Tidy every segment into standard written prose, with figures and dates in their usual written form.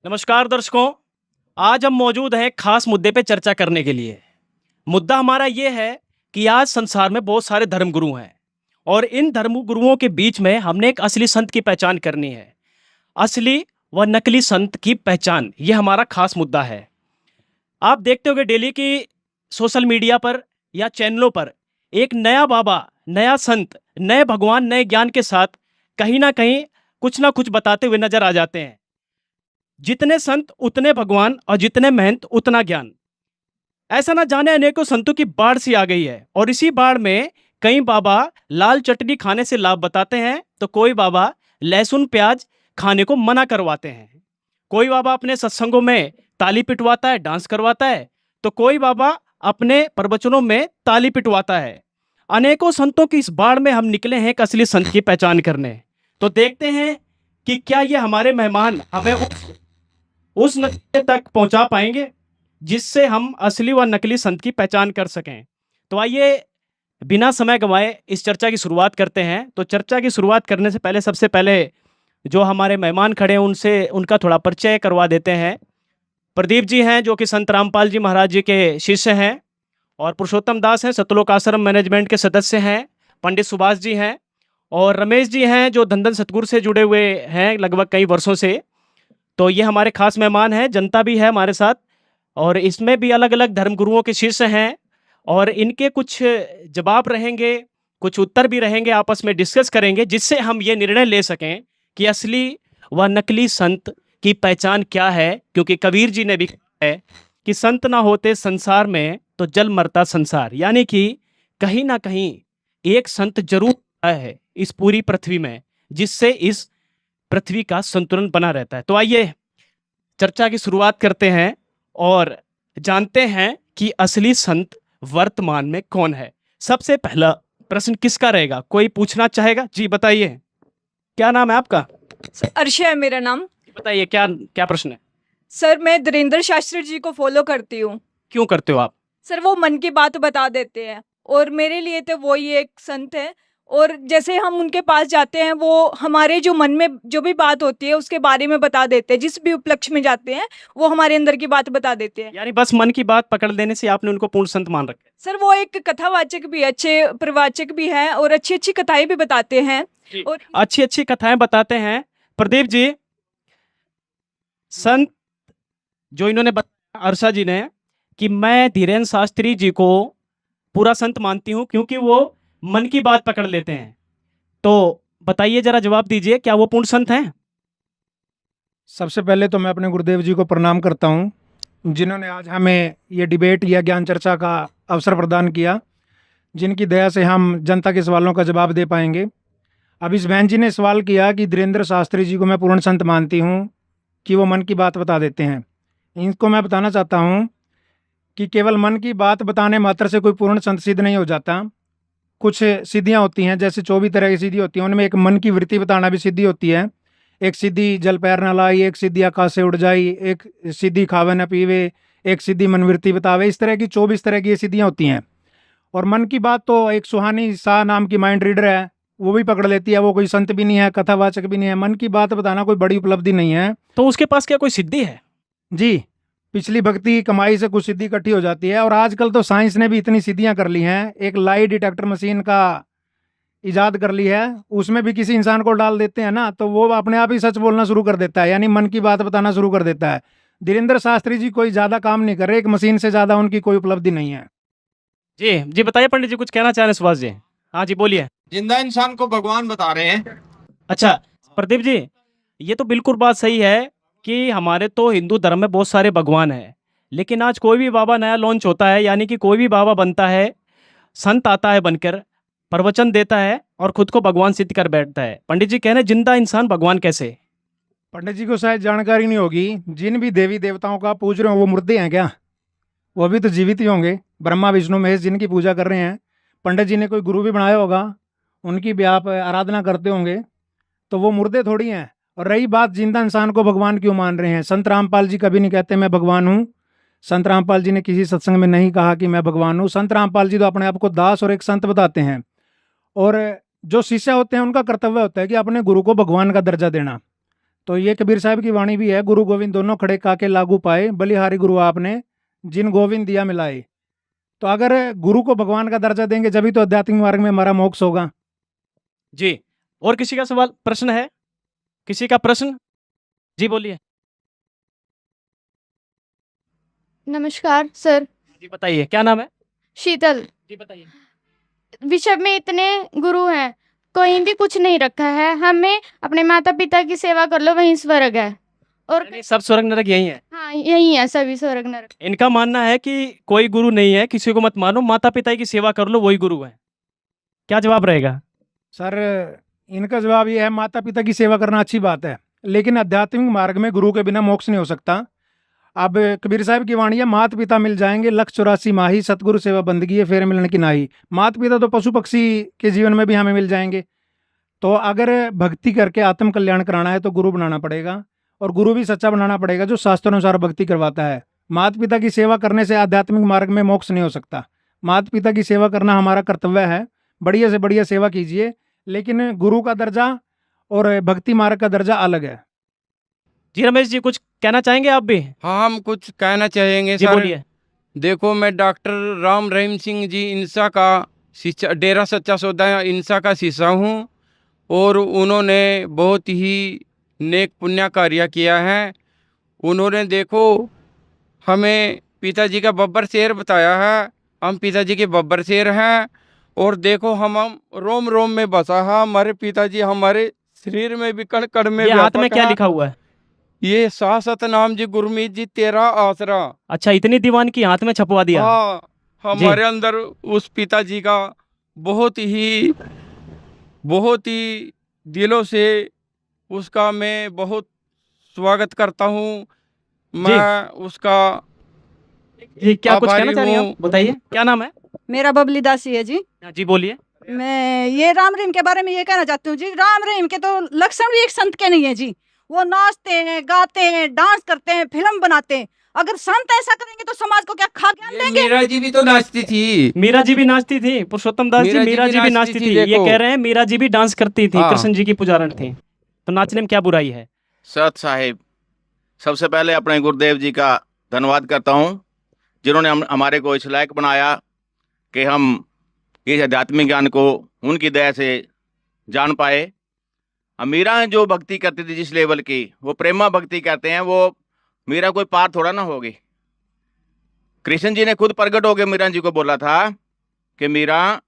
नमस्कार दर्शकों। आज हम मौजूद हैं एक खास मुद्दे पे चर्चा करने के लिए। मुद्दा हमारा ये है कि आज संसार में बहुत सारे धर्मगुरु हैं और इन धर्मगुरुओं के बीच में हमने एक असली संत की पहचान करनी है। असली व नकली संत की पहचान, ये हमारा खास मुद्दा है। आप देखते होंगे डेली की सोशल मीडिया पर या चैनलों पर एक नया बाबा, नया संत, नए भगवान, नए ज्ञान के साथ कहीं ना कुछ बताते हुए नजर आ जाते हैं। जितने संत उतने भगवान और जितने महंत उतना ज्ञान। ऐसा ना जाने अनेकों संतों की बाढ़ सी आ गई है और इसी बाढ़ में कई बाबा लाल चटनी खाने से लाभ बताते हैं तो कोई बाबा लहसुन प्याज खाने को मना करवाते हैं। कोई बाबा अपने सत्संगों में ताली पिटवाता है, डांस करवाता है, तो कोई बाबा अपने प्रवचनों में ताली पिटवाता है। अनेकों संतों की इस बाढ़ में हम निकले हैं एक असली संत की पहचान करने। तो देखते हैं कि क्या ये हमारे मेहमान हमें उस नतीजे तक पहुंचा पाएंगे जिससे हम असली व नकली संत की पहचान कर सकें। तो आइए बिना समय गंवाए इस चर्चा की शुरुआत करते हैं। तो चर्चा की शुरुआत करने से पहले सबसे पहले जो हमारे मेहमान खड़े हैं उनसे उनका थोड़ा परिचय करवा देते हैं। प्रदीप जी हैं जो कि संत रामपाल जी महाराज जी के शिष्य हैं, और पुरुषोत्तम दास हैं सतलोक आश्रम मैनेजमेंट के सदस्य हैं। पंडित सुभाष जी हैं और रमेश जी हैं जो धन धन सतगुरु से जुड़े हुए हैं लगभग कई वर्षों से। तो ये हमारे खास मेहमान हैं। जनता भी है हमारे साथ और इसमें भी अलग अलग धर्मगुरुओं के शिष्य हैं और इनके कुछ जवाब रहेंगे, कुछ उत्तर भी रहेंगे, आपस में डिस्कस करेंगे जिससे हम ये निर्णय ले सकें कि असली व नकली संत की पहचान क्या है। क्योंकि कबीर जी ने भी कहा है कि संत ना होते संसार में तो जल मरता संसार, यानी कि कहीं ना कहीं एक संत जरूर है इस पूरी पृथ्वी में जिससे इस पृथ्वी का संतुलन बना रहता है। तो आइए चर्चा की शुरुआत करते हैं और जानते हैं कि असली संत वर्तमान में कौन है। सबसे पहला प्रश्न किसका रहेगा? कोई पूछना चाहेगा? जी बताइए, क्या नाम है आपका? अर्षा है मेरा नाम। बताइए क्या क्या प्रश्न है? सर मैं धीरेन्द्र शास्त्री जी को फॉलो करती हूँ। क्यों करते हो आप? सर वो मन की बात बता देते हैं और मेरे लिए तो वो ही एक संत है। और जैसे हम उनके पास जाते हैं वो हमारे जो मन में जो भी बात होती है उसके बारे में बता देते हैं। जिस भी उपलक्ष्य में जाते हैं वो हमारे अंदर की बात बता देते हैं। यानी बस मन की बात पकड़ लेने से आपने उनको पूर्ण संत मान रखा है? सर वो एक कथावाचक भी, अच्छे प्रवाचक भी हैं और अच्छी अच्छी कथाएं भी बताते हैं और अच्छी अच्छी कथाएं बताते हैं। प्रदीप जी, संत जो इन्होंने बताया अर्षा जी ने कि मैं धीरेन्द्र शास्त्री जी को पूरा संत मानती हूं क्योंकि वो मन की बात पकड़ लेते हैं, तो बताइए जरा जवाब दीजिए, क्या वो पूर्ण संत हैं? सबसे पहले तो मैं अपने गुरुदेव जी को प्रणाम करता हूं जिन्होंने आज हमें ये डिबेट या ज्ञान चर्चा का अवसर प्रदान किया, जिनकी दया से हम जनता के सवालों का जवाब दे पाएंगे। अब इस बहन जी ने सवाल किया कि धीरेन्द्र शास्त्री जी को मैं पूर्ण संत मानती हूं कि वो मन की बात बता देते हैं। इनको मैं बताना चाहता हूं कि केवल मन की बात बताने मात्र से कोई पूर्ण संत सिद्ध नहीं हो जाता। कुछ सिद्धियां होती हैं, जैसे 24 तरह की सिद्धि होती हैं, उनमें एक मन की वृत्ति बताना भी सिद्धि होती है। एक सिद्धि जल पैर न लाई, एक सिद्धि आकाश से उड़ जाई, एक सिद्धि खावे न पीवे, एक सिद्धि मनवृत्ति बतावे। इस तरह की 24 तरह की ये सिद्धियां होती हैं। और मन की बात तो एक सुहानी शाह नाम की माइंड रीडर है, वो भी पकड़ लेती है। वो कोई संत भी नहीं है, कथावाचक भी नहीं है। मन की बात बताना कोई बड़ी उपलब्धि नहीं है। तो उसके पास क्या कोई सिद्धि है? जी, पिछली भक्ति की कमाई से कुछ सिद्धि इकट्ठी हो जाती है। और आजकल तो साइंस ने भी इतनी सिद्धियां कर ली हैं, एक लाई डिटेक्टर मशीन का इजाद कर ली है, उसमें भी किसी इंसान को डाल देते हैं ना तो वो अपने आप ही सच बोलना शुरू कर देता है, यानी मन की बात बताना शुरू कर देता है। धीरेन्द्र शास्त्री जी कोई ज़्यादा काम नहीं कर रहे, एक मशीन से ज़्यादा उनकी कोई उपलब्धि नहीं है। जी जी बताइए पंडित जी, कुछ कहना चाह रहे हैं सुभाष जी? हाँ जी बोलिए। जिंदा इंसान को भगवान बता रहे हैं। अच्छा प्रदीप जी, ये तो बिल्कुल बात सही है कि हमारे तो हिंदू धर्म में बहुत सारे भगवान हैं, लेकिन आज कोई भी बाबा नया लॉन्च होता है, यानी कि कोई भी बाबा बनता है, संत आता है बनकर, प्रवचन देता है और खुद को भगवान सिद्ध कर बैठता है। पंडित जी कह रहे हैं जिंदा इंसान भगवान कैसे? पंडित जी को शायद जानकारी नहीं होगी, जिन भी देवी देवताओं का पूज रहे हो वो मुर्दे हैं क्या? वो भी तो जीवित ही होंगे। ब्रह्मा विष्णु महेश जिनकी पूजा कर रहे हैं, पंडित जी ने कोई गुरु भी बनाया होगा, उनकी भी आप आराधना करते होंगे, तो वो मुर्दे थोड़ी हैं। और रही बात जिंदा इंसान को भगवान क्यों मान रहे हैं, संत रामपाल जी कभी नहीं कहते मैं भगवान हूँ। संत रामपाल जी ने किसी सत्संग में नहीं कहा कि मैं भगवान हूँ। संत रामपाल जी तो अपने आप को दास और एक संत बताते हैं। और जो शिष्य होते हैं उनका कर्तव्य होता है कि अपने गुरु को भगवान का दर्जा देना, तो ये कबीर साहब की वाणी भी है, गुरु गोविंद दोनों खड़े काके लागू पाए, बलिहारी गुरु आपने जिन गोविंद दिया मिलाए। तो अगर गुरु को भगवान का दर्जा देंगे जभी तो आध्यात्मिक मार्ग में हमारा मोक्ष होगा। जी, और किसी का सवाल प्रश्न है? किसी का प्रश्न? जी बोलिए। नमस्कार सर। जी बताइए, क्या नाम है? शीतल। जी बताइए। विश्व में इतने गुरु हैं, कोई भी कुछ नहीं रखा है। हमें अपने माता पिता की सेवा कर लो, वहीं स्वर्ग है। और यानी सब स्वर्ग नरक यही है। हाँ, यही है सभी स्वर्ग नरक। इनका मानना है कि कोई गुरु नहीं है, किसी को मत मानो, माता पिता की सेवा कर लो, वही गुरु है। क्या जवाब रहेगा? सर इनका जवाब ये है, माता पिता की सेवा करना अच्छी बात है, लेकिन आध्यात्मिक मार्ग में गुरु के बिना मोक्ष नहीं हो सकता। अब कबीर साहब की वाणी है, मात पिता मिल जाएंगे 184 माही, सतगुरु सेवा बंदगी है फेर मिलन की नाही। मात पिता तो पशु पक्षी के जीवन में भी हमें मिल जाएंगे। तो अगर भक्ति करके आत्म कल्याण कराना है तो गुरु बनाना पड़ेगा, और गुरु भी सच्चा बनाना पड़ेगा जो शास्त्रानुसार भक्ति करवाता है। माता पिता की सेवा करने से आध्यात्मिक मार्ग में मोक्ष नहीं हो सकता। माता पिता की सेवा करना हमारा कर्तव्य है, बढ़िया से बढ़िया सेवा कीजिए, लेकिन गुरु का दर्जा और भक्ति मार्ग का दर्जा अलग है। जी रमेश जी, कुछ कहना चाहेंगे आप भी? हाँ, हम कुछ कहना चाहेंगे जी सर। बोलिए। देखो, मैं डॉक्टर राम रहीम सिंह जी इंसा का शिष्य, डेरा सच्चा सौदा इंसा का शिष्य हूँ, और उन्होंने बहुत ही नेक पुण्य कार्य किया है। उन्होंने देखो हमें पिताजी का बब्बर शेर बताया है, हम पिताजी के बब्बर शेर हैं। और देखो हम रोम रोम में बसा है हमारे पिताजी, हमारे शरीर में भी कण कण में ये हाथ में व्यापक क्या है। लिखा हुआ है? ये शाश्वत नाम जी गुरमीत जी तेरा आसरा। अच्छा, इतनी दीवान की हाथ में छपवा दिया। हाँ, हमारे अंदर उस पिताजी का बहुत ही दिलों से उसका मैं बहुत स्वागत करता हूँ। मैं उसका जी, क्या कुछ कहना आभारी चाह रही हैं हूँ। आप? बताइए, क्या नाम है? मेरा बबली दासी है जी। जी बोलिए। मैं ये राम रहीम के बारे में ये कहना चाहती हूँ जी, राम रहीम के तो लक्षण भी एक संत के नहीं है जी। वो नाचते हैं, गाते हैं, डांस करते हैं, फिल्म बनाते हैं। अगर संत ऐसा करेंगे तो समाज को क्या खा ज्ञान ये देंगे? मीरा जी भी तो नाचती थी। मीरा जी भी नाचती थी, पुरुषोत्तम दास जी, मीरा जी भी नाचती थी। ये देखो। कह रहे हैं मीरा जी भी डांस करती थी, हाँ। कृष्ण जी की पुजारण थी, तो नाचने में क्या बुराई है? सत साहिब, सबसे पहले अपने गुरुदेव जी का धन्यवाद करता हूँ, जिन्होंने हमारे को इस लायक बनाया कि हम इस आध्यात्मिक ज्ञान को उनकी दया से जान पाए। मीरा जो भक्ति करती थी जिस लेवल की, वो प्रेमा भक्ति करते हैं, वो मीरा कोई पार थोड़ा ना होगी। कृष्ण जी ने खुद प्रकट होकर मीरा जी को बोला था कि मीरा,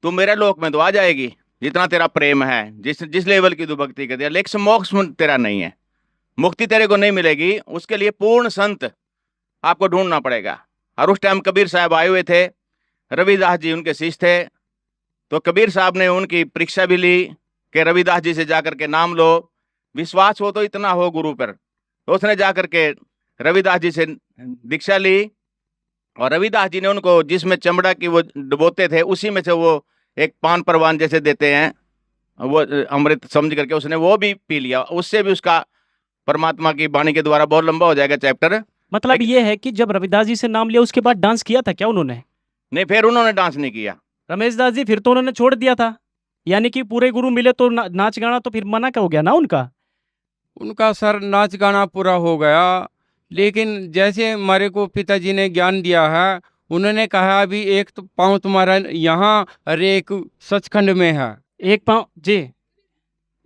तू मेरे लोक में तो आ जाएगी जितना तेरा प्रेम है, जिस लेवल की तू भक्ति करती है, लेकिन मोक्ष तेरा नहीं है, मुक्ति तेरे को नहीं मिलेगी। उसके लिए पूर्ण संत आपको ढूंढना पड़ेगा। और उस टाइम कबीर साहब आए हुए थे, रविदास जी उनके शिष्य थे। तो कबीर साहब ने उनकी परीक्षा भी ली कि रविदास जी से जाकर के नाम लो, विश्वास हो तो इतना हो गुरु पर। तो उसने जाकर के रविदास जी से दीक्षा ली, और रविदास जी ने उनको जिसमें चमड़ा की वो डुबोते थे उसी में से वो एक पान परवान जैसे देते हैं, वो अमृत समझ करके उसने वो भी पी लिया। उससे भी उसका परमात्मा की वाणी के द्वारा बहुत लंबा हो जाएगा चैप्टर। मतलब ये है कि जब रविदास जी से नाम लिया उसके बाद डांस किया था क्या उन्होंने? नहीं, फिर उन्होंने डांस नहीं किया। रमेश दास जी, फिर तो उन्होंने छोड़ दिया था। यानी कि पूरे गुरु मिले तो नाच गाना तो फिर मना का हो गया ना उनका सर नाच गाना पूरा हो गया, लेकिन जैसे हमारे को पिताजी ने ज्ञान दिया है, उन्होंने कहा अभी एक तो पाँव तुम्हारा यहाँ और एक सचखंड में है। एक पाँव जी,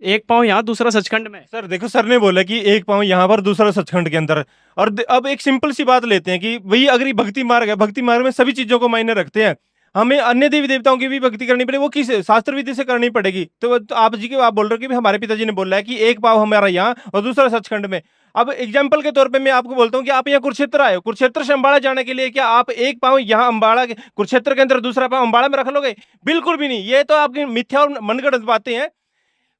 एक पाँव यहाँ दूसरा सचखंड में। सर देखो, सर ने बोला कि एक पाँव यहाँ पर दूसरा सचखंड के अंदर। और अब एक सिंपल सी बात लेते हैं कि वही अगर ये भक्ति मार्ग है, भक्ति मार्ग में सभी चीजों को मायने रखते हैं। हमें अन्य देवी देवताओं की भी भक्ति करनी पड़ेगी, वो किस शास्त्र विधि से करनी पड़ेगी। तो आप बोल रहे हो कि हमारे पिताजी ने बोला है कि एक पाँव हमारा यहाँ और दूसरा सचखंड में। अब एग्जाम्पल के तौर पे मैं आपको बोलता हूँ कि आप यहाँ कुरुक्षेत्र आए हो, कुरुक्षेत्र से अम्बाड़ा जाने के लिए क्या आप एक पाँव यहाँ अम्बाड़ा के कुरुक्षेत्र के अंदर दूसरा पाँव अम्बाड़ा में रख लोगे? बिल्कुल भी नहीं। ये तो आपकी मिथ्या और मनगढ़ंत बातें हैं।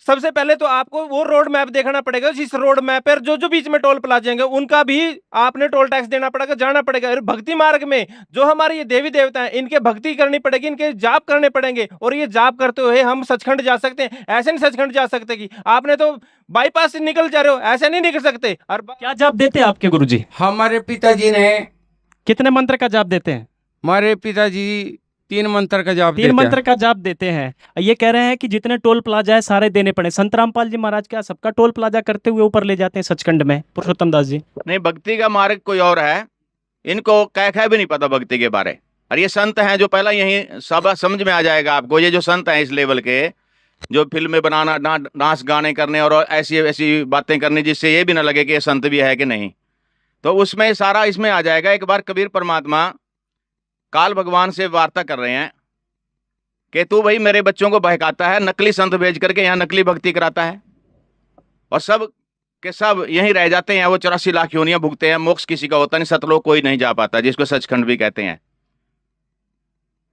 सबसे पहले तो आपको वो रोड मैप देखना पड़ेगा, जिस रोड मैप पर जो बीच में टोल प्लाजा हैं उनका भी आपने टोल टैक्स देना पड़ेगा, जाना पड़ेगा। और भक्ति मार्ग में जो हमारे ये देवी देवता हैं, इनके भक्ति करनी पड़ेगी, इनके जाप करने पड़ेंगे, और ये जाप करते हुए हम सचखंड जा सकते हैं। ऐसे नहीं सचखंड जा सकते कि आपने तो बाईपास से निकल जा रहे हो, ऐसे नहीं निकल सकते। और क्या जाप देते हैं आपके गुरुजी? हमारे पिताजी ने कितने मंत्र का जाप देते हैं? हमारे पिताजी 3 मंत्र का जाप 3 देते मंत्र हैं। का जाप देते हैं। ये कह रहे हैं कि जितने टोल प्लाजा है सारे देने पड़े। संत रामपाल जी महाराज क्या सबका टोल प्लाजा करते हुए ऊपर ले जाते हैं सचखंड में पुरुषोत्तम दास जी? नहीं, भक्ति का मार्ग कोई और है, इनको कह भी नहीं पता भक्ति के बारे। और ये संत हैं जो पहला यही सब समझ में आ जाएगा आपको। ये जो संत हैं इस लेवल के, जो फिल्में बनाना, डांस गाने करने और ऐसी ऐसी बातें करनी जिससे ये भी ना लगे कि ये संत भी है कि नहीं, तो उसमें सारा इसमें आ जाएगा। एक बार कबीर परमात्मा काल भगवान से वार्ता कर रहे हैं कि तू भाई मेरे बच्चों को बहकाता है, नकली संत भेज करके यहाँ नकली भक्ति कराता है, और सब के सब यहीं रह जाते हैं। वो 84 लाख योनियां भुगते हैं, मोक्ष किसी का होता नहीं, सतलोक कोई नहीं जा पाता, जिसको सचखंड भी कहते हैं।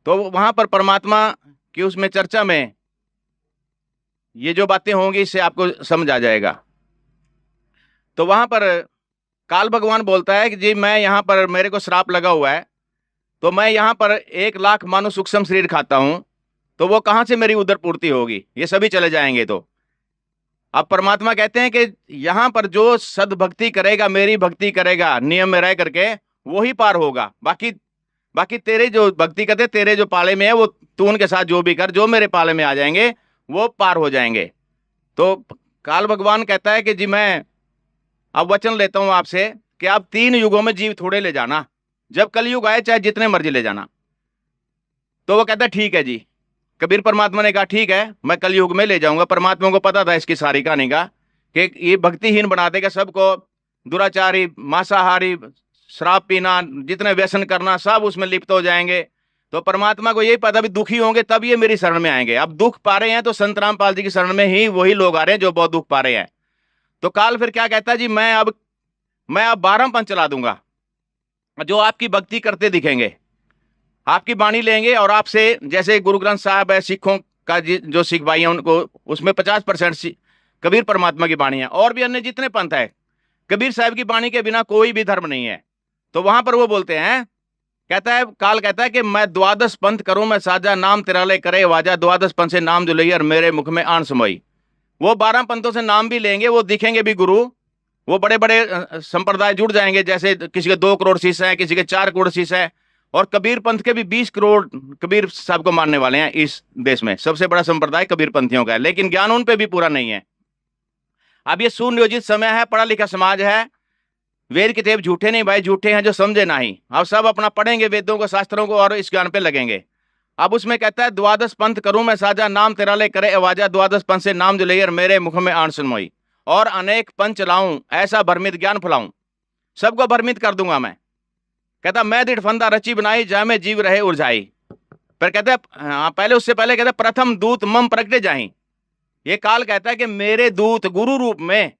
तो वहां पर परमात्मा की उसमें चर्चा में ये जो बातें होंगी इससे आपको समझ आ जाएगा। तो वहां पर काल भगवान बोलता है कि जी मैं यहाँ पर, मेरे को श्राप लगा हुआ है, तो मैं यहाँ पर 1 लाख मानो सूक्ष्म शरीर खाता हूं, तो वो कहाँ से मेरी उदर पूर्ति होगी? ये सभी चले जाएंगे। तो अब परमात्मा कहते हैं कि यहाँ पर जो सद्भक्ति करेगा, मेरी भक्ति करेगा, नियम में रह करके, वो ही पार होगा। बाकी तेरे जो भक्ति करते, तेरे जो पाले में है, वो तू उनके साथ जो भी कर, जो मेरे पाले में आ जाएंगे वो पार हो जाएंगे। तो काल भगवान कहता है कि जी मैं अब वचन लेता हूं आपसे कि आप 3 युगों में जीव थोड़े ले जाना, जब कलयुग आए चाहे जितने मर्जी ले जाना। तो वो कहता है ठीक है जी। कबीर परमात्मा ने कहा ठीक है, मैं कलयुग में ले जाऊंगा। परमात्मा को पता था इसकी सारी कहानी का कि ये भक्तिहीन बना देगा सबको, दुराचारी, मांसाहारी, शराब पीना, जितने व्यसन करना, सब उसमें लिप्त हो जाएंगे। तो परमात्मा को यही पता भी दुखी होंगे तब ये मेरी शरण में आएंगे। अब दुख पा रहे हैं तो संत रामपाल जी की शरण में ही वही लोग आ रहे हैं जो बहुत दुख पा रहे हैं। तो काल फिर क्या कहता है जी, मैं अब 12 पंथ चला दूंगा, जो आपकी भक्ति करते दिखेंगे, आपकी बाणी लेंगे, और आपसे जैसे गुरु ग्रंथ साहब है, सिखों का जो सिख भाई हैं उनको उसमें 50% कबीर परमात्मा की बाणी है, और भी अन्य जितने पंथ है, कबीर साहब की बाणी के बिना कोई भी धर्म नहीं है। तो वहां पर वो बोलते हैं, कहता है काल कहता है कि मैं 12 पंथ करूं मैं साजा, नाम तेरा ले करे वाजा, 12 पंथ से नाम जो लई और मेरे मुख में आन समोई। वो 12 पंथों से नाम भी लेंगे, वो दिखेंगे भी गुरु, वो बड़े बड़े संप्रदाय जुड़ जाएंगे, जैसे किसी के 2 करोड़ शिष्य हैं, किसी के 4 करोड़ शिष्य हैं, और कबीर पंथ के भी 20 करोड़ कबीर साहब को मानने वाले हैं इस देश में। सबसे बड़ा संप्रदाय कबीर पंथियों का है, लेकिन ज्ञान उन पे भी पूरा नहीं है। अब ये सुनियोजित समय है, पढ़ा लिखा समाज है, वेद किताब झूठे नहीं भाई, झूठे हैं जो समझे नहीं। अब सब अपना पढ़ेंगे वेदों को, शास्त्रों को, और इस ज्ञान पे लगेंगे। अब उसमें कहता है 12 पंथ करूं मैं साजा, नाम तेरा ले करे आवाजा, 12 पंथ से नाम जो लेयर मेरे मुख में आन सुनमोई, और अनेक पंथ चलाऊं ऐसा भ्रमित ज्ञान फैलाऊं, सबको भ्रमित कर दूंगा मैं। कहता मैं दृढ़ फंदा रची बनाई, जा में जीव रहे उर्जाई। पर कहता है पहले, उससे पहले कहता है प्रथम दूत मम प्रगटे जाही। ये काल कहता है कि मेरे दूत गुरु रूप में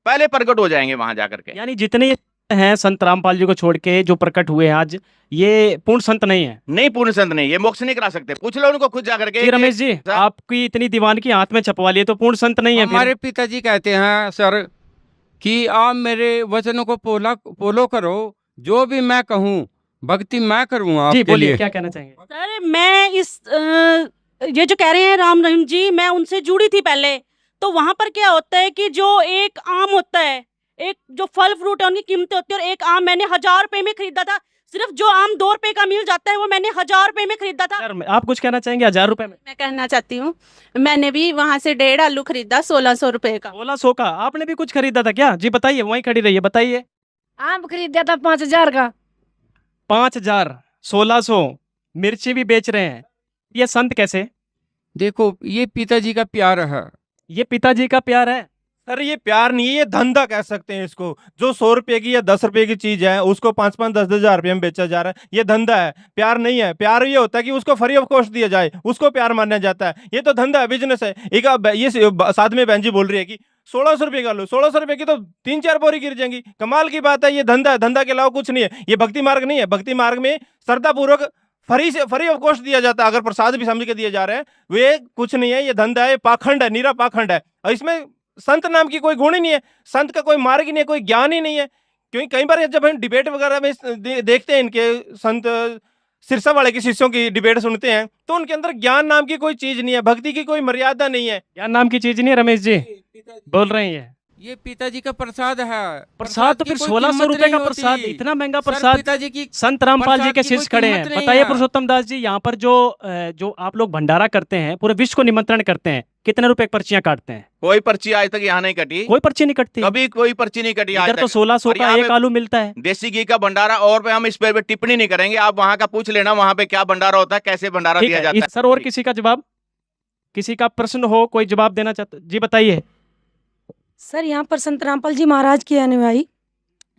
पहले प्रकट हो जाएंगे वहां जाकर के। यानी जितने हैं संत रामपाल जी को छोड़ के जो प्रकट हुए हैं आज, ये पूर्ण संत नहीं है? नहीं, पूर्ण संत नहीं, ये मोक्ष नहीं करा सकते। पूछ लो उनको खुद जाकर के। जी रमेश जी, आपकी इतनी दीवानगी हाथ में छपवा लिए तो पूर्ण संत नहीं है? हमारे पिताजी कहते हैं सर कि आप मेरे वचनों को फॉलो करो, जो भी मैं कहूँ भक्ति मैं करूँगा जी आपके बोलिए, लिए। क्या कहना चाहेंगे? सर मैं इस ये जो कह रहे हैं राम रहीम जी, मैं उनसे जुड़ी थी पहले। तो वहां पर क्या होता है कि जो एक आम होता है, एक जो फल फ्रूट है उनकी कीमतें होती है, और एक आम मैंने 1000 रुपए में खरीदा था। सिर्फ जो आम 2 रुपए का मिल जाता है वो मैंने 1000 रुपए में खरीदा था। सर आप कुछ कहना चाहेंगे 1000 रुपए में? मैं कहना चाहती हूँ, मैंने भी वहां से 1.5 आलू खरीदा 1600 रुपए का। 1600 का आपने भी कुछ खरीदा था क्या? जी बताइए, वहीं खड़ी रहिए, बताइए। आम खरीदा था 5000 का। 5000, 1600, मिर्ची भी बेच रहे हैं, ये संत कैसे? देखो ये पिताजी का प्यार है। ये पिताजी का प्यार है? सर ये प्यार नहीं है, ये धंधा कह सकते हैं इसको। जो 100 रुपए की या 10 रुपए की चीज है उसको 5-5, 10-10 हजार रुपए में बेचा जा रहा है, ये धंधा है, प्यार नहीं है। प्यार ये होता है कि उसको फ्री ऑफ कॉस्ट दिया जाए, उसको प्यार माना जाता है। ये तो धंधा है, बिजनेस है। एक ये साथ में बहन जी बोल रही है कि 1600 रुपए का लो, 1600 रुपए की तो 3-4 बोरी गिर जाएंगी। कमाल की बात है, ये धंधा है, धंधा के अलावा कुछ नहीं है। ये भक्ति मार्ग नहीं है। भक्ति मार्ग में श्रद्धापूर्वक फ्री ऑफ कॉस्ट दिया जाता है। अगर प्रसाद भी समझ के दिए जा रहे हैं, वे कुछ नहीं है, ये धंधा है, पाखंड है, नीरा पाखंड है। और इसमें संत नाम की कोई गुण ही नहीं है, संत का कोई मार्ग ही नहीं है, कोई ज्ञान ही नहीं है। क्योंकि कई बार जब हम डिबेट वगैरह में देखते हैं, इनके संत सिरसा वाले के शिष्यों की डिबेट सुनते हैं, तो उनके अंदर ज्ञान नाम की कोई चीज नहीं है, भक्ति की कोई मर्यादा नहीं है। ज्ञान नाम की चीज नहीं है, रमेश जी बोल रहे हैं। ये पिताजी का प्रसाद है। प्रसाद तो की फिर कोई 1600 कीमत रुपए नहीं का होती। प्रसाद, इतना महंगा सर, प्रसाद। पिताजी की संत रामपाल जी प्रसाद के की कोई शिष्य खड़े कीमत हैं। नहीं बताइए है। पुरुषोत्तम दास जी, यहाँ पर जो आप लोग भंडारा करते हैं, पूरे विश्व को निमंत्रण करते हैं, कितने रुपए की पर्चियां काटते हैं? कोई पर्ची आज तक यहाँ नहीं कटी, कोई पर्ची नहीं कटती। कभी कोई पर्ची नहीं कटी आज इधर तो तक। 1600 और का यहाँ एक पे आलू मिलता है। देसी घी का भंडारा, और पे हम इस पे टिप्पणी नहीं करेंगे, आप वहां का पूछ लेना वहां पे क्या भंडारा होता है, कैसे भंडारा ठीक दिया है जाता है। सर, और किसी का जवाब, किसी का प्रश्न हो, कोई जवाब देना चाहते जी, बताइए। सर यहाँ पर संत रामपाल जी महाराज की अनुयायी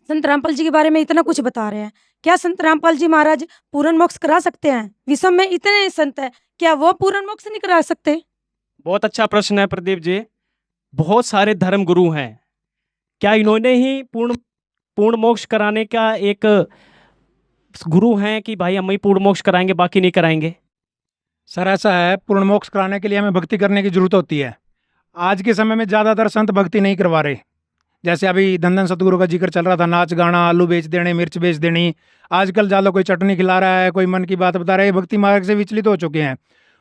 संत रामपाल जी के बारे में इतना कुछ बता रहे हैं, क्या संत रामपाल जी महाराज पूर्ण मोक्ष करा सकते हैं? विश्व में इतने संत हैं, क्या वो पूर्ण मोक्ष नहीं करा सकते? बहुत अच्छा प्रश्न है प्रदीप जी। बहुत सारे धर्म गुरु हैं, क्या इन्होंने ही पूर्ण मोक्ष कराने का एक गुरु हैं कि भाई हम ही पूर्ण मोक्ष कराएंगे, बाकी नहीं कराएंगे? सर ऐसा है, पूर्ण मोक्ष कराने के लिए हमें भक्ति करने की जरूरत होती है। आज के समय में ज़्यादातर संत भक्ति नहीं करवा रहे। जैसे अभी धन सतगुरु का जिक्र चल रहा था, नाच गाना, आलू बेच देने, मिर्च बेच देनी। आजकल ज़्यादा कोई चटनी खिला रहा है, कोई मन की बात बता रहा है, भक्ति मार्ग से विचलित हो चुके हैं।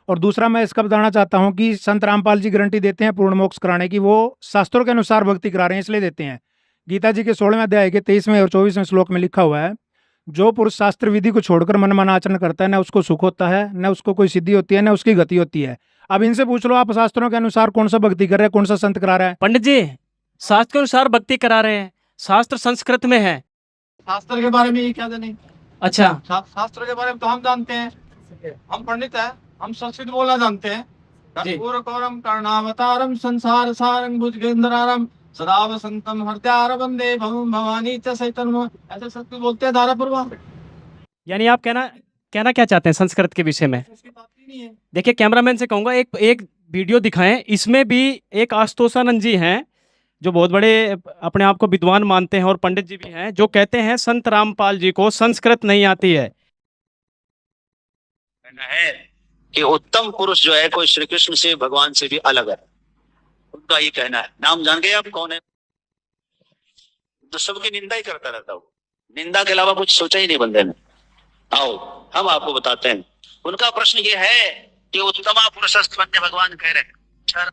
और दूसरा मैं इसका बताना चाहता हूँ कि संत रामपाल जी गारंटी देते हैं पूर्ण मोक्ष कराने की, वो शास्त्रों के अनुसार भक्ति करा रहे हैं इसलिए देते हैं। गीता जी के 16वें अध्याय के 23वें और 24वें श्लोक में लिखा हुआ है, जो पुरुष शास्त्र विधि को छोड़कर मन आचरण करता है, न उसको सुख होता है, न उसको कोई सिद्धि होती है, न उसकी गति होती है। अब इनसे पूछ लो, आप शास्त्रों के अनुसार कौन सा भक्ति कर रहे हैं, कौन सा संत करा रहा है? पंडित जी, शास्त्र के अनुसार भक्ति करा रहे हैं, शास्त्र संस्कृत में है। शास्त्र के बारे में ये क्या जाने। अच्छा, शास्त्र के बारे में तो हम जानते हैं, हम पंडित हैं, हम संस्कृत बोलना जानते हैं। कर्पूर कौरम कर्णावतारम संसार सारंग भुजगेंद्रारम सदा वसंतम हृदयार वंदे भवम भवानी च चैतन्य, ऐसे संस्कृत बोलते हैं धारा पूर्वा। यानी आप कहना क्या चाहते हैं संस्कृत के विषय में? संस्कृत आती नहीं है। देखिए, कैमरामैन से कहूंगा एक वीडियो दिखाएं। इसमें भी एक आशुतोषानंद जी हैं, जो बहुत बड़े अपने आप को विद्वान मानते हैं और पंडित जी भी हैं, जो कहते हैं संत रामपाल जी को संस्कृत नहीं आती है। है कि उत्तम पुरुष जो है कोई श्री कृष्ण से, भगवान से भी अलग है, उनका ये कहना है। नाम जान गए आप कौन है? तो सबकी निंदा ही करता रहता वो, निंदा के अलावा कुछ सोचा ही नहीं बंदे ने। आओ हम आपको बताते हैं। उनका प्रश्न ये है कि उत्तमा पुरुषस्तन्य भगवान कह रहे हैं,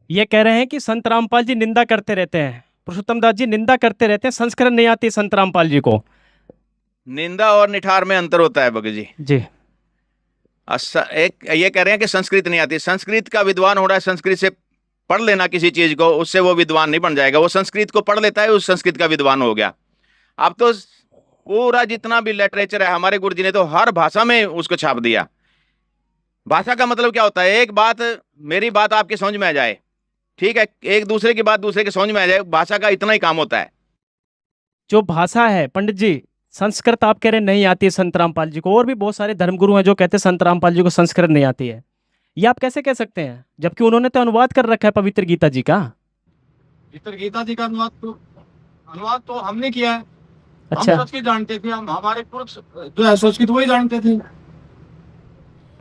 ये कह रहे हैं कि संत रामपाल जी निंदा करते रहते हैं, पुरुषोत्तम दास जी निंदा करते रहते हैं, संस्कृत नहीं आती संत रामपाल जी को। निंदा और निठार में अंतर होता है भगत जी। जी, एक ये कह रहे हैं कि संस्कृत नहीं आती। संस्कृत का विद्वान हो रहा है, संस्कृत से पढ़ लेना किसी चीज को, उससे वो विद्वान नहीं बन जाएगा। वो संस्कृत को पढ़ लेता है, उस संस्कृत का विद्वान हो गया। अब तो पूरा जितना भी लिटरेचर है, हमारे गुरु जी ने तो हर भाषा में उसको छाप दिया। भाषा का मतलब क्या होता है? एक बात, मेरी बात आपके समझ में आ जाए, ठीक है, एक दूसरे की बात दूसरे के समझ में आ जाए, भाषा का इतना ही काम होता है। जो भाषा है पंडित जी, संस्कृत आप कह रहे नहीं आती है संत रामपाल जी को, और भी बहुत सारे धर्मगुरु हैं जो कहते हैं संत रामपाल जी को संस्कृत नहीं आती है। ये आप कैसे कह सकते हैं, जबकि उन्होंने तो अनुवाद कर रखा है पवित्र गीता जी का? पवित्र गीता जी का अनुवाद तो हमने किया है। अच्छा, हम संस्कृत जानते थे, हम हमारे पुरुष जो है संस्कृत वही जानते थे।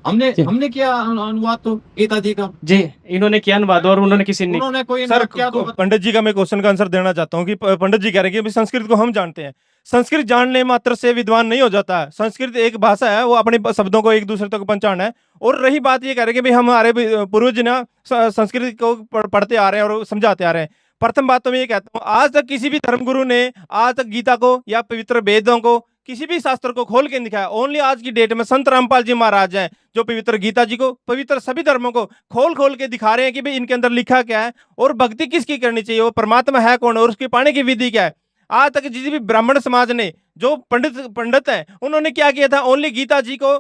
हमने किया अनुवाद तो गीता जी का। जी, इन्होंने किया अनुवाद और उन्होंने किसी ने। उन्होंने कोई सर, क्या तो पंडित जी का मैं क्वेश्चन का आंसर देना चाहता हूँ कि पंडित जी कह रहे हैं कि अभी संस्कृत को हम जानते हैं। संस्कृत जानने मात्र से विद्वान नहीं हो जाता है। संस्कृत एक भाषा है, वो अपने शब्दों को एक दूसरे तक पहचाना है। और रही बात ये कह रहे हैं कि भाई हमारे पूर्वज ना संस्कृत को पढ़ते आ रहे हैं और समझाते आ रहे हैं। प्रथम बात तो मैं ये कहता हूँ, आज तक किसी भी धर्मगुरु ने आज तक गीता को या पवित्र वेदों को, किसी भी शास्त्र को खोल के नहीं दिखाया। ओनली आज की डेट में संत रामपाल जी महाराज हैं जो पवित्र गीता जी को, पवित्र सभी धर्मों को खोल के दिखा रहे हैं कि भाई इनके अंदर लिखा क्या है और भक्ति किसकी करनी चाहिए, वो परमात्मा है कौन और उसकी पाने की विधि क्या है। आज तक जिस भी ब्राह्मण समाज ने, जो पंडित हैं, उन्होंने क्या किया था, ओनली गीता जी को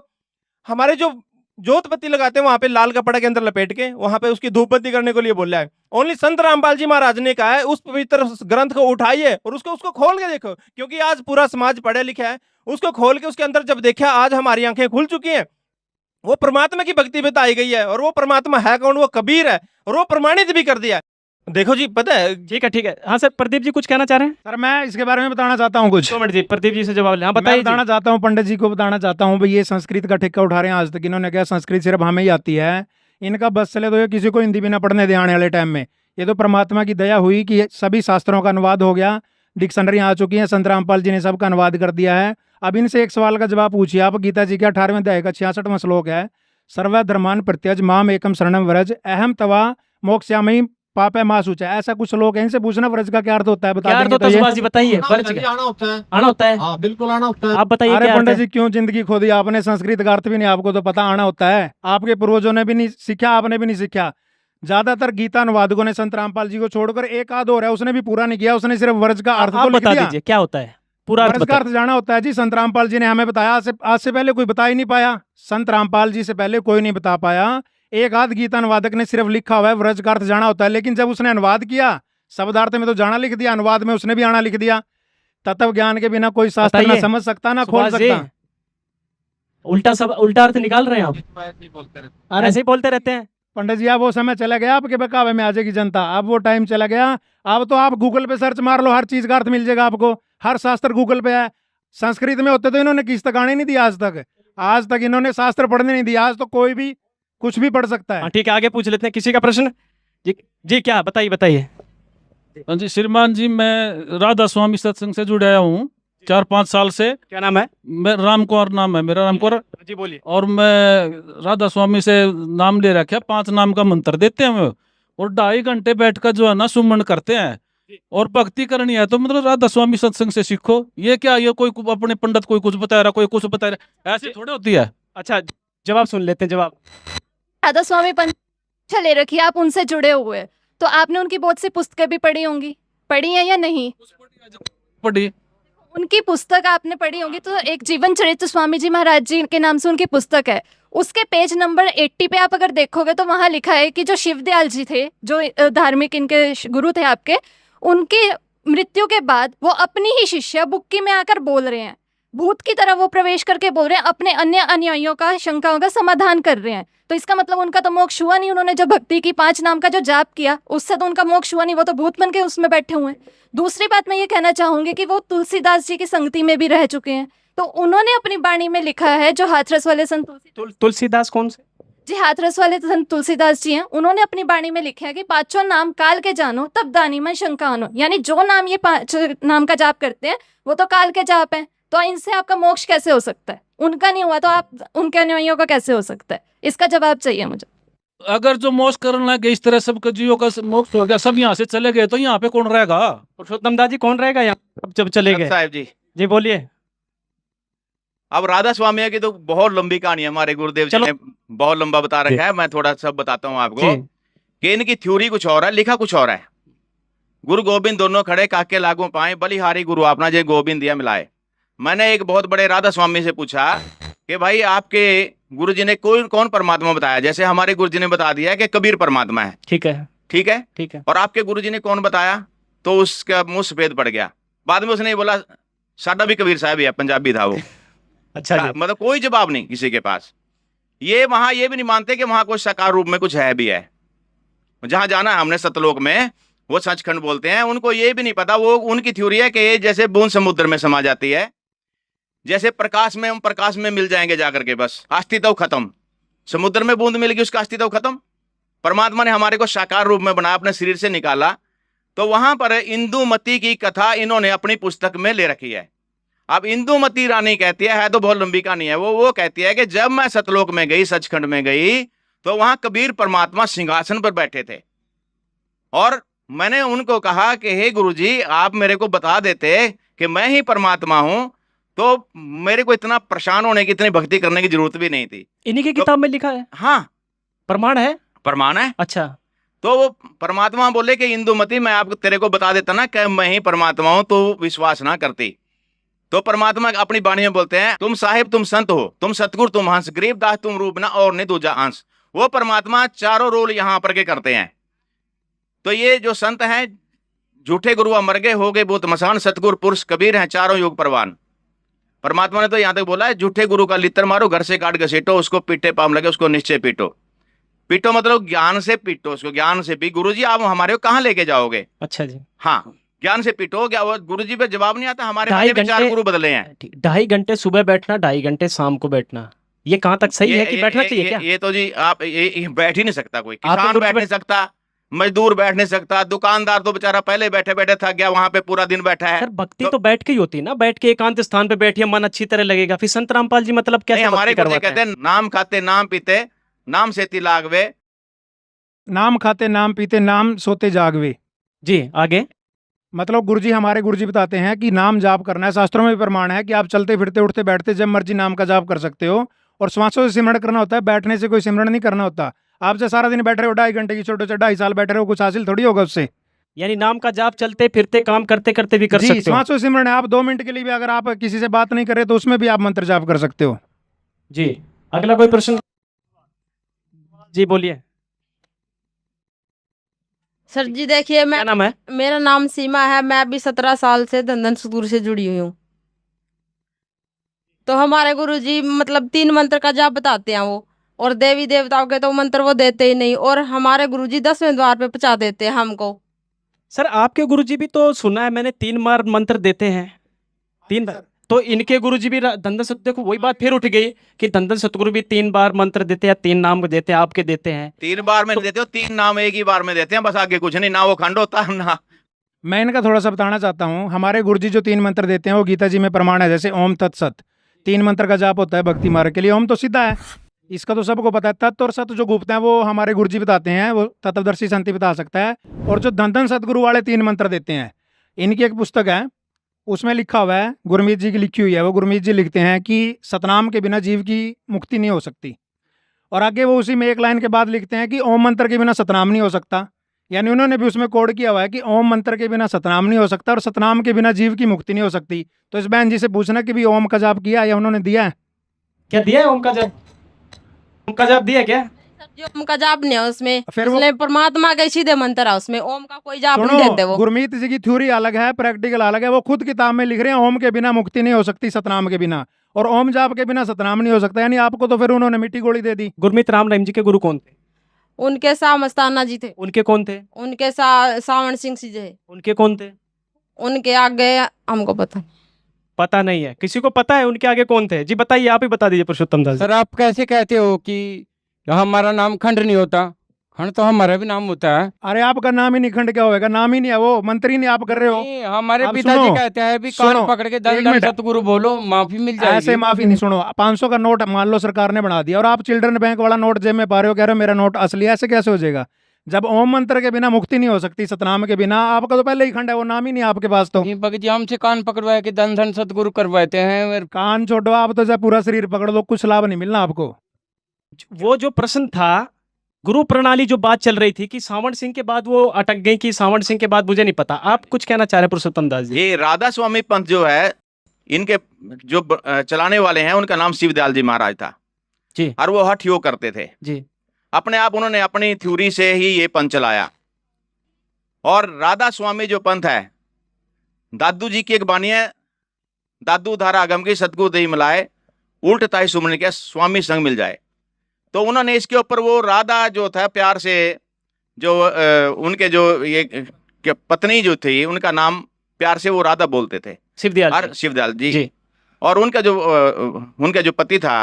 हमारे जो जोत बत्ती लगाते हैं वहां पे लाल कपड़ा के अंदर लपेट के वहां पे उसकी धूप बत्ती करने के लिए बोला है। ओनली संत रामपाल जी महाराज ने कहा है उस पवित्र ग्रंथ को उठाइए और उसको खोल के देखो, क्योंकि आज पूरा समाज पढ़े लिखा है। उसको खोल के उसके अंदर जब देखा, आज हमारी आंखें खुल चुकी हैं। वो परमात्मा की भक्ति बताई गई है और वो परमात्मा है कौन, वो कबीर है और वो प्रमाणित भी कर दिया। देखो जी, पता है। ठीक है। हाँ सर, प्रदीप जी कुछ कहना चाह रहे हैं? सर मैं इसके बारे में बताना चाहता हूँ कुछ। 2 मिनट जी, प्रदीप जी से जवाब लें। हाँ बताइए। बताना चाहता हूँ, पंडित जी को बताना चाहता हूँ भाई, ये संस्कृत का ठेका उठा रहे हैं आज तक। इन्होंने कहा संस्कृत सिर्फ हमें ही आती है, इनका बस चले तो ये किसी को हिंदी भी ना पढ़ने दे आने वाले टाइम में। ये तो परमात्मा की दया हुई कि सभी शास्त्रों का अनुवाद हो गया, डिक्शनरी आ चुकी है, संत रामपाल जी ने सबका अनुवाद कर दिया है। अब इनसे एक सवाल का जवाब पूछिए आप। गीता जी के 18वें अध्याय का 66वां श्लोक है, सर्वधर्मान प्रत्यज माम एकम शरणम व्रज अहम तवा मोक्षयामि पाप है मास ऊंचा। ऐसा कुछ लोग हैं, इनसे पूछना व्रज का क्या अर्थ होता है, बता क्या अर्थ देंगे होता तो है ये। सुभाष जी, बताइए। आना वर्ज होता है जी, क्या आना होता है। आना होता है? हाँ बिल्कुल आना होता है। आप बताइए अरे क्या अर्थ पंडित है? जी क्यों जिंदगी खो दी आपने, संस्कृत का अर्थ भी नहीं आपको तो पता, आना होता है। आपके पूर्वजों ने भी नहीं सीखा, आपने भी नहीं सीखा। ज्यादातर गीता अनुवादकों ने संत रामपाल जी को छोड़कर एक आध और है, उसने भी पूरा नहीं किया, उसने सिर्फ वर्ज का अर्थ आप तो लिख बता दिया। दीजिए क्या होता है, पूरा अर्थ वर्ज का बताइए। अर्थ जाना होता है जी, संत रामपाल जी ने हमें बताया, आज से पहले कोई बता ही नहीं पाया। संत रामपाल जी से पहले कोई नहीं बता पाया। एक आध गीता अनुवादक ने सिर्फ लिखा हुआ है व्रज का अर्थ जाना होता है, लेकिन जब उसने अनुवाद किया शब्दार्थ में तो जाना लिख दिया, अनुवाद में उसने भी आना लिख दिया। तत्व ज्ञान के बिना कोई शास्त्र ना बताइए, समझ सकता ना खोल सुभाष जी, सकता। उल्टा अर्थ निकाल रहे हैं आप? ऐसे ही बोलते रहते ऐसे ही बोलते रहते हैं। पंडित जी अब वो समय चला गया, आपके बहकावे में आ जाएगी जनता, अब वो टाइम चला गया। अब तो आप गूगल पे सर्च मार लो, हर चीज का अर्थ मिल जाएगा आपको, हर शास्त्र गूगल पे है। संस्कृत में होते तो इन्होंने किस तक आने नहीं दिया आज तक इन्होंने शास्त्र पढ़ने नहीं दिया। आज तो कोई भी कुछ भी पढ़ सकता है। हाँ ठीक है, आगे पूछ लेते हैं किसी का प्रश्न। जी क्या, बताइए बताइए। हाँ जी श्रीमान जी, मैं राधा स्वामी सत्संग से जुड़ा हूँ 4-5 साल से। क्या नाम है? मैं राम कुमार नाम है मेरा, राम कुमार जी बोलिए। और मैं राधा स्वामी से नाम ले रखा, 5 नाम का मंत्र देते हैं हम, और 2.5 घंटे बैठकर जो है ना सुमन करते हैं और भक्ति करनी है तो मतलब राधा स्वामी सत्संग से सीखो। ये क्या, ये कोई अपने पंडित कोई कुछ बता रहा, कोई कुछ बता रहा, ऐसे थोड़े होती है। अच्छा जवाब सुन लेते हैं। जवाब, राधा स्वामी पंच ले रखी है, आप उनसे जुड़े हुए हैं, तो आपने उनकी बहुत सी पुस्तकें भी पढ़ी होंगी, पढ़ी है या नहीं? पढ़ी। उनकी पुस्तक आपने पढ़ी होगी, तो एक जीवन चरित्र स्वामी जी महाराज जी के नाम से उनकी पुस्तक है। उसके पेज नंबर 80 पे आप अगर देखोगे तो वहां लिखा है कि जो शिवदयाल जी थे, जो धार्मिक इनके गुरु थे आपके, उनकी मृत्यु के बाद वो अपनी ही शिष्या बुक्की में आकर बोल रहे हैं, भूत की तरह वो प्रवेश करके बोल रहे हैं, अपने अन्य अनुयायियों का शंकाओं का समाधान कर रहे हैं। तो इसका मतलब उनका तो मोक्ष हुआ नहीं। उन्होंने जो भक्ति की 5 नाम का जो जाप किया उससे तो उनका मोक्ष हुआ नहीं, वो तो भूत बन के उसमें बैठे हुए हैं। दूसरी बात मैं ये कहना चाहूंगी कि वो तुलसीदास जी की संगति में भी रह चुके हैं, तो उन्होंने अपनी वाणी में लिखा है, जो हाथरस वाले संत तुलसीदास कौन से? जी हाथरस वाले संत तुलसीदास जी हैं, उन्होंने अपनी वाणी में लिखा है कि 5 नाम काल के जानो तब दानी मन शंका आनो। यानी जो नाम ये 5 नाम का जाप करते हैं वो तो काल के जाप है, तो इनसे आपका मोक्ष कैसे हो सकता है? उनका नहीं हुआ तो आप उनके अनुयायियों का कैसे हो सकता है? इसका जवाब चाहिए मुझे। अगर जो मोक्ष करना है इस तरह सब जीवों का मोक्ष हो गया, सब यहाँ से चले गए, तो यहाँ पे कौन रहेगा? पुरुषोत्तम दास जी कौन रहेगा यहाँ जब चले गए? साहब जी जी बोलिए। अब राधा स्वामी की तो बहुत लंबी कहानी है, हमारे गुरुदेव जी ने बहुत लंबा बता रखा है। मैं थोड़ा सब बताता हूँ आपको कि इनकी थ्योरी कुछ और है, लिखा कुछ और है। गुरु गोविंद दोनों खड़े काके लागू पाए, बलिहारी गुरु आपना जय गोविंद दिया मिलाए। मैंने एक बहुत बड़े राधा स्वामी से पूछा कि भाई आपके गुरु जी ने कौन परमात्मा बताया? जैसे हमारे गुरु जी ने बता दिया कि कबीर परमात्मा है, ठीक है ठीक है ठीक है, और आपके गुरु जी ने कौन बताया? तो उसका मुंह सफेद पड़ गया। बाद में उसने बोला साडा भी कबीर साहब ही है, पंजाबी था वो। अच्छा जी। मतलब कोई जवाब नहीं किसी के पास। ये वहां ये भी नहीं मानते कि वहां कुछ साकार रूप में कुछ है भी है। जहां जाना है हमने सतलोक में, वो सचखंड बोलते हैं, उनको ये भी नहीं पता। वो उनकी थ्योरी है कि जैसे बूंद समुद्र में समा जाती है, जैसे प्रकाश में हम प्रकाश में मिल जाएंगे जाकर के, बस अस्तित्व खत्म। समुद्र में बूंद मिल गई, उसका अस्तित्व खत्म। परमात्मा ने हमारे को साकार रूप में बनाया, अपने शरीर से निकाला। तो वहां पर इंदुमती की कथा इन्होंने अपनी पुस्तक में ले रखी है। अब इंदुमती रानी कहती है तो बहुत लंबी कहानी है। वो कहती है कि जब मैं सतलोक में गई, सचखंड में गई, तो वहां कबीर परमात्मा सिंहासन पर बैठे थे, और मैंने उनको कहा कि हे गुरुजी, आप मेरे को बता देते कि मैं ही परमात्मा हूं, तो मेरे को इतना परेशान होने की, इतनी भक्ति करने की जरूरत भी नहीं थी। इन्हीं की किताब में लिखा है? हाँ, प्रमाण है? प्रमाण है। अच्छा, तो वो परमात्मा बोले कि इंदुमती, मैं आपको तेरे को बता देता ना कि मैं ही परमात्मा हूं, तो विश्वास ना करती। तो परमात्मा अपनी वाणी में बोलते हैं, तुम साहिब तुम संत हो, तुम सतगुरु तुम हंस, गरीबदास तुम रूप ना और नहीं दूजा अंश। वो परमात्मा चारों रोल यहाँ पर के करते हैं। तो ये जो संत हैं, झूठे गुरु अमर गए हो गए बहुत मसान, सतगुरु पुरुष कबीर हैं चारों युग परवान। परमात्मा ने तो यहाँ तक बोला है, झूठे गुरु का लित्र मारो, घर से काट घसीटो, उसको पीटे पाम लगे, उसको निश्चय पीटो। पीटो मतलब ज्ञान से पीटो उसको, ज्ञान से भी। गुरु जी आप हमारे को कहाँ लेके जाओगे? अच्छा जी, हाँ, ज्ञान से पीटो। क्या वो गुरु जी पे जवाब नहीं आता? हमारे 2.5 गुरु बदले हैं। 2.5 घंटे सुबह बैठना, 2.5 घंटे शाम को बैठना, ये कहाँ तक सही है कि बैठना चाहिए क्या? ये तो जी आप ये बैठ ही नहीं सकता कोई। आपके किसान गुरु बैठ नहीं सकता, मजदूर बैठ नहीं सकता, दुकानदार तो बेचारा पहले बैठे बैठे थक गया, वहां पे पूरा दिन बैठा है। सर भक्ति तो बैठ के ही होती है ना, बैठ के एकांत स्थान पे बैठिए, मन अच्छी तरह लगेगा। फिर संत रामपाल जी मतलब कैसे हमारे भक्ति गुरु जी करवाते कहते हैं, नाम खाते नाम पीते, नाम से तिलागवे, नाम खाते नाम पीते नाम सोते जागवे। जी आगे। मतलब गुरुजी हमारे गुरुजी बताते हैं कि नाम जाप करना है। शास्त्रों में भी प्रमाण है कि आप चलते फिरते उठते बैठते जब मर्जी नाम का जाप कर सकते हो। और श्वासों से सिमरण करना होता है, बैठने से कोई सिमरण नहीं करना होता। आप जो सारा दिन बैठ रहे हो 2.5 घंटे की छोटे से 2.5 साल बैठे रहो, कुछ हासिल थोड़ी होगा उससे। यानी नाम का जाप चलते फिरते काम करते करते भी कर जी, सकते हो। श्वासों से सिमरण है। आप 2 मिनट के लिए भी अगर आप किसी से बात नहीं कर रहे तो उसमें भी आप मंत्र जाप कर सकते हो। जी अगला कोई प्रश्न? जी बोलिए। सर जी देखिए, मैं क्या नाम है? मेरा नाम सीमा है। मैं अभी 17 साल से धंधन सतगुरु से जुड़ी हुई हूँ। तो हमारे गुरु जी मतलब 3 मंत्र का जाप बताते हैं वो, और देवी देवताओं के तो मंत्र वो देते ही नहीं, और हमारे गुरु जी 10वें द्वार पे पहुंचा देते हैं हमको। सर आपके गुरुजी भी तो सुना है मैंने 3 बार मंत्र देते हैं। 3 बार तो इनके गुरुजी भी धंधन सत, देखो वही बात फिर उठ गई कि धंधन सतगुरु भी 3 बार मंत्र देते हैं, 3 नाम देते हैं, आपके देते हैं। 3 बार में नहीं देते हो, 3 नाम एक ही बार में देते हैं, बस आगे कुछ नहीं, ना वो खंड होता ना। मैं इनका थोड़ा सा बताना चाहता हूँ। हमारे गुरुजी जो 3 मंत्र देते हैं वो गीता जी में प्रमाण है। जैसे ओम तत्सत 3 मंत्र का जाप होता है भक्ति मार्ग के लिए। ओम तो सीधा है, इसका तो सबको पता है। तत्व और सत जो गुप्त हैं वो हमारे गुरुजी बताते हैं, वो तत्वदर्शी संति बता सकता है। और जो धंधन सतगुरु वाले 3 मंत्र देते हैं, इनकी एक पुस्तक है, उसमें लिखा हुआ है, गुरमीत जी की लिखी हुई है। वो गुरमीत जी लिखते हैं कि सतनाम के बिना जीव की मुक्ति नहीं हो सकती। और आगे वो उसी में एक लाइन के बाद लिखते हैं कि ओम मंत्र के बिना सतनाम नहीं हो सकता। यानी उन्होंने भी उसमें कोड किया हुआ है कि ओम मंत्र के बिना सतनाम नहीं हो सकता और सतनाम के बिना जीव की मुक्ति नहीं हो सकती। तो इस बहन जी से पूछना कि भी ओम का जाप किया या उन्होंने दिया है? क्या दिया है ओम का जाप? ओम का जाप दिया क्या? सर जी ओम का जाप नहीं है उसमें, फिर वो- उसमें परमात्मा के सीधे मंत्र है, उसमें ओम का कोई जाप नहीं सुनो, देते वो। गुरमीत जी की थ्योरी अलग है, प्रैक्टिकल अलग है। वो खुद किताब में लिख रहे हैं ओम के बिना मुक्ति नहीं हो सकती सतनाम के बिना, और ओम जाप के बिना सतनाम नहीं हो सकता। यानी आपको तो फिर उन्होंने मिट्टी गोली दे दी। गुरमीत राम रहीम जी के गुरु कौन थे? उनके साथ मस्ताना जी थे। उनके कौन थे? उनके सावण सिंह जी थे। उनके कौन थे? उनके आगे हमको पता पता नहीं है। किसी को पता है उनके आगे कौन थे? जी बताइए, आप ही बता दीजिए पुरुषोत्तम दास जी। सर आप कैसे कहते हो कि हमारा नाम खंड नहीं होता? खंड तो हमारा भी नाम होता है। अरे आपका नाम ही नहीं, खंड क्या होगा? नाम ही नहीं है, वो मंत्री नहीं आप कर रहे हो। नहीं, हमारे आप पिताजी सुनो, कहते हैं भी सुनो, कान पकड़ के एक दंड मिनट। सतगुरु बोलो, माफी मिल जाएगी। ऐसे माफी नहीं। सुनो, 500 का नोट मान लो सरकार ने बना दिया और आप चिल्ड्रन बैंक वाला नोट जेब में पा रहे हो, कह रहे हो मेरा नोट असली है। ऐसे कैसे हो जाएगा? जब ओम मंत्र के बिना मुक्ति नहीं हो सकती, सतनाम के बिना, आपका तो पहले ही खंड है, वो नाम ही नहीं है आपके पास। तो भगत जी हमसे कान पकड़वाए के धन सतगुरु करवाते हैं। कान छोड़ो, आप तो जब पूरा शरीर पकड़ लो, कुछ लाभ नहीं मिलना आपको। वो जो प्रश्न था, गुरु प्रणाली जो बात चल रही थी कि सावण सिंह के बाद वो अटक गई, कि सावण सिंह के बाद मुझे नहीं पता। आप कुछ कहना चाह रहे हैं पुरुषोत्तम दास जी? ये राधा स्वामी पंथ जो है, इनके जो चलाने वाले हैं, उनका नाम शिवदयाल जी महाराज था जी। और वो हठ योग करते थे जी। अपने आप। उन्होंने अपनी थ्योरी से ही ये पंथ चलाया। और राधा स्वामी जो पंथ है, दादू जी की एक बानी है, दादू धारा अगम की सतगुरु देही मिलाए, उल्ट ताई सुमन के स्वामी संग मिल जाए। तो उन्होंने इसके ऊपर वो राधा जो था प्यार से, जो उनके जो ये पत्नी जो थी, उनका नाम प्यार से वो राधा बोलते थे, शिवदयाल जी। और उनका जो पति था,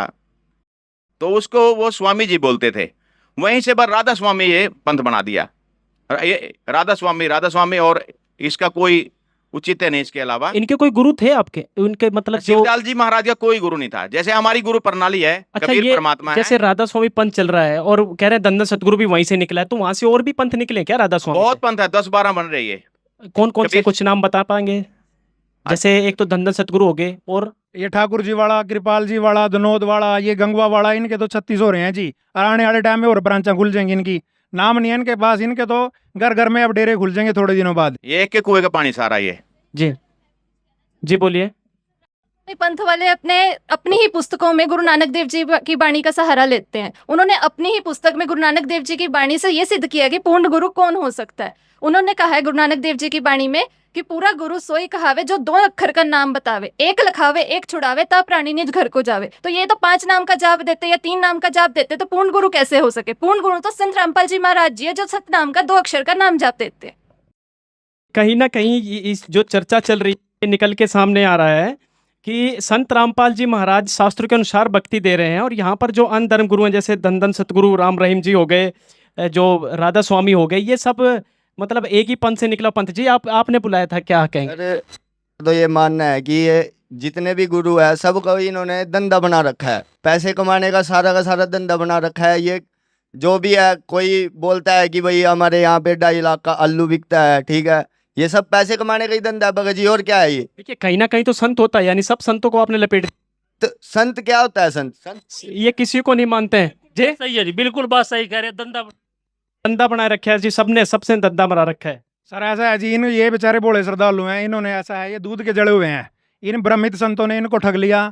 तो उसको वो स्वामी जी बोलते थे। वहीं से पर राधा स्वामी ये पंथ बना दिया। ये राधा स्वामी, और इसका कोई उचित है नहीं इसके अलावा। इनके कोई गुरु थे आपके? उनके मतलब शिवदयाल जी महाराज का कोई गुरु नहीं था। जैसे हमारी गुरु प्रणाली है, अच्छा, कबीर ये परमात्मा है। जैसे राधा स्वामी पंथ चल रहा है और कह रहे हैं धंधन सतगुरु भी वहीं से निकला है, तो वहां से और भी पंथ निकले क्या राधा स्वामी बहुत पंथ है, 10-12 बन रही है। कौन कौन से कुछ नाम बता पाएंगे? जैसे एक तो धंधन सतगुरु हो गए, और ये ठाकुर जी वाला, कृपाल जी वाला, धनोद वाला, ये गंगवा वाला, इनके तो 36 हो रहे हैं जी। और आने वाले टाइम में और ब्रांचा खुल जाएंगी इनकी। नाम नहीं है इनके पास, इनके तो घर घर में अब डेरे खुल जाएंगे थोड़े दिनों बाद। ये एक के कुएं का पानी सारा ये। जी बोलिए। पंथ वाले अपनी ही पुस्तकों में गुरु नानक देव जी की वाणी का सहारा लेते हैं। उन्होंने अपनी ही पुस्तक में गुरु नानक देव जी की वाणी से ये सिद्ध किया कि पूर्ण गुरु कौन हो सकता है। उन्होंने कहा है गुरु नानक देव जी की वाणी में कि पूरा गुरु सोई कहावे जो 2 अक्षर का नाम बतावे, एक लखावे एक छुड़ावे, तब प्राणी निज घर को जावे। तो ये तो 5 नाम का जाप देते या 3 नाम का जाप देते, तो पूर्ण गुरु कैसे हो सके? पूर्ण गुरु तो संत रामपाल जी महाराज जी है, जो सतनाम का 2 अक्षर का नाम जाप देते। कहीं ना कहीं इस जो चर्चा चल रही है, निकल के सामने आ रहा है कि संत रामपाल जी महाराज शास्त्र के अनुसार भक्ति दे रहे हैं, और यहाँ पर जो अन्य धर्म गुरु हैं, जैसे धंधन सतगुरु राम रहीम जी हो गए, जो राधा स्वामी हो गए, ये सब मतलब एक ही पंथ से निकला पंथ। जी आपने बुलाया था, क्या कहेंगे? अरे तो ये मानना है कि ये जितने भी गुरु है सबको इन्होंने धंधा बना रखा है, पैसे कमाने का सारा धंधा बना रखा है। ये जो भी है, कोई बोलता है कि भाई हमारे यहाँ पे 2.5 लाख का आलू बिकता है, ठीक है, ये सब पैसे कमाने का ही धंधा है भगत जी, और क्या है ये? देखिए कहीं ना कहीं तो संत होता है, यानी सब संतों को आपने लपेट तो संत क्या होता है? संत ये किसी को नहीं मानते हैं जी। सही है जी, बिल्कुल बात सही कह रहे हैं। धंधा बनाए रखा है जी, सबने सबसे धंधा बना रखा है। सर ऐसा है जी, इन ये बेचारे भोले श्रद्धालु हैं, इन्होंने ऐसा है, ये दूध के जड़े हुए हैं, इन भ्रमित संतों ने इनको ठग लिया।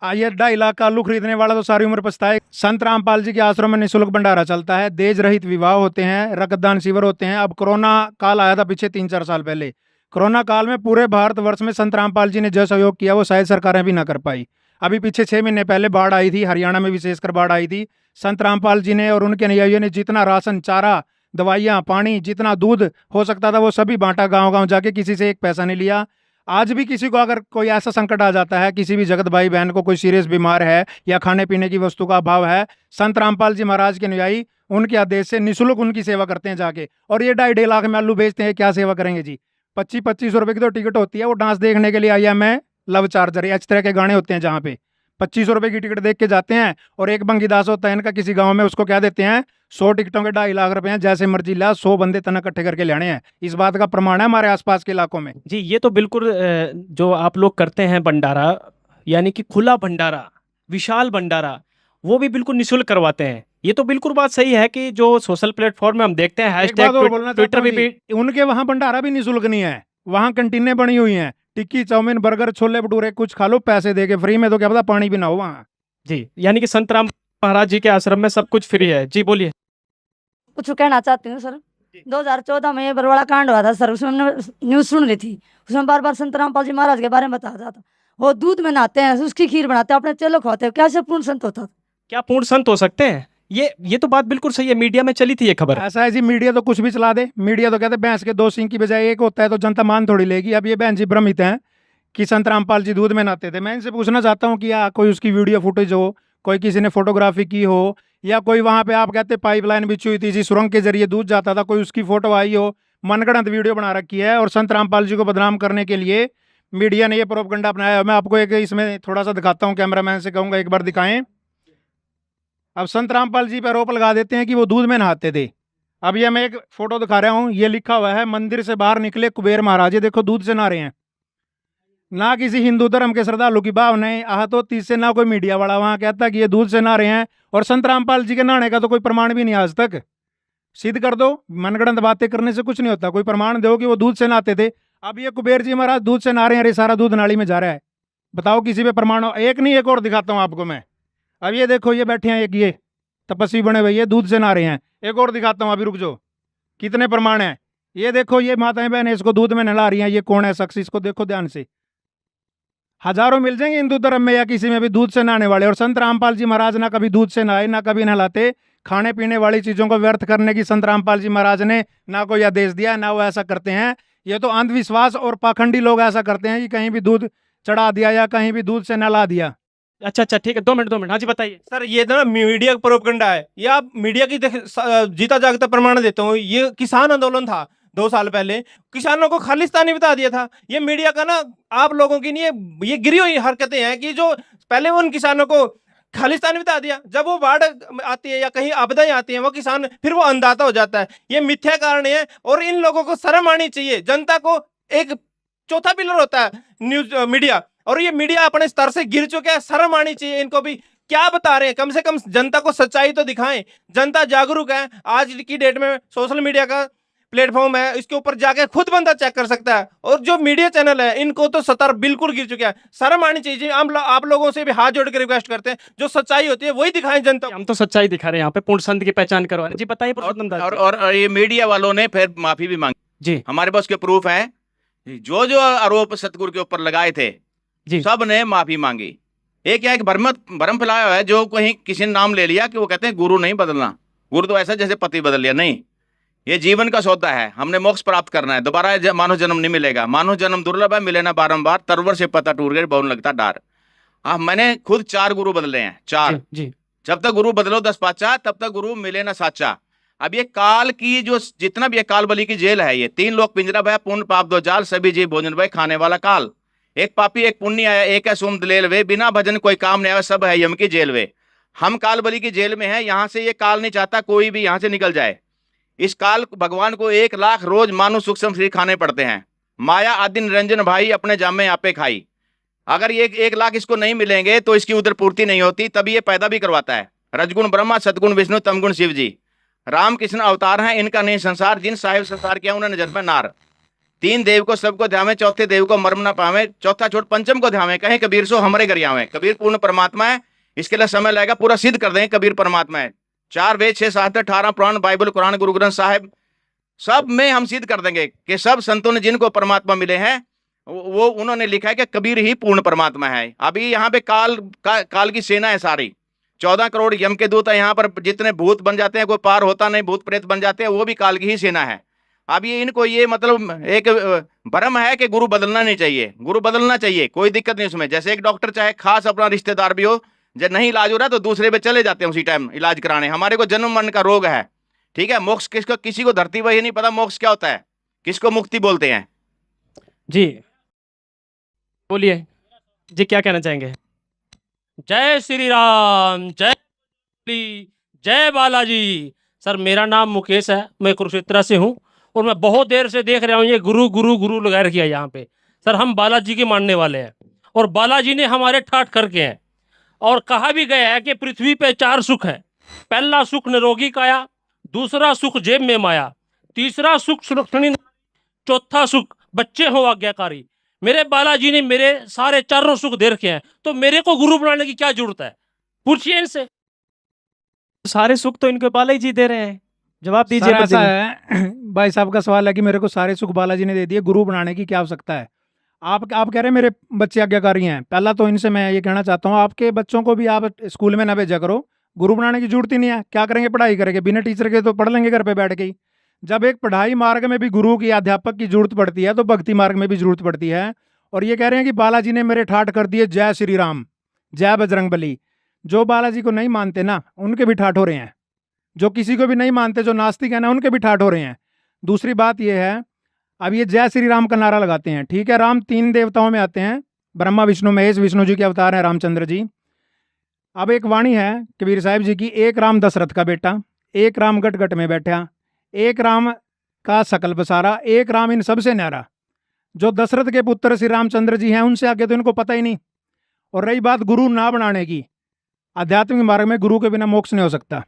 ये 2.5 लाख का आलू खरीदने वाला तो सारी उम्र पछताए। संत रामपाल जी के आश्रम में निःशुल्क भंडारा चलता है, देज रहित विवाह होते हैं, रक्तदान शिविर होते हैं। अब कोरोना काल आया था पीछे 3-4 साल पहले, कोरोना काल में पूरे भारतवर्ष में संत रामपाल जी ने जो सहयोग किया वो शायद सरकारें भी ना कर पाई। अभी पीछे 6 महीने पहले बाढ़ आई थी, हरियाणा में विशेषकर बाढ़ आई थी। संत रामपाल जी ने और उनके अनुयायियों ने जितना राशन, चारा, दवाइयाँ, पानी, जितना दूध हो सकता था वो सभी बांटा, गांव-गांव जाके, किसी से एक पैसा नहीं लिया। आज भी किसी को अगर कोई ऐसा संकट आ जाता है, किसी भी जगत भाई बहन को कोई सीरियस बीमार है या खाने पीने की वस्तु का अभाव है, संत रामपाल जी महाराज के अनुयायी उनके आदेश से निःशुल्क उनकी सेवा करते हैं जाके। और ये 2.5 लाख में आलू बेचते हैं, क्या सेवा करेंगे जी? 25-25 रुपए की तो टिकट होती है। वो डांस देखने के लिए आई है मैं लव चार्जर, इस तरह के गाने होते हैं जहाँ पे 25 रुपए की टिकट देख के जाते हैं। और एक बंगीदास होता है इनका किसी गांव में, उसको क्या देते हैं, 100 टिकटों के 2.5 लाख रुपए हैं, जैसे मर्जी ला, 100 बंदे तना इकट्ठे करके लाने हैं। इस बात का प्रमाण है हमारे आसपास के इलाकों में जी। ये तो बिल्कुल जो आप लोग करते हैं भंडारा, यानी कि खुला भंडारा, विशाल भंडारा, वो भी बिल्कुल निःशुल्क करवाते हैं। ये तो बिल्कुल बात सही है कि जो सोशल प्लेटफॉर्म में हम देखते हैं, ट्विटर भी, उनके वहाँ भंडारा भी निःशुल्क नहीं है, वहाँ कंटीनें बनी हुई हैं, टिक्की, चाउमीन, बर्गर, छोले भटूरे कुछ खा लो पैसे दे के, फ्री में, तो क्या पता पानी भी ना हो वहाँ जी। यानी कि संत राम महाराज जी के आश्रम में सब कुछ फ्री है जी। बोलिए। कुछ कहना चाहती हूँ सर। 2014 में ये बरवाड़ा कांड हुआ था सर, उसमें हमने न्यूज़ सुन रही थी, उसमें बार बार संत रामपाल जी महाराज के बारे में बताया जाता। वो दूध में नहाते हैं, उसकी खीर बनाते हैं, अपने चेलों को खाते हैं, क्या से पूर्ण संत होता? क्या पूर्ण संत हो सकते हैं? ये तो बात बिल्कुल सही है, मीडिया में चली थी ये खबर। ऐसा है जी, मीडिया तो कुछ भी चला दे। मीडिया तो कहते हैं भैंस के 2 सींग की बजाय एक होता है, तो जनता मान थोड़ी लेगी। अब ये बहन जी भ्रमित हैं कि संत रामपाल जी दूध में नहाते थे। मैं इनसे पूछना चाहता हूँ कि या कोई उसकी वीडियो फुटेज हो, कोई किसी ने फोटोग्राफी की हो, या कोई वहाँ पे आप कहते पाइपलाइन बिछी हुई थी जी, सुरंग के जरिए दूध जाता था, कोई उसकी फोटो आई हो, मनगढ़ंत वीडियो बना रखी है और संत रामपाल जी को बदनाम करने के लिए मीडिया ने ये प्रोपगंडा अपनाया। मैं आपको एक इसमें थोड़ा सा दिखाता हूँ, कैमरामैन से कहूँगा एक बार दिखाएं। अब संत रामपाल जी पर आरोप लगा देते हैं कि वो दूध में नहाते थे। अब ये मैं एक फोटो दिखा रहा हूँ, ये लिखा हुआ है, मंदिर से बाहर निकले कुबेर महाराज, ये देखो दूध से नहा रहे हैं। ना किसी हिंदू धर्म के श्रद्धालु की भावनाएं आहत होती इससे, ना कोई मीडिया वाला वहाँ कहता कि ये दूध से नहा रहे हैं। और संत रामपाल जी के नहाने का तो कोई प्रमाण भी नहीं आज तक। सिद्ध कर दो, मनगढ़ंत बातें करने से कुछ नहीं होता, कोई प्रमाण दो कि वो दूध से नहाते थे। अब ये कुबेर जी महाराज दूध से नहा रहे हैं, अरे सारा दूध नाली में जा रहा है, बताओ किसी पे प्रमाण हो? एक नहीं, एक और दिखाता हूँ आपको मैं। अब ये देखो, ये बैठे हैं, एक ये तपस्वी बने हुए, ये दूध से नहा रहे हैं। एक और दिखाता हूँ, अभी रुक जाओ, कितने प्रमाण हैं। ये देखो, ये माताएं बहनें इसको दूध में नहला रही हैं। ये कौन है शख्स, इसको देखो ध्यान से। हजारों मिल जाएंगे हिंदू धर्म में या किसी में भी दूध से नहाने वाले। और संत रामपाल जी महाराज ना कभी दूध से नहाए, ना कभी नहलाते। खाने पीने वाली चीजों को व्यर्थ करने की संत रामपाल जी महाराज ने ना कोई आदेश दिया, ना वो ऐसा करते हैं। ये तो अंधविश्वास और पाखंडी लोग ऐसा करते हैं कि कहीं भी दूध चढ़ा दिया या कहीं भी दूध से नहला दिया। अच्छा ठीक है, 2 मिनट। हाँ जी बताइए सर। ये ना मीडिया का प्रोपगंडा है, ये आप मीडिया की जीता जागता प्रमाण देता हूँ। ये किसान आंदोलन था 2 साल पहले, किसानों को खालिस्तानी बता दिया था। ये मीडिया का ना, आप लोगों की नहीं, ये गिरी हुई हरकतें हैं कि जो पहले उन किसानों को खालिस्तानी बता दिया, जब वो बाढ़ आती है या कहीं आपदाएं आती हैं, वो किसान फिर वो अंधाता हो जाता है। ये मिथ्या कारण है और इन लोगों को शर्म आनी चाहिए। जनता को एक चौथा पिलर होता है न्यूज मीडिया, और ये मीडिया अपने स्तर से गिर चुके हैं। शर्म आनी चाहिए इनको भी, क्या बता रहे हैं, कम से कम जनता को सच्चाई तो दिखाएं। जनता जागरूक है, आज की डेट में सोशल मीडिया का प्लेटफॉर्म है, इसके ऊपर जाके खुद बंदा चेक कर सकता है। और जो मीडिया चैनल है, इनको तो सतर बिल्कुल गिर चुका है। शर्म आनी चाहिए। आप लोगों से भी हाथ जोड़ के रिक्वेस्ट करते हैं, जो सच्चाई होती है वही दिखाएं जनता। हम तो सच्चाई दिखा रहे हैं यहाँ पे, पूर्ण संत की पहचान करवा रहे हैं जी। बताइए पुरुषोत्तम दास। और ये मीडिया वालों ने फिर माफी भी मांगी जी। हमारे पास के प्रूफ है, जो आरोप सतगुरु के ऊपर लगाए थे जी, सब ने माफी मांगी। एक भ्रम फैलाया है, जो कहीं किसी ने नाम ले लिया कि वो कहते हैं गुरु नहीं बदलना, गुरु तो ऐसा जैसे पति बदल लिया। नहीं, ये जीवन का सौदा है, हमने मोक्ष प्राप्त करना है, दोबारा मानव जन्म नहीं मिलेगा। मानव जन्म दुर्लभ है, मिले ना बारंबार, तरवर से पता टूट गए, बहुत लगता डार। मैंने खुद 4 गुरु बदले हैं, 4 जी। जब तक गुरु बदलो 10 पाचा, तब तक गुरु मिले ना साचा। अब ये काल की जो जितना भी काल बलि की जेल है, ये 3 लोग पिंजरा भय, पुण्य पाप 2 जाल, सभी जीव भोजन भय, खाने वाला काल। एक पापी एक पुण्य आया, एक है सुम दलेल वे, बिना भजन कोई काम नहीं आया, सब है यम की जेल वे। हम काल बलि की जेल में हैं, यहाँ से ये काल नहीं चाहता कोई भी यहाँ से निकल जाए। इस काल भगवान को 1 लाख रोज मानो सूक्ष्म शरीर खाने पड़ते हैं। माया आदि निरंजन भाई अपने जामे यहाँ पे खाई। अगर ये 1 लाख इसको नहीं मिलेंगे तो इसकी उधर पूर्ति नहीं होती, तभी ये पैदा भी करवाता है। रजगुण ब्रह्मा, सतगुण विष्णु, तमगुण शिव जी। राम कृष्ण अवतार हैं, इनका नहीं संसार। जिन साहिब संसार किया उन्होंने जन्म नार। 3 देव को सबको ध्यावे, चौथे देव को मर्म न पावे, चौथा छोड़ पंचम को ध्यावे, कहें कबीर सो हमरे घर आवे। कबीर पूर्ण परमात्मा है, इसके लिए समय लगेगा, पूरा सिद्ध कर देंगे कबीर परमात्मा है। 4 वेद, 6 शास्त्र, 18 पुराण, बाइबल, कुरान, गुरु ग्रंथ साहिब, सब में हम सिद्ध कर देंगे कि सब संतों ने जिनको परमात्मा मिले हैं वो उन्होंने लिखा है कि कबीर ही पूर्ण परमात्मा है। अभी यहाँ पे काल की सेना है सारी। 14 करोड़ यम के दूत है यहाँ पर। जितने भूत बन जाते हैं, कोई पार होता नहीं, भूत प्रेत बन जाते हैं, वो भी काल की ही सेना है। अब ये इनको ये मतलब एक भ्रम है कि गुरु बदलना नहीं चाहिए। गुरु बदलना चाहिए, कोई दिक्कत नहीं उसमें। जैसे एक डॉक्टर चाहे खास अपना रिश्तेदार भी हो, जब नहीं इलाज हो रहा तो दूसरे पे चले जाते हैं उसी टाइम इलाज कराने। हमारे को जन्म मरण का रोग है, ठीक है। मोक्ष किसको, किसी को धरती वही नहीं पता मोक्ष क्या होता है, किसको मुक्ति बोलते हैं। जी बोलिए जी, क्या कहना चाहेंगे? जय श्री राम, जय बालाजी। सर मेरा नाम मुकेश है, मैं कुरुक्षेत्र से हूँ और मैं बहुत देर से देख रहा हूँ ये गुरु गुरु गुरु लगा रखी है यहाँ पे। सर हम बालाजी के मानने वाले हैं और बालाजी ने हमारे ठाठ करके हैं। और कहा भी गया है कि पृथ्वी पे 4 सुख है। पहला सुख निरोगी काया, दूसरा सुख जेब में माया, तीसरा सुख सुलक्षणी, चौथा सुख बच्चे हो आज्ञाकारी। मेरे बालाजी ने मेरे सारे 4 सुख दे रखे हैं, तो मेरे को गुरु बनाने की क्या जरूरत है? पूछिए इनसे। सारे सुख तो इनके बालाजी जी दे रहे हैं, जवाब दीजिए। सर ऐसा है, भाई साहब का सवाल है कि मेरे को सारे सुख बालाजी ने दे दिए, गुरु बनाने की क्या आवश्यकता है? आप कह रहे हैं मेरे बच्चे आज्ञाकारी हैं। पहला तो इनसे मैं ये कहना चाहता हूँ, आपके बच्चों को भी आप स्कूल में ना भेजा करो, गुरु बनाने की जरूरत ही नहीं है। क्या करेंगे? पढ़ाई करेंगे, बिना टीचर के तो पढ़ लेंगे घर पे बैठ के ही। जब एक पढ़ाई मार्ग में भी गुरु की, अध्यापक की जरूरत पड़ती है, तो भक्ति मार्ग में भी जरूरत पड़ती है। और ये कह रहे हैं कि बालाजी ने मेरे ठाठ कर दिए, जय श्री राम, जय बजरंगबली। जो बालाजी को नहीं मानते ना, उनके भी ठाठ हो रहे हैं। जो किसी को भी नहीं मानते, जो नास्तिक है ना, उनके भी ठाठ हो रहे हैं। दूसरी बात यह है, अब ये जय श्री राम का नारा लगाते हैं, ठीक है। राम 3 देवताओं में आते हैं, ब्रह्मा विष्णु महेश। विष्णु जी के अवतार हैं रामचंद्र जी। अब एक वाणी है कबीर साहिब जी की, एक राम दशरथ का बेटा, एक राम गट गट में बैठा, एक राम का सकल बसारा, एक राम इन सबसे न्यारा। जो दशरथ के पुत्र श्री रामचंद्र जी हैं, उनसे आगे तो इनको पता ही नहीं। और रही बात गुरु ना बनाने की, आध्यात्मिक मार्ग में गुरु के बिना मोक्ष नहीं हो सकता।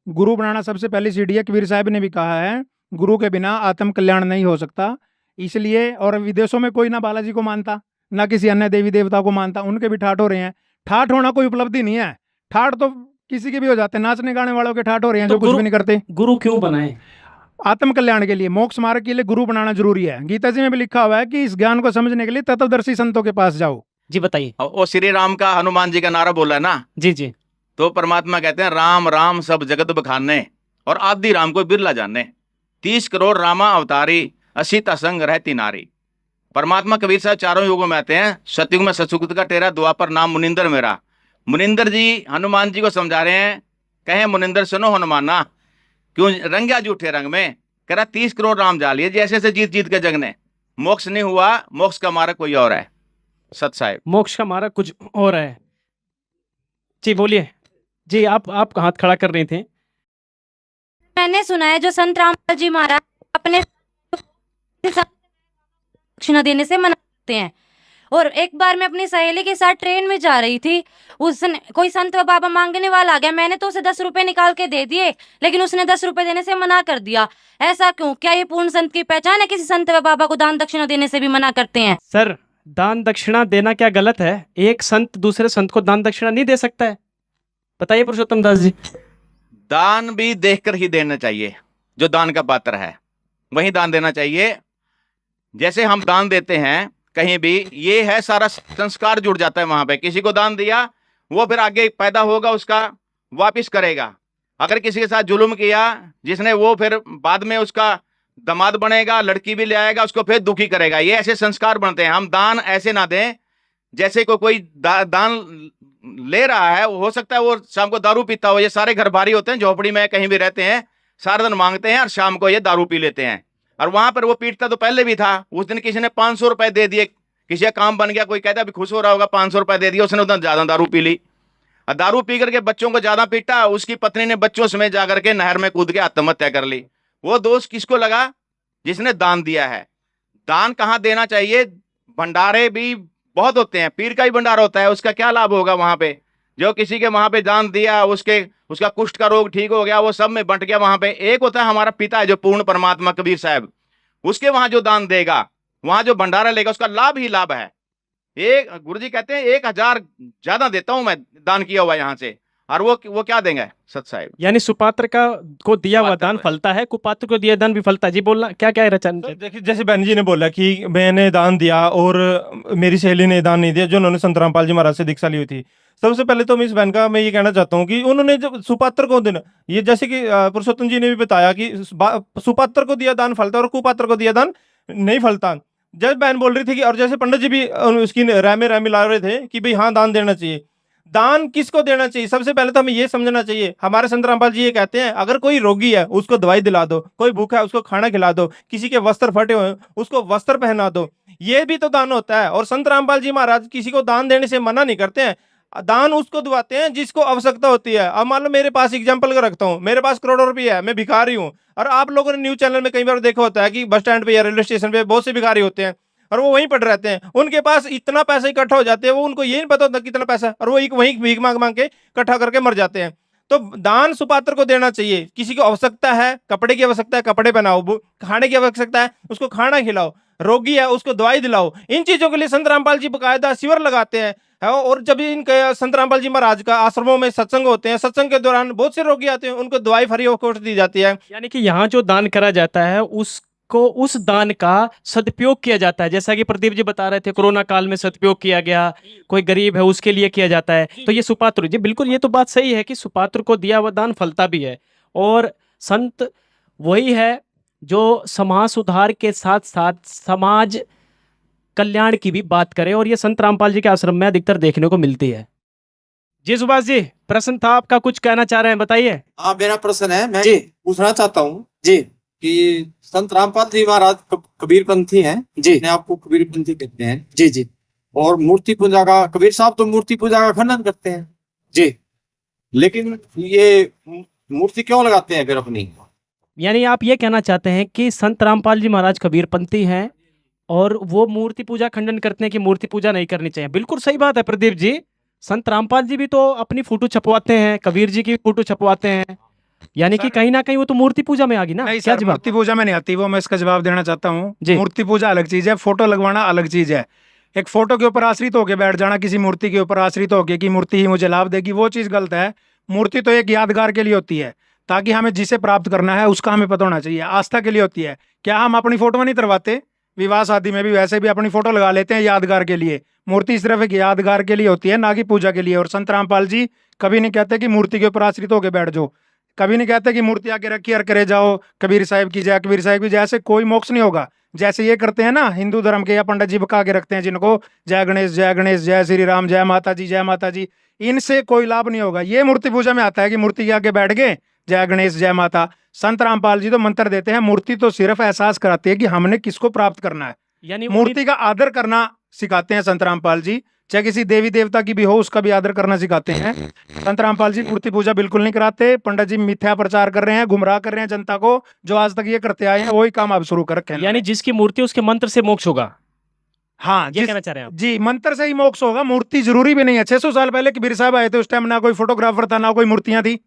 गुरु बनाना सबसे पहली सीढ़ी है। कबीर साहब ने भी कहा है, गुरु के बिना आत्म कल्याण नहीं हो सकता। इसलिए, और विदेशों में कोई ना बालाजी को मानता, ना किसी अन्य देवी देवता को मानता, उनके भी ठाठ हो रहे हैं। ठाठ होना कोई उपलब्धि नहीं है, ठाठ तो किसी के भी हो जाते हैं। नाचने गाने वालों के ठाठ हो रहे हैं, जो कुछ भी नहीं करते। गुरु क्यों बनाए? आत्म कल्याण के लिए, मोक्ष मार्ग के लिए गुरु बनाना जरूरी है। गीता जी में भी लिखा हुआ है कि इस ज्ञान को समझने के लिए तत्वदर्शी संतों के पास जाओ। जी बताइए। वो श्री राम का हनुमान जी का नारा बोला है ना। जी जी। तो परमात्मा कहते हैं, राम राम सब जगत बखाने और आदि राम को बिरला जाने। 30 करोड़ रामा अवतारी, असीता संग रहती नारी। परमात्मा कबीर साहब 4 युगों में आते हैं। सतयुग में सतयुग का तेरा, द्वापर नाम मुनिंदर मेरा। मुनिंदर जी हनुमान जी को समझा रहे हैं, कहे मुनिंदर सुनो हनुमाना, क्यों रंग्या जूठे रंग में। कह रहा 30 करोड़ राम जा लिए जैसे से जीत जीत के जग ने, मोक्ष नहीं हुआ। मोक्ष का मार्ग कोई और है। सत साहिब, मोक्ष का मार्ग कुछ और है। जी बोलिए जी, आप हाथ खड़ा कर रही थे। मैंने सुना है जो संत रामपाल जी महाराज अपने दक्षिणा देने से मना करते हैं। और एक बार मैं अपनी सहेली के साथ ट्रेन में जा रही थी, उसने कोई संत व बाबा मांगने वाला आ गया। मैंने तो उसे 10 रुपए निकाल के दे दिए, लेकिन उसने 10 रुपए देने से मना कर दिया। ऐसा क्यों? क्या ये पूर्ण संत की पहचान है? किसी संत व बाबा को दान दक्षिणा देने से भी मना करते हैं। सर दान दक्षिणा देना क्या गलत है? एक संत दूसरे संत को दान दक्षिणा नहीं दे सकता है? बताइए पुरुषोत्तम दास जी। दान भी देखकर ही देना चाहिए। जो दान का पात्र है वही दान देना चाहिए। जैसे हम दान देते हैं कहीं भी, ये है सारा संस्कार जुड़ जाता है वहां पे। किसी को दान दिया, वो फिर आगे पैदा होगा, उसका वापिस करेगा। अगर किसी के साथ जुल्म किया जिसने, वो फिर बाद में उसका दामाद बनेगा, लड़की भी ले आएगा, उसको फिर दुखी करेगा। ये ऐसे संस्कार बनते हैं। हम दान ऐसे ना दें जैसे कोई दान ले रहा है, हो सकता है वो शाम को दारू पीता हो। ये सारे घर भारी होते हैं, झोपड़ी में कहीं भी रहते हैं, सारा दिन मांगते हैं और शाम को ये दारू पी लेते हैं। और वहां पर वो पीटता तो पहले भी था। उस दिन किसी ने 500 रुपए दे दिए, किसी का काम बन गया, कोई कहता है अभी खुश हो रहा होगा, 500 रुपए दे दिया, उसने उतना ज्यादा दारू पी ली। और दारू पी करके बच्चों को ज्यादा पीटा, उसकी पत्नी ने बच्चों समेत जाकर के नहर में कूद के आत्महत्या कर ली। वो दोष किसको लगा? जिसने दान दिया है। दान कहाँ देना चाहिए? भंडारे भी बहुत होते हैं, पीर का ही भंडारा होता है, उसका क्या लाभ होगा वहां पे? जो किसी के वहां पे दान दिया, उसका कुष्ठ का रोग ठीक हो गया, वो सब में बंट गया। वहां पे एक होता है हमारा पिता है जो पूर्ण परमात्मा कबीर साहब, उसके वहां जो दान देगा, वहां जो भंडारा लेगा, उसका लाभ ही लाभ है। एक गुरुजी कहते हैं 1000 ज्यादा देता हूं मैं दान किया हुआ यहाँ से, और वो क्या देंगे सत साहिब? यानी सुपात्र को दिया हुआ दान फलता है, कुपात्र को दिया दान भी फलता है। जी बोलना क्या क्या है रचन? देखिए जैसे बहन जी ने बोला कि मैंने दान दिया और मेरी सहेली ने दान नहीं दिया, जो उन्होंने संत रामपाल जी महाराज से दीक्षा ली हुई थी। सबसे पहले तो मैं इस बहन का मैं ये कहना चाहता हूँ कि उन्होंने जब सुपात्र को देना, ये जैसे कि पुरुषोत्तम जी ने भी बताया कि सुपात्र को दिया दान फलता और कुपात्र को दिया दान नहीं फलता। जब बहन बोल रही थी कि, और जैसे पंडित जी भी उसकी राय में मिला रहे थे कि भाई हाँ दान देना चाहिए। दान किसको देना चाहिए? सबसे पहले तो हमें ये समझना चाहिए, हमारे संत रामपाल जी ये कहते हैं अगर कोई रोगी है उसको दवाई दिला दो, कोई भूखा है उसको खाना खिला दो, किसी के वस्त्र फटे हुए उसको वस्त्र पहना दो, ये भी तो दान होता है। और संत रामपाल जी महाराज किसी को दान देने से मना नहीं करते हैं, दान उसको दिवाते हैं जिसको आवश्यकता होती है। अब मान लो मेरे पास एग्जाम्पल का रखता हूँ, मेरे पास करोड़ों रुपये है, मैं भिखारी हूँ, और आप लोगों ने न्यूज चैनल में कई बार देखा होता है कि बस स्टैंड पे या रेलवे स्टेशन पे बहुत से भिखारी होते हैं और वो वहीं पड़ रहते हैं, उनके पास इतना पैसा इकट्ठा हो जाते हैं, वो उनको ये नहीं पता होता कितना पैसा, और वो वहीं भीख मांग मांग के इकट्ठा करके मर जाते हैं। तो दान सुपात्र को देना चाहिए। किसी को आवश्यकता है, कपड़े की आवश्यकता है कपड़े पहनाओ, खाने की आवश्यकता है उसको खाना खिलाओ, रोगी है उसको दवाई दिलाओ। इन चीजों के लिए संत रामपाल जी बकायदा शिविर लगाते हैं। और जब इनके संत रामपाल जी महाराज का आश्रमों में सत्संग होते हैं, सत्संग के दौरान बहुत से रोगी आते हैं, उनको दवाई फ्री ऑफ कॉस्ट दी जाती है। यानी कि यहाँ जो दान करा जाता है उसको उस दान का सदुपयोग किया जाता है। जैसा कि प्रदीप जी बता रहे थे, कोरोना काल में सदुपयोग किया गया, कोई गरीब है उसके लिए किया जाता है। तो ये सुपात्र जी बिल्कुल, ये तो बात सही है कि सुपात्र को दिया हुआ दान फलता भी है। और संत वही है जो समाज सुधार के साथ साथ समाज कल्याण की भी बात करे, और ये संत रामपाल जी के आश्रम में अधिकतर देखने को मिलती है। जी सुभाष जी, प्रश्न था आपका, कुछ कहना चाह रहे हैं, बताइए। हाँ, मेरा प्रश्न है, मैं जी पूछना चाहता हूँ जी कि संत रामपाल जी महाराज कबीरपंथी हैं जी, अपने आपको कबीरपंथी कहते हैं जी जी, और मूर्ति पूजा का, कबीर साहब तो मूर्ति पूजा का खंडन करते हैं जी, लेकिन ये मूर्ति क्यों लगाते हैं फिर अपनी? यानी आप ये कहना चाहते हैं कि संत रामपाल जी महाराज कबीरपंथी हैं और वो मूर्ति पूजा खंडन करते हैं कि मूर्ति पूजा नहीं करनी चाहिए। बिल्कुल सही बात है प्रदीप जी, संत रामपाल जी भी तो अपनी फोटो छपवाते हैं, कबीर जी की फोटो छपवाते हैं, यानी कि कहीं ना कहीं वो तो मूर्ति पूजा में आ गई ना। नहीं क्या सर, मूर्ति पूजा में नहीं आती वो, मैं इसका जवाब देना चाहता हूँ। मूर्ति पूजा अलग चीज है, फोटो लगवाना अलग चीज है। एक फोटो के ऊपर आश्रित होकर बैठ जाना, किसी मूर्ति के ऊपर आश्रित होकर कि मूर्ति ही मुझे लाभ देगी, वो चीज गलत है। मूर्ति तो एक यादगार के लिए होती है, ताकि हमें जिसे प्राप्त करना है उसका हमें पता होना चाहिए। आस्था के लिए होती है। क्या हम अपनी फोटो नहीं करवाते? विवाह शादी में भी वैसे भी अपनी फोटो लगा लेते हैं यादगार के लिए। मूर्ति सिर्फ एक यादगार के लिए होती है, ना कि पूजा के लिए। और संत रामपाल जी कभी नहीं कहते कि मूर्ति के ऊपर आश्रित होकर बैठ जाओ, कभी नहीं कहते कि मूर्ति आके रखी और करे जाओ कबीर साहब की जय, कबीर साहब की जय से कोई मोक्ष नहीं होगा। जैसे ये करते हैं ना हिंदू धर्म के, या पंडित जी बका के रखते हैं जिनको, जय गणेश जय गणेश, जय श्री राम, जय माता जी जय माता जी, इनसे कोई लाभ नहीं होगा। ये मूर्ति पूजा में आता है कि मूर्ति के आगे बैठ गए जय गणेश जय माता। संत रामपाल जी तो मंत्र देते हैं, मूर्ति तो सिर्फ एहसास कराती है कि हमने किसको प्राप्त करना है। यानी मूर्ति का आदर करना सिखाते हैं संत रामपाल जी, चाहे किसी देवी देवता की भी हो उसका भी आदर करना सिखाते हैं। संत रामपाल जी मूर्ति पूजा बिल्कुल नहीं कराते। पंडित जी मिथ्या प्रचार कर रहे हैं, गुमराह कर रहे हैं जनता को, जो आज तक ये करते आए हैं वही काम आप शुरू कर रखे हैं। यानी जिसकी मूर्ति उसके मंत्र से मोक्ष होगा। हाँ, ये कहना चाह रहे हैं आप? जी, मंत्र से ही मोक्ष होगा, मूर्ति जरूरी भी नहीं है। 600 साल पहले कबीर साहब आए थे, उस टाइम ना कोई फोटोग्राफर था ना कोई मूर्तियां थी,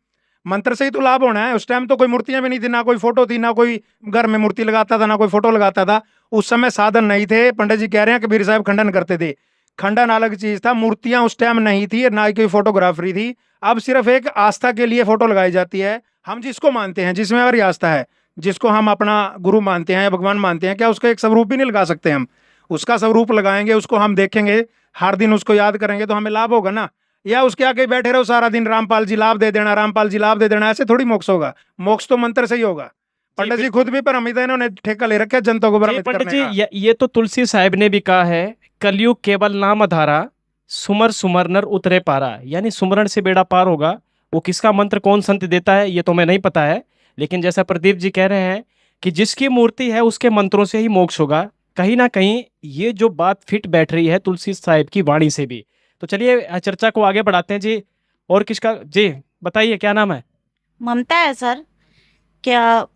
मंत्र से ही तो लाभ होना है। उस टाइम तो कोई मूर्तियां भी नहीं थी, ना कोई फोटो थी, ना कोई घर में मूर्ति लगाता था, ना कोई फोटो लगाता था। उस समय साधन नहीं थे। पंडित जी कह रहे हैं कबीर साहब खंडन करते थे, खंडन अलग चीज था। मूर्तियां उस टाइम नहीं थी, ना ही कोई फोटोग्राफरी थी। अब सिर्फ एक आस्था के लिए फोटो लगाई जाती है। हम जिसको मानते हैं, जिसमें हमारी आस्था है, जिसको हम अपना गुरु मानते हैं या भगवान मानते हैं, क्या उसका एक स्वरूप भी नहीं लगा सकते? हम उसका स्वरूप लगाएंगे, उसको हम देखेंगे, हर दिन उसको याद करेंगे तो हमें लाभ होगा ना। या उसके आगे बैठे रहो सारा दिन, रामपाल जी लाभ दे देना, रामपाल जी लाभ दे देना, ऐसे थोड़ी मोक्ष होगा। मोक्ष तो मंत्र से ही होगा। पंडित जी खुद भी भ्रमित है, इन्होंने ठेका ले रखा है जनता को भ्रमित पंडित करने का। जी, ये तो तुलसी साहिब ने भी कहा है, कलयुग केवल नाम आधारा, सुमर सुमर नर उतरे पारा। यानी सुमरण से बेड़ा पार होगा। वो किसका मंत्र कौन संत देता है ये तो मैं नहीं पता है, लेकिन जैसा प्रदीप जी कह रहे हैं कि जिसकी मूर्ति है उसके मंत्रों से ही मोक्ष होगा, कहीं ना कहीं ये जो बात फिट बैठ रही है तुलसी साहिब की वाणी से भी। तो चलिए चर्चा को आगे बढ़ाते हैं जी। और किसका? जी बताइए क्या नाम है? ममता है सर। क्या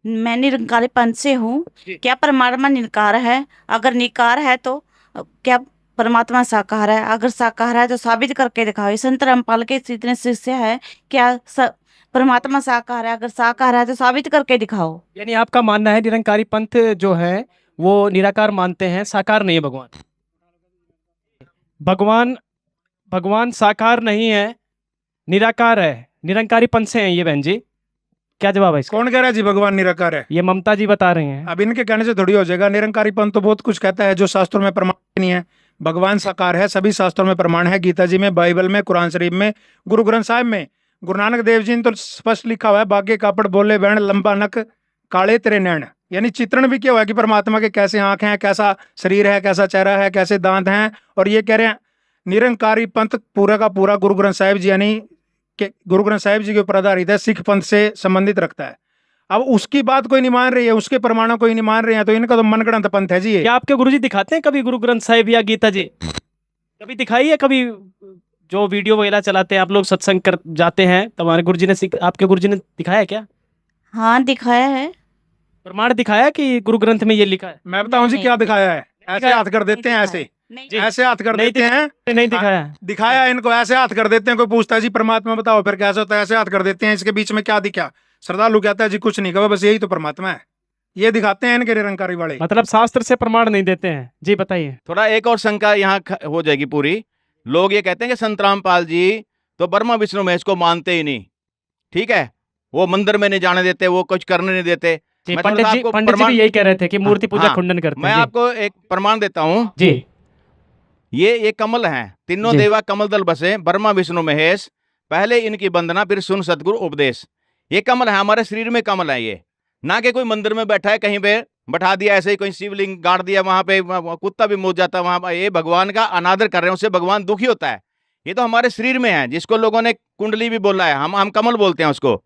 मैं निरंकारी पंथ से हूँ। क्या परमात्मा निराकार है? अगर निकार है तो क्या परमात्मा साकार है? अगर साकार है तो साबित करके दिखाओ। ये संत रामपाल के इतने शिष्य है, क्या परमात्मा साकार है? अगर साकार है तो साबित करके दिखाओ। यानी आपका मानना है निरंकारी पंथ जो है वो निराकार मानते हैं, साकार नहीं है भगवान। भगवान साकार नहीं है, निराकार है। निरंकारी पंथ से हैं ये बहन जी, क्या जवाब है इसका? कौन कह रहा है जी भगवान निराकार है? ये ममता जी बता रही हैं। अब इनके कहने से थोड़ी हो जाएगा। निरंकारी पंथ तो बहुत कुछ कहता है जो शास्त्रों में प्रमाण नहीं है। भगवान साकार है, सभी शास्त्रों में प्रमाण है। गीता जी में, बाइबल में, कुरान शरीफ में, गुरु ग्रंथ साहिब में, गुरु नानक देव जी ने तो स्पष्ट लिखा हुआ है, बागे कापड़ बोले बैण लंबा नक काले तेरे नैन। यानी चित्रण भी क्या हुआ कि परमात्मा के कैसे आंख हैं, कैसा शरीर है, कैसा चेहरा है, कैसे दांत हैं। और ये कह रहे हैं निरंकारी पंथ पूरा का पूरा गुरु ग्रंथ साहिब जी यानी कि गुरु ग्रंथ साहिब जी के ऊपर आधारित है, सिख पंथ से संबंधित रखता है। अब उसकी बात कोई नहीं मान रही है, उसके प्रमाणों कोई नहीं मान रहे हैं, तो इनका तो मनगढ़ंत पंथ है जी ये। क्या आपके गुरुजी दिखाते हैं कभी गुरु ग्रंथ साहिब या गीता जी? कभी दिखाई है? कभी जो वीडियो वगैरह चलाते हैं आप लोग, सत्संग कर जाते हैं, तो हमारे गुरुजी ने आपके गुरुजी ने दिखाया है क्या? हाँ दिखाया है। प्रमाण दिखाया कि गुरु ग्रंथ में ये लिखा है? मैं बताऊं जी क्या दिखाया है। ऐसे हाथ कर देते हैं, ऐसे ऐसे हाथ कर देते हैं। नहीं दिखाया। दिखाया इनको, ऐसे हाथ कर देते हैं। कोई पूछता है जी परमात्मा बताओ, फिर कैसे होता है? ऐसे हाथ कर देते हैं। इसके बीच में क्या दिखा? श्रद्धालु कहता है जी कुछ नहीं, कहा बस यही तो परमात्मा है। ये दिखाते हैं इनके निरंकारी वाले। मतलब शास्त्र से प्रमाण नहीं देते हैं। जी बताइए। थोड़ा एक और शंका यहाँ हो जाएगी पूरी। लोग ये कहते हैं कि संत रामपाल जी तो ब्रह्मा विष्णु महेश को मानते ही नहीं, ठीक है, वो मंदिर में नहीं जाने देते, वो कुछ करने नहीं देते। पंडित जी भी यही कह रहे थे कि मूर्ति पूजा खंडन करते हैं। मैं आपको एक प्रमाण देता हूँ जी। ये कमल हैं, तीनों देवा कमल दल बसे, ब्रह्मा विष्णु महेश, पहले इनकी वंदना फिर सुन सतगुरु उपदेश। ये कमल है, हमारे शरीर में कमल है। ये ना कि कोई मंदिर में बैठा है, कहीं पे बैठा दिया ऐसे ही, कोई शिवलिंग गाड़ दिया वहां पे, कुत्ता भी मौज जाता है वहां। ये भगवान का अनादर कर रहे हैं, उससे भगवान दुखी होता है। ये तो हमारे शरीर में है, जिसको लोगों ने कुंडली भी बोला है, हम कमल बोलते हैं उसको।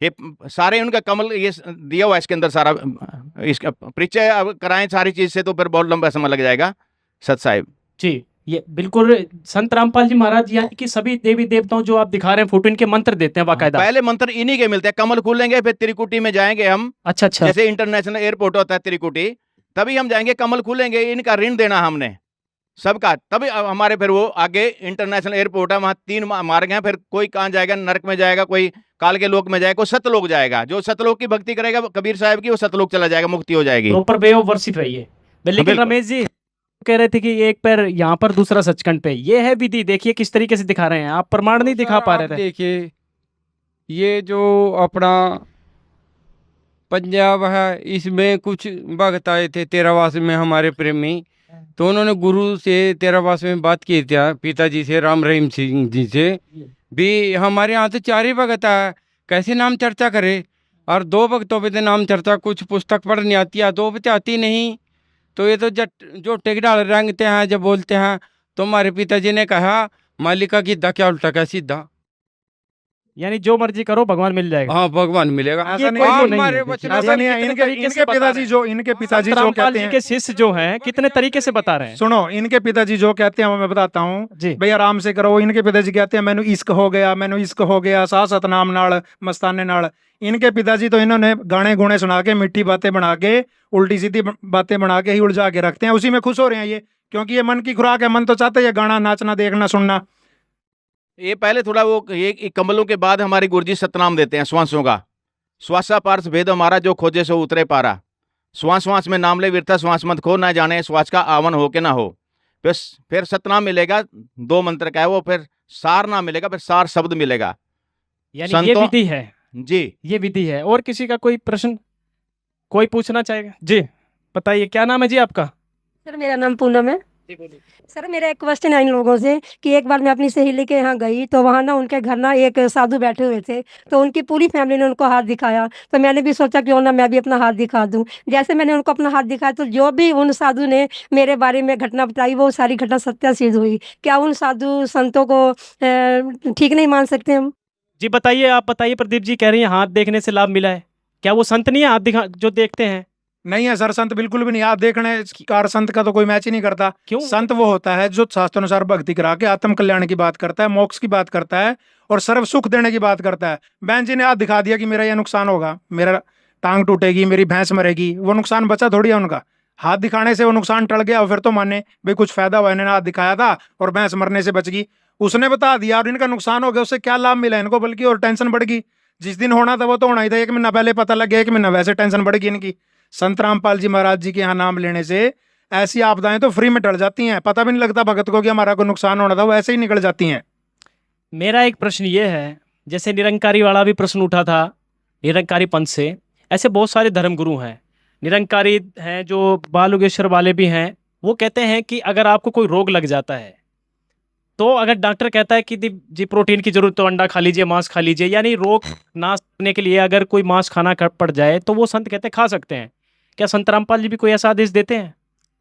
ये सारे उनका कमल ये दिया हुआ है इसके अंदर सारा। इसका परिचय कराएं सारी चीज से तो फिर बहुत लंबा समय लग जाएगा सत साहिब जी। ये बिल्कुल संत रामपाल जी महाराज यानी कि सभी देवी देवताओं जो आप दिखा रहे हैं फोटो, इनके मंत्र देते हैं बाकायदा। पहले मंत्र इन्हीं के मिलते हैं। कमल खोलेंगे फिर त्रिकुटी में जाएंगे हम। अच्छा। जैसे इंटरनेशनल एयरपोर्ट होता है त्रिकुटी, तभी हम जाएंगे, कमल खुलेंगे, इनका ऋण देना हमने सबका, तभी हमारे फिर वो आगे इंटरनेशनल एयरपोर्ट है, वहाँ 3 मार्ग हैं। फिर कोई कहाँ जाएगा, नरक में जाएगा, कोई काल के लोक में जाएगा, कोई सतलोक जाएगा। जो सतलोक की भक्ति करेगा कबीर साहब की, वो सतलोक चला जाएगा, मुक्ति हो जाएगी। प्रॉपर वे ऑफ वर्शिप है ये। लेकिन रमेश जी कह रहे थे कि एक पैर यहाँ पर दूसरा सचखंड पे, ये है विधि। देखिए किस तरीके से दिखा रहे हैं आप, प्रमाण नहीं दिखा पा रहे थे। देखिए ये जो अपना पंजाब है, इसमें कुछ भक्त आए थे तेरावास में हमारे प्रेमी, तो उन्होंने गुरु से तेरावास में बात की थी, पिताजी से, राम रहीम सिंह जी से भी। हमारे यहाँ तो 4 ही भगत है, कैसे नाम चर्चा करे? और 2 भक्तों पे तो नाम चर्चा, कुछ पुस्तक पढ़नी आती है, 2 पे आती नहीं। तो ये तो जो टेकडाल रंगते हैं, जब बोलते हैं, तो हमारे पिताजी ने कहा मालिका की दा क्या उल्टा क्या सीधा, यानी जो मर्जी करो भगवान मिल जाएगा। हाँ भगवान मिलेगा। ऐसा नहीं है। इनके पिताजी जो कहते हैं, के शिष्य जो हैं कितने तरीके से बता रहे हैं। सुनो, इनके पिताजी जो कहते हैं वो मैं बताता हूँ भाई, आराम से करो। इनके पिताजी कहते हैं मैनू इश्क हो गया सा सतनाम नाल मस्ताने नाल। इनके पिताजी तो इन्होंने गाने गुणे सुना के, मिट्टी बातें बना के, उल्टी सीधी बातें बना के ही उलझा के रखते हैं। उसी में खुश हो रहे हैं ये, क्योंकि ये मन की खुराक है। मन तो चाहता है ये गाना, नाचना, देखना, सुनना। ये पहले थोड़ा वो ये कमलों के बाद हमारे गुरुजी सतनाम देते हैं श्वासों का। श्वासा पार्थ भेद हमारा, जो खोजे सो उतरे पारा। श्वास श्वास में नाम ले विरता, श्वास मत खो, ना जाने श्वास का आवन हो के ना हो। फिर सतनाम मिलेगा, 2 मंत्र का है वो। फिर सार नाम मिलेगा, फिर सार शब्द मिलेगा। यानी ये विधि है जी, ये विधि है। और किसी का कोई प्रश्न कोई पूछना चाहेगा? जी बताइए, क्या नाम है जी आपका? सर मेरा नाम पूनम है। सर मेरा एक क्वेश्चन है इन लोगों से कि एक बार मैं अपनी सहेली के यहाँ गई, तो वहाँ ना उनके घर ना एक साधु बैठे हुए थे, तो उनकी पूरी फैमिली ने उनको हाथ दिखाया। तो मैंने भी सोचा क्यों ना मैं भी अपना हाथ दिखा दूं। जैसे मैंने उनको अपना हाथ दिखाया, तो जो भी उन साधु ने मेरे बारे में घटना बताई, वो सारी घटना सत्य सिद्ध हुई। क्या उन साधु संतों को ठीक नहीं मान सकते हम? जी बताइए, आप बताइए। प्रदीप जी कह रही हैं हाथ देखने से लाभ मिला है। क्या वो संत नहीं है हाथ दिखा जो देखते हैं? नहीं है सर, संत बिल्कुल भी नहीं। आप देखने कार संत का तो कोई मैच ही नहीं करता। क्यों? संत वो होता है जो शास्त्रानुसार भक्ति करा के आत्म कल्याण की बात करता है, मोक्ष की बात करता है और सर्व सुख देने की बात करता है। बहन जी ने हाथ दिखा दिया कि मेरा यह नुकसान होगा, मेरा टांग टूटेगी, मेरी भैंस मरेगी, वो नुकसान बचा थोड़ी है उनका। हाथ दिखाने से वो नुकसान टल गया और फिर तो माने भाई कुछ फायदा हुआ, इन्होंने हाथ दिखाया था और भैंस मरने से बच गई। उसने बता दिया और इनका नुकसान हो गया, उससे क्या लाभ मिला इनको, बल्कि और टेंशन बढ़ गई। जिस दिन होना था वो तो होना ही था, 1 महीना पहले पता लग गया, 1 महीना वैसे टेंशन बढ़ गई इनकी। संत रामपाल जी महाराज जी के यहाँ नाम लेने से ऐसी आपदाएं तो फ्री में टल जाती हैं, पता भी नहीं लगता भगत को कि हमारा कोई नुकसान होना था, वो ऐसे ही निकल जाती हैं। मेरा एक प्रश्न ये है, जैसे निरंकारी वाला भी प्रश्न उठा था निरंकारी पंथ से, ऐसे बहुत सारे धर्मगुरु हैं, निरंकारी हैं जो बाल योगेश्वर वाले भी हैं। वो कहते हैं कि अगर आपको कोई रोग लग जाता है तो अगर डॉक्टर कहता है कि जी प्रोटीन की जरूरत तो अंडा खा लीजिए, मांस खा लीजिए, यानी रोग नाश करने के लिए अगर कोई मांस खाना पड़ जाए तो वो संत कहते हैं खा सकते हैं। क्या संत रामपाल जी भी कोई ऐसा आदेश देते हैं?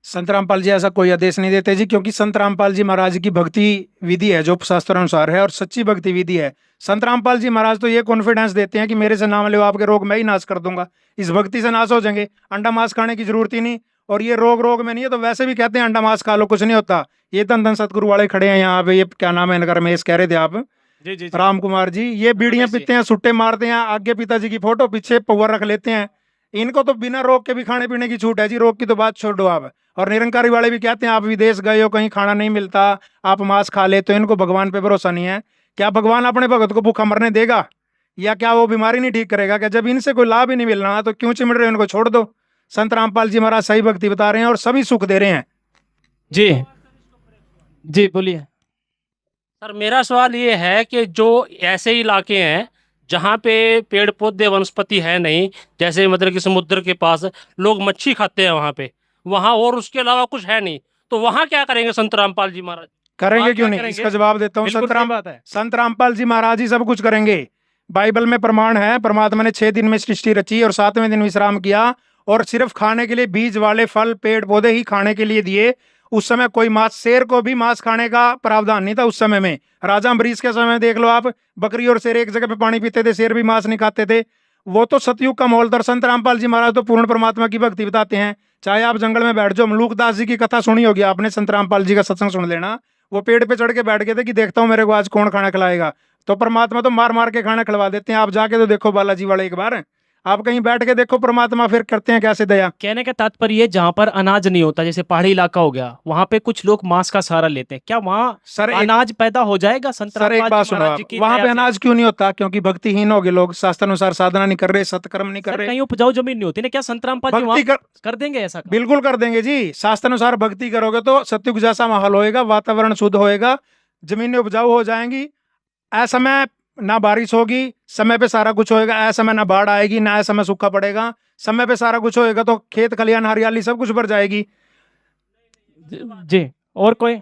संत रामपाल जी ऐसा कोई आदेश नहीं देते जी, क्योंकि संत रामपाल जी महाराज की भक्ति विधि है जो शास्त्र अनुसार है और सच्ची भक्ति विधि है। संत रामपाल जी महाराज तो ये कॉन्फिडेंस देते हैं कि मेरे से नाम लो, आपके रोग मैं ही नाश कर दूंगा, इस भक्ति से नाश हो जाएंगे, अंडा मांस खाने की जरूरत ही नहीं। और ये रोग में नहीं है तो वैसे भी कहते हैं अंडा मांस खा लो कुछ नहीं होता। ये धन धन सतगुरु वाले खड़े हैं यहाँ पे, ये क्या नाम है इनका, रमेश कह रहे थे आप, जी जी राम कुमार जी, ये बीड़ियां पीते हैं, सुट्टे मारते हैं, आगे पिताजी की फोटो पीछे पवर रख लेते हैं। इनको तो बिना रोग के भी खाने पीने की छूट है जी, रोग की तो बात छोड़ दो आप। और निरंकारी वाले भी कहते हैं आप विदेश गए हो, कहीं खाना नहीं मिलता, आप मांस खा लेते हो, इनको भगवान पे भरोसा नहीं है। क्या भगवान अपने भगत को भूखा मरने देगा, या क्या वो बीमारी नहीं ठीक करेगा? क्या जब इनसे कोई लाभ ही नहीं मिल रहा तो क्यों चिमड़ रहे हो, इनको छोड़ दो। संत रामपाल जी महाराज सही भक्ति बता रहे हैं और सभी सुख दे रहे हैं। जी जी बोलिए सर। मेरा सवाल ये है कि जो ऐसे इलाके हैं जहाँ पे पेड़ पौधे वनस्पति है नहीं, जैसे मतलब कि समुद्र के पास लोग मच्छी खाते हैं वहाँ और उसके अलावा कुछ है नहीं, तो वहाँ क्या करेंगे संत रामपाल जी महाराज? करेंगे वहाँ क्यों क्या नहीं, करेंगे? इसका जवाब देता हूँ। बिल्कुल सही बात है। संत रामपाल जी महाराज ही सब कुछ करेंगे। बाइबल में प्रमाण है, परमात्मा ने 6 दिन में सृष्टि रची और 7वें दिन विश्राम किया और सिर्फ खाने के लिए बीज वाले फल पेड़ पौधे ही खाने के लिए दिए। उस समय कोई मांस, शेर को भी मांस खाने का प्रावधान नहीं था उस समय में। राजा अम्बरीश के समय देख लो आप, बकरी और शेर एक जगह पे पानी पीते थे, शेर भी मांस नहीं खाते थे। वो तो सतयुग का माहौल था। संत रामपाल जी महाराज तो पूर्ण परमात्मा की भक्ति बताते हैं। चाहे आप जंगल में बैठ जाओ, मलूकदास जी की कथा सुनी होगी आपने, संत रामपाल जी का सत्संग सुन लेना। वो पेड़ पे चढ़ के बैठ गए थे कि देखता हूँ मेरे को आज कौन खाना खिलाएगा, तो परमात्मा तो मार मार के खाना खिलवा देते हैं। आप जाके तो देखो बालाजी वाले, एक बार आप कहीं बैठ के देखो परमात्मा फिर करते हैं कैसे दया। कहने का तात्पर्य जहाँ पर अनाज नहीं होता, जैसे पहाड़ी इलाका हो गया, वहाँ पे कुछ लोग मांस का सहारा लेते हैं, क्या वहाँ सर अनाज पैदा हो जाएगा? संत सर एक रामपाल बात जी सुनो महाराज आप, जी की वहाँ दया पे से। अनाज क्यों नहीं होता? क्योंकि भक्तिहीन हो गए लोग, शास्त्र अनुसार साधना नहीं कर रहे, सत्कर्म नहीं कर सर रहे। कहीं उपजाऊ जमीन नहीं होती ना, क्या संत रामपाल जी भक्ति वहाँ कर देंगे ऐसा काम? बिल्कुल कर देंगे जी। शास्त्र अनुसार भक्ति करोगे तो सत्युग जैसा माहौल होएगा, वातावरण शुद्ध होएगा, जमीनें उपजाऊ हो जाएंगी, असमय ना बारिश होगी, समय पे सारा कुछ होएगा, असमय ना बाढ़ आएगी, ना असमय सूखा पड़ेगा, समय पे सारा कुछ होएगा तो खेत खलियान हरियाली सब कुछ भर जाएगी। जी और कोई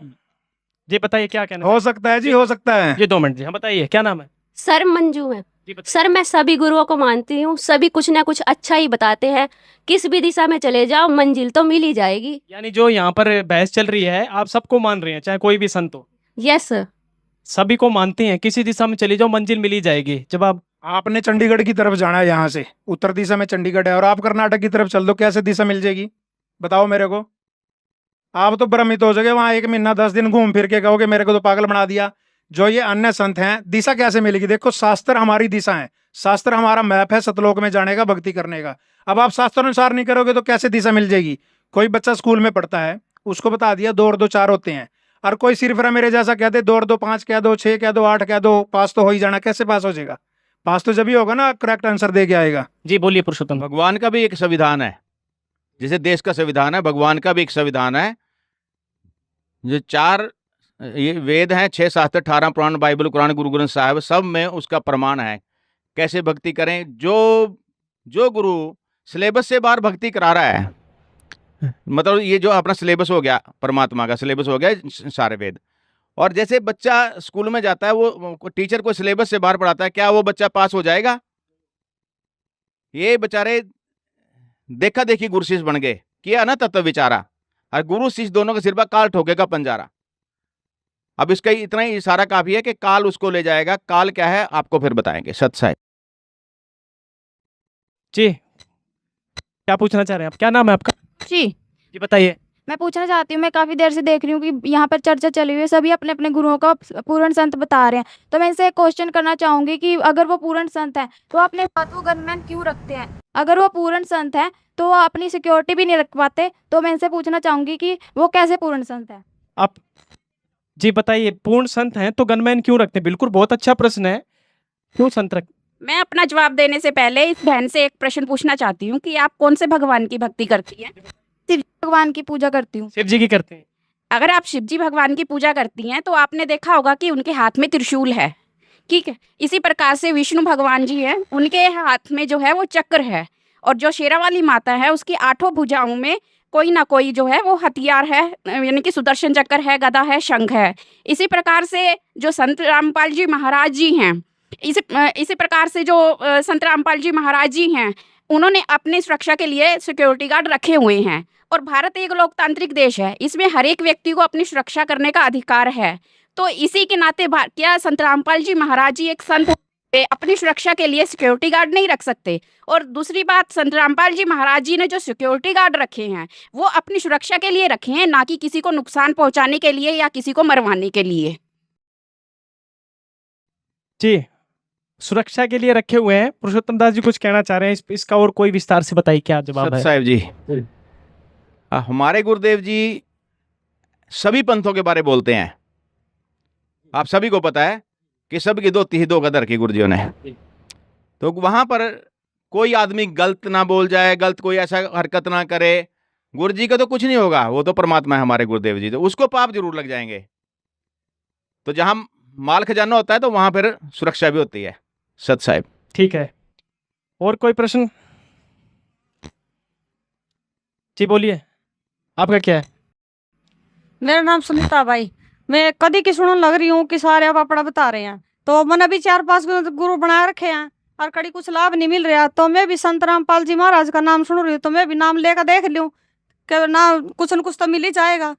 जी बताइए क्या कहना हो सकता है जी, हो सकता है जी। 2 मिनट जी, हाँ बताइए क्या नाम है? सर मंजू है। सर मैं सभी गुरुओं को मानती हूँ, सभी कुछ ना कुछ अच्छा ही बताते हैं, किस भी दिशा में चले जाओ मंजिल तो मिल ही जाएगी। यानी जो यहाँ पर बहस चल रही है आप सबको मान रहे हैं, चाहे कोई भी संत हो? Yes sir. सभी को मानते हैं, किसी दिशा में चली जाओ मंजिल मिल ही जाएगी। जब आपने चंडीगढ़ की तरफ जाना है, यहाँ से उत्तर दिशा में चंडीगढ़ है और आप कर्नाटक की तरफ चल दो, कैसे दिशा मिल जाएगी बताओ मेरे को? आप तो भ्रमित हो जाओगे, वहाँ 1 महीना 10 दिन घूम फिर के कहोगे मेरे को तो पागल बना दिया। जो ये अन्य संत हैं, दिशा कैसे मिलेगी? देखो शास्त्र हमारी दिशा है, शास्त्र हमारा मैप है सतलोक में जाने का, भक्ति करने का। अब आप शास्त्र अनुसार नहीं करोगे तो कैसे दिशा मिल जाएगी? कोई बच्चा स्कूल में पढ़ता है, उसको बता दिया 2 और 2 4 होते हैं, और कोई सिर्फ मेरे जैसा कह दे 2 और 2 5 कह दो, 6 कह दो, 8 कह दो, पास तो हो ही जाना। कैसे पास हो जाएगा? पास तो जब ही होगा ना करेक्ट आंसर दे के आएगा। जी बोलिए पुरुषोत्तम। भगवान का भी एक संविधान है, जैसे देश का संविधान है, भगवान का भी एक संविधान है। जो 4 ये वेद हैं, 6 शास्त्र, 18 पुराण, बाइबल, कुरान, गुरु ग्रंथ साहिब, सब में उसका प्रमाण है कैसे भक्ति करें। जो गुरु सिलेबस से बाहर भक्ति करा रहा है, मतलब ये जो अपना सिलेबस हो गया, परमात्मा का सिलेबस हो गया सारे वेद, और जैसे बच्चा स्कूल में जाता है, वो टीचर को सिलेबस से बाहर पढ़ाता है, क्या वो बच्चा पास हो जाएगा? ये बेचारे देखा देखी गुरु शिष्य बन गए, किया ना तत्व विचारा, और गुरु शिष्य दोनों के सिर पर काल ठोकेगा पंजारा। अब इसका इतना ही इशारा काफी है कि काल उसको ले जाएगा। काल क्या है आपको फिर बताएंगे। सत साहिब जी क्या पूछना चाह रहे हैं आप? क्या नाम है आपका? जी बताइए। मैं पूछना चाहती हूँ, मैं काफ़ी देर से देख रही हूँ कि यहाँ पर चर्चा चली हुई है, सभी अपने अपने गुरुओं का पूर्ण संत बता रहे हैं। तो मैं इनसे एक क्वेश्चन करना चाहूँगी कि अगर वो पूर्ण संत हैं तो अपने साथ वो गनमैन क्यों रखते हैं? अगर वो पूर्ण संत हैं तो वो अपनी सिक्योरिटी भी नहीं रख पाते। तो मैं इनसे पूछना चाहूँगी कि वो कैसे पूर्ण संत हैं? आप जी बताइए, पूर्ण संत हैं तो गनमैन क्यों रखते हैं? बिल्कुल, बहुत अच्छा प्रश्न है। क्यों संत रख मैं अपना जवाब देने से पहले इस बहन से एक प्रश्न पूछना चाहती हूँ कि आप कौन से भगवान की भक्ति करती हैं? शिव भगवान की पूजा करती हूँ। शिव जी की करते हैं। अगर आप शिव जी भगवान की पूजा करती हैं तो आपने देखा होगा कि उनके हाथ में त्रिशूल है, ठीक है। इसी प्रकार से विष्णु भगवान जी हैं, उनके हाथ में जो है वो चक्र है, और जो शेरावाली माता है उसकी 8 भुजाओं में कोई ना कोई जो है वो हथियार है, यानी कि सुदर्शन चक्र है, गदा है, शंख है। इसी प्रकार से जो संत रामपाल जी महाराज जी हैं, इसी प्रकार से जो संत रामपाल जी महाराज जी हैं, उन्होंने अपनी सुरक्षा के लिए सिक्योरिटी गार्ड रखे हुए हैं। और भारत एक लोकतांत्रिक देश है, इसमें हर एक व्यक्ति को अपनी सुरक्षा करने का अधिकार है। तो इसी के नाते क्या संत रामपाल जी महाराज जी एक संत अपनी सुरक्षा के लिए सिक्योरिटी गार्ड नहीं रख सकते? और दूसरी बात, संत रामपाल जी महाराज जी ने जो सिक्योरिटी गार्ड रखे हैं वो अपनी सुरक्षा के लिए रखे हैं, ना कि किसी को नुकसान पहुंचाने के लिए या किसी को मरवाने के लिए। जी, सुरक्षा के लिए रखे हुए हैं। पुरुषोत्तम दास जी कुछ कहना चाह रहे हैं, इसका और कोई विस्तार से बताइए, क्या जवाब है? साहब जी, हमारे गुरुदेव जी सभी पंथों के बारे बोलते हैं। आप सभी को पता है कि सबकी दो तिही दो कदर की गुरुजियों ने। तो वहाँ पर कोई आदमी गलत ना बोल जाए, गलत कोई ऐसा हरकत ना करे, गुरु जी का तो कुछ नहीं होगा, वो तो परमात्मा है हमारे गुरुदेव जी, तो उसको पाप जरूर लग जाएंगे। तो जहाँ माल खजाना होता है तो वहाँ फिर सुरक्षा भी होती है। सत साहिब। ठीक है, और कोई प्रश्न? जी बोलिए, आपका क्या है? मेरा नाम सुनीता भाई। मैं कदी की सुनने लग रही हूँ कि सारे आप अपना बता रहे हैं, तो मैंने भी 4-5 गुरु बना रखे हैं और कड़ी कुछ लाभ नहीं मिल रहा। तो मैं भी संत रामपाल जी महाराज का नाम सुन रही हूँ, तो मैं भी नाम लेकर देख लूँ कि ना कुछ न कुछ तो मिल ही जाएगा।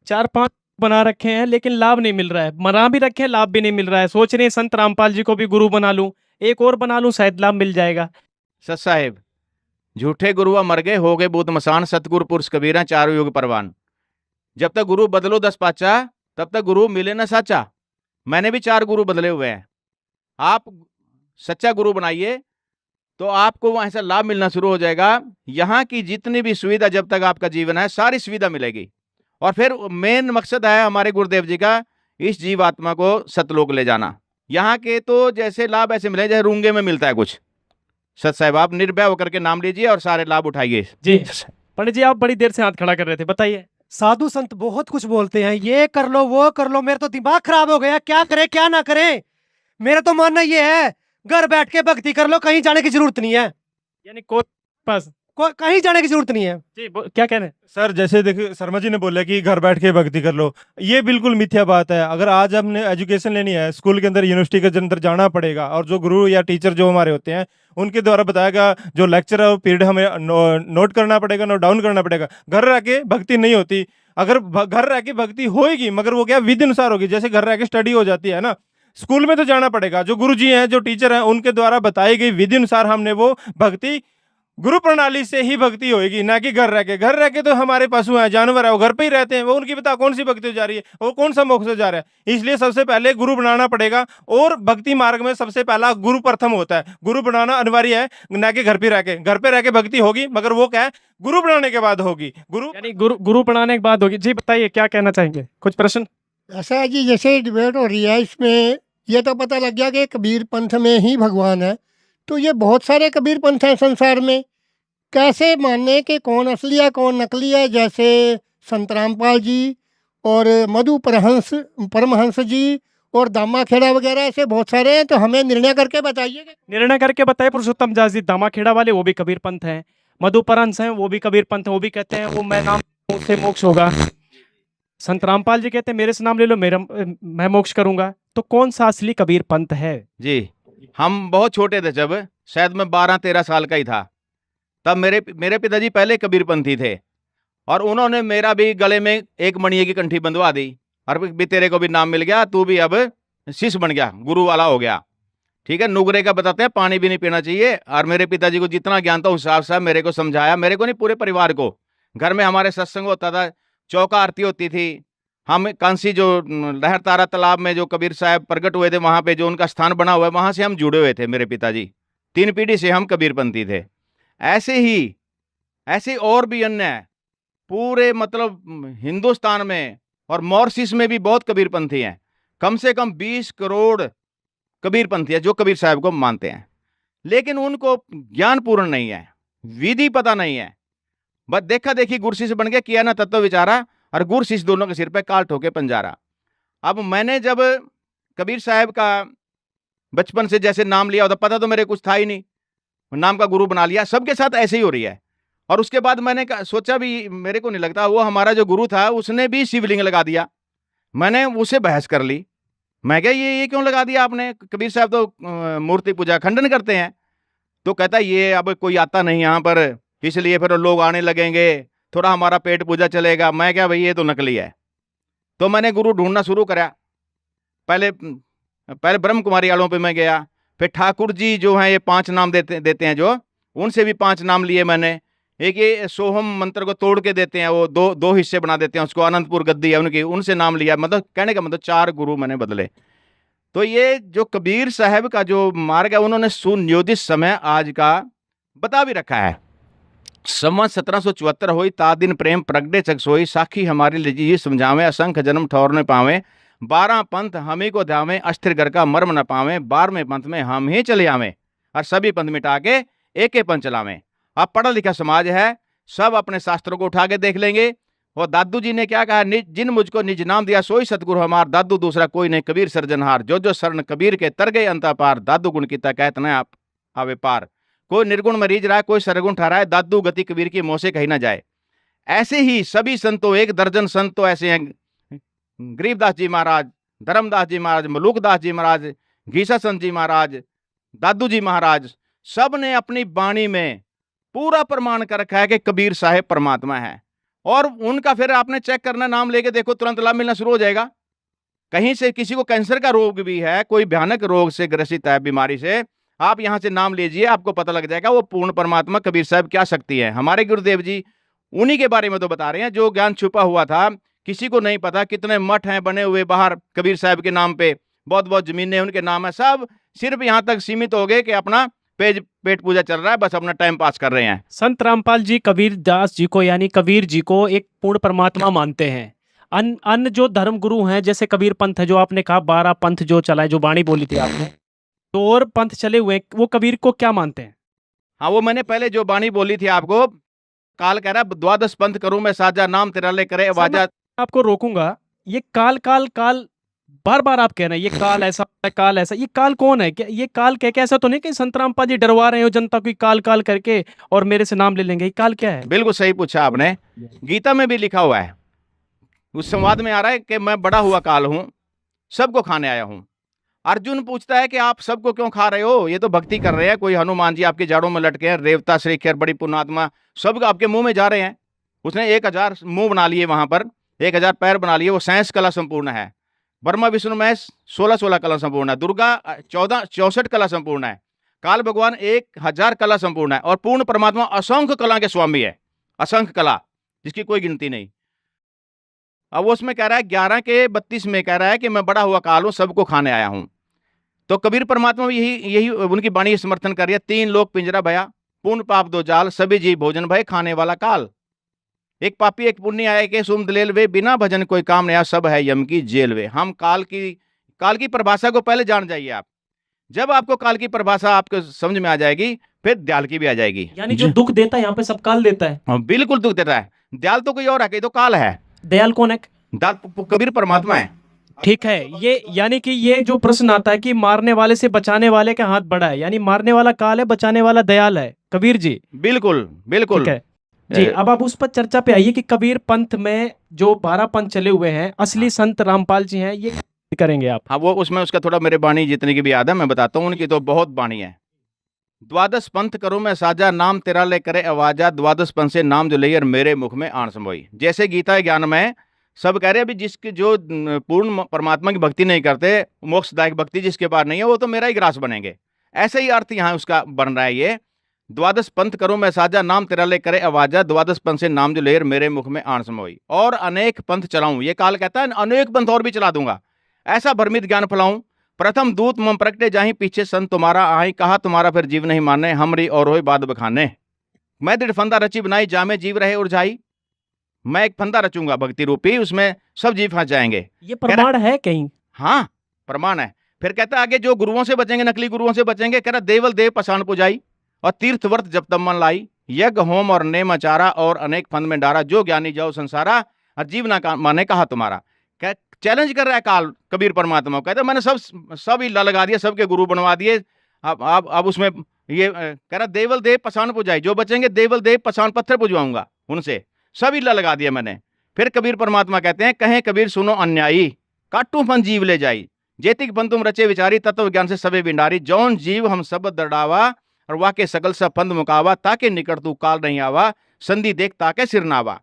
4-5 बना रखे हैं लेकिन लाभ नहीं मिल रहा है, बना भी रखे हैं, लाभ भी नहीं मिल रहा है। सोच रहे हैं संत रामपाल जी को भी गुरु बना लूं, एक और बना लूं, शायद लाभ मिल जाएगा। सत साहिब, झूठे गुरुआ मर गए, हो गए बूत मसान, सतगुरु पुरुष कबीरा, चारों युग परवान। जब तक गुरु बदलो 10 पाचा, तब तक गुरु मिले ना साचा। मैंने भी 4 गुरु बदले हुए हैं। आप सच्चा गुरु बनाइए तो आपको वहाँ ऐसा लाभ मिलना शुरू हो जाएगा। यहाँ की जितनी भी सुविधा, जब तक आपका जीवन है, सारी सुविधा मिलेगी। और फिर मेन मकसद है हमारे गुरुदेव जी का, इस जीवात्मा को सतलोक ले जाना। यहाँ के तो जैसे लाभ ऐसे मिले जैसे रूंगे में मिलता है कुछ। सत साहिब, आप निर्भय होकर के नाम लीजिए और सारे लाभ उठाइए। जी पंडित जी, आप बड़ी देर से हाथ खड़ा कर रहे थे, बताइए। साधु संत बहुत कुछ बोलते हैं, ये कर लो वो कर लो, मेरा तो दिमाग खराब हो गया, क्या करे क्या ना करे। मेरा तो मानना ये है, घर बैठ के भक्ति कर लो, कहीं जाने की जरूरत नहीं है। यानी कोई पास कहीं जाने की जरूरत नहीं है। जी क्या कह रहे हैं सर? जैसे देखिए शर्मा जी ने बोला कि घर बैठ के भक्ति कर लो, ये बिल्कुल मिथ्या बात है। अगर आज हमने एजुकेशन लेनी है, स्कूल के अंदर, यूनिवर्सिटी के अंदर जाना पड़ेगा, और जो गुरु या टीचर जो हमारे होते हैं उनके द्वारा बताया गया जो लेक्चर है वो पीरियड हमें नोट करना पड़ेगा, नोट डाउन करना पड़ेगा। घर रह के भक्ति नहीं होती। अगर घर रह के भक्ति होएगी, मगर वो क्या विधि अनुसार होगी। जैसे घर रह के स्टडी हो जाती है ना, स्कूल में तो जाना पड़ेगा। जो गुरु जी हैं, जो टीचर हैं, उनके द्वारा बताई गई विधि अनुसार हमने वो भक्ति, गुरु प्रणाली से ही भक्ति होएगी, ना कि घर रह के। घर रह के तो हमारे पशु हैं, जानवर है, वो घर पे ही रहते हैं, वो उनकी बता कौन सी भक्ति हो जा रही है, वो कौन सा मोक्ष हो जा रहा है। इसलिए सबसे पहले गुरु बनाना पड़ेगा, और भक्ति मार्ग में सबसे पहला गुरु प्रथम होता है। गुरु बनाना अनिवार्य है, ना कि घर पे रह के। घर पे रह के भक्ति होगी, मगर वो क्या है, गुरु बनाने के बाद होगी। गुरु बनाने के बाद होगी। जी बताइए, क्या कहना चाहेंगे? कुछ प्रश्न? ऐसा है जी, जैसे डिबेट हो रही है, इसमें ये तो पता लग गया कि कबीर पंथ में ही भगवान है। तो ये बहुत सारे कबीर पंथ हैं संसार में, कैसे मानने कि कौन असली है कौन नकली है? जैसे संत रामपाल जी और मधु परमहंस जी और दामा खेड़ा वगैरह, ऐसे बहुत सारे हैं। तो हमें निर्णय करके बताइए। निर्णय करके बताइए। पुरुषोत्तम दास जी दामा खेड़ा वाले, वो भी कबीर पंथ हैं। मधु परमहंस हैं, वो भी कबीर पंथ है। वो भी कहते हैं वो मैं नाम से मोक्ष होगा। संत रामपाल जी कहते हैं मेरे से नाम ले लो, मैं मोक्ष करूंगा। तो कौन सा असली कबीर पंथ है? जी, हम बहुत छोटे थे, जब शायद मैं 12-13 साल का ही था, तब मेरे पिताजी पहले कबीरपंथी थे, और उन्होंने मेरा भी गले में एक मणिये की कंठी बंधवा दी, और भी तेरे को भी नाम मिल गया, तू भी अब शिष्य बन गया, गुरु वाला हो गया। ठीक है, नुगरे का बताते हैं, पानी भी नहीं पीना चाहिए। और मेरे पिताजी को जितना ज्ञान था उस हिसाब से मेरे को समझाया, मेरे को नहीं पूरे परिवार को। घर में हमारे सत्संग होता था, चौका आरती होती थी। हम कांसी जो लहर तारा तालाब में जो कबीर साहब प्रकट हुए थे, वहाँ पे जो उनका स्थान बना हुआ है, वहाँ से हम जुड़े हुए थे। मेरे पिताजी 3 पीढ़ी से हम कबीरपंथी थे। ऐसे और भी अन्य पूरे मतलब हिंदुस्तान में और मॉरिशस में भी बहुत कबीरपंथी हैं। कम से कम 20 करोड़ कबीरपंथी है जो कबीर साहब को मानते हैं, लेकिन उनको ज्ञान पूर्ण नहीं है, विधि पता नहीं है। बस देखा देखी गुरशिष्य बन के किया ना तत्व विचारा, और गुरशिष्य दोनों के सिर पे काल ठोके पंजारा। अब मैंने जब कबीर साहब का बचपन से जैसे नाम लिया, पता तो मेरे कुछ था ही नहीं, नाम का गुरु बना लिया। सबके साथ ऐसे ही हो रही है। और उसके बाद मैंने सोचा भी, मेरे को नहीं लगता वो हमारा जो गुरु था उसने भी शिवलिंग लगा दिया। मैंने उसे बहस कर ली, मैं क्या ये क्यों लगा दिया आपने? कबीर साहब तो मूर्ति पूजा खंडन करते हैं। तो कहता ये अब कोई आता नहीं यहाँ पर, इसलिए फिर लोग आने लगेंगे, थोड़ा हमारा पेट पूजा चलेगा। मैं क्या भाई ये तो नकली है। तो मैंने गुरु ढूंढना शुरू करा। पहले ब्रह्म कुमारी वालों पे मैं गया, फिर ठाकुर जी जो हैं ये 5 नाम देते हैं जो, उनसे भी 5 नाम लिए मैंने। एक ये सोहम मंत्र को तोड़ के देते हैं, वो दो हिस्से बना देते हैं उसको, अनंतपुर गद्दी है उनकी, उनसे नाम लिया। मतलब कहने का मतलब 4 गुरु मैंने बदले। तो ये जो कबीर साहब का जो मार्ग है, उन्होंने सुनियोजित समय आज का बता भी रखा है। संवत 1774 होई ता दिन प्रेम प्रगटे चक सोई, साखी हमारी लिजी समझावे, असंख्य जन्म ठौर न पावे, 12 पंथ हमी को ध्यावे, अस्थिर घर का मर्म न पावे, 12वें पंथ में हम ही चले आवे, और सभी पंथ मिटा के एक पंथ चलावे। अब पढ़ा लिखा समाज है, सब अपने शास्त्रों को उठा के देख लेंगे। और दादू जी ने क्या कहा, जिन मुझको निज नाम दिया सोई सतगुरु हमार, दादू दूसरा कोई नहीं कबीर सर्जनहार, जो शरण कबीर के तर गए अंता पार, दादू गुण कीता कहत न आप आवे पार, कोई निर्गुण मरीज रहा है, कोई सरगुण ठहराए, दादू गति कबीर की मोह से कही ना जाए। ऐसे ही सभी संतों, 1 दर्जन संत तो ऐसे हैं, गरीबदास जी महाराज, धर्मदास जी महाराज, मलूकदास जी महाराज, घीसा संत जी महाराज, दादू जी महाराज, सब ने अपनी वाणी में पूरा प्रमाण कर रखा है कि कबीर साहेब परमात्मा है। और उनका फिर आपने चेक करना, नाम लेके देखो, तुरंत लाभ मिलना शुरू हो जाएगा। कहीं से किसी को कैंसर का रोग भी है, कोई भयानक रोग से ग्रसित है, बीमारी से, आप यहां से नाम लीजिए, आपको पता लग जाएगा वो पूर्ण परमात्मा कबीर साहब क्या शक्ति है। हमारे गुरुदेव जी उन्हीं के बारे में तो बता रहे हैं जो ज्ञान छुपा हुआ था, किसी को नहीं पता। कितने मठ हैं बने हुए बाहर कबीर साहब के नाम पे, बहुत जमीनें उनके नाम है, सब सिर्फ यहाँ तक सीमित हो गए कि अपना पेट पूजा चल रहा है, बस अपना टाइम पास कर रहे हैं। संत रामपाल जी कबीर दास जी को यानी कबीर जी को एक पूर्ण परमात्मा मानते हैं। अन्य जो धर्म गुरु हैं, जैसे कबीर पंथ है जो आपने कहा, 12 पंथ जो चलाए, जो बाणी बोली थी आपने, तो और पंथ चले हुए, वो कबीर को क्या मानते हैं? हाँ, वो मैंने पहले जो बाणी बोली थी आपको, काल कह रहा 12 पंथ करूं मैं साजा, नाम तेरा ले करे आवाजा। आपको रोकूंगा, ये काल बार बार आप कह रहे हैं, ये काल ऐसा काल ऐसा, ये काल कौन है? क्या ये काल कह ऐसा तो नहीं कि संत रामपाल जी डरवा रहे हो जनता को काल करके और मेरे से नाम ले लेंगे? ये काल क्या है? बिल्कुल सही पूछा आपने, गीता में भी लिखा हुआ है, उस संवाद में आ रहा है कि मैं बड़ा हुआ काल हूं, सबको खाने आया हूं। अर्जुन पूछता है कि आप सबको क्यों खा रहे हो? ये तो भक्ति कर रहे हैं, कोई हनुमान जी आपके जाड़ों में लटके हैं, रेवता श्रीखर बड़ी पुण्यात्मा, सब आपके मुंह में जा रहे हैं। उसने 1000 मुंह बना लिए, वहां पर 1000 पैर बना लिए, वो 67 कला संपूर्ण है। ब्रह्मा विष्णु महेश 16 कला संपूर्ण है। दुर्गा 64 कला संपूर्ण है। काल भगवान 1000 कला संपूर्ण है। और पूर्ण परमात्मा असंख्य कला के स्वामी है, असंख्य कला जिसकी कोई गिनती नहीं। अब वो उसमें कह रहा है 11 के 32 में कह रहा है कि मैं बड़ा हुआ काल हूं, सबको खाने आया हूं। तो कबीर परमात्मा भी यही उनकी वाणी समर्थन कर रही है। 3 लोक पिंजरा भया, पूर्ण पाप 2 जाल, सभी जीव भोजन भय, खाने वाला काल। एक पापी एक पुण्य आए के सुम दलेल वे, बिना भजन कोई काम नहीं, सब है यम की जेल वे। हम काल की परिभाषा को पहले जान जाइए आप। जब आपको काल की परिभाषा आपको समझ में आ जाएगी, फिर दयाल की भी आ जाएगी। यानी जो दुख देता है यहाँ पे सब काल देता है। हाँ, बिल्कुल दुख देता है। दयाल तो कोई और है, तो काल है। दयाल कौन है? दयाल कबीर परमात्मा है। ठीक है, ये यानी कि ये जो प्रश्न आता है कि मारने वाले से बचाने वाले का हाथ बड़ा है, यानी मारने वाला काल है, बचाने वाला दयाल है कबीर जी। बिल्कुल बिल्कुल ठीक है जी। अब आप उस पर चर्चा पे आइए कि कबीर पंथ में जो 12 पंथ चले हुए हैं, असली संत रामपाल जी हैं, ये करेंगे आप? हाँ, वो उसमें उसका थोड़ा मेरे बाणी जितनी की भी याद है मैं बताता हूँ, उनकी तो बहुत बाणी है। 12 पंथ करूँ मैं साजा, नाम तेरा ले करे आवाजा, 12 पंथ से नाम जो ले मेरे मुख में आन समोई। जैसे गीता ज्ञान में सब कह रहे हैं अभी जिसके जो पूर्ण परमात्मा की भक्ति नहीं करते, मोक्षदायक भक्ति जिसके पास नहीं है, वो तो मेरा ही ग्रास बनेंगे। ऐसे ही अर्थ यहाँ उसका बन रहा है। ये द्वादश पंथ करो मैं साजा, नाम तेरा ले करे आवाजा, द्वादश पंथ से नाम जो लेर मेरे मुख में आन समोई। और अनेक पंथ चलाऊं, ये काल कहता है अनेक पंथ और भी चला दूंगा, ऐसा भ्रमित ज्ञान फैलाऊं। प्रथम दूत मम प्रगटे जाहि, पीछे संत तुम्हारा आई, कहा तुम्हारा फिर जीव नहीं माने, हमरी और होई बाद बखाने। मैं दृढ़ फंदा रची बनाई, जामे जीव रहे उलझाई। मैं एक फंदा रचूंगा भक्ति रूपी, उसमें सब जीव फंस जाएंगे। ये प्रमाण है कहीं? हाँ प्रमाण है। फिर कहता आगे जो गुरुओं से बचेंगे, नकली गुरुओं से बचेंगे, कह रहा देवल देव पसान पुजाई और तीर्थ व्रत जब तब मन लाई, यज्ञ होम और नेम आचारा और अनेक फंद में डारा, जो ज्ञानी जाओ संसारा और जीव ना माने कहा तुम्हारा। क्या चैलेंज कर रहा है काल कबीर परमात्मा को, कहता मैंने सब ही लगा दिए, सबके गुरु बनवा दिए। अब उसमें ये कह रहा देवल देव पसान पुजाई, जो बचेंगे देवल देव पसान पत्थर पुजवाऊंगा उनसे, सब ही लगा दिया मैंने। फिर कबीर परमात्मा कहते हैं कहें कबीर सुनो अन्यायी, काटू फन जीव ले जाई, जेतिक बन तुम रचे विचारी, तत्व ज्ञान से सबे बिंडारी, जौन जीव हम सब दर्डावा और वाके सकल सब फंद मुकावा, ताके निकट तू काल नहीं आवा, संधि देख ताके सिर नावा।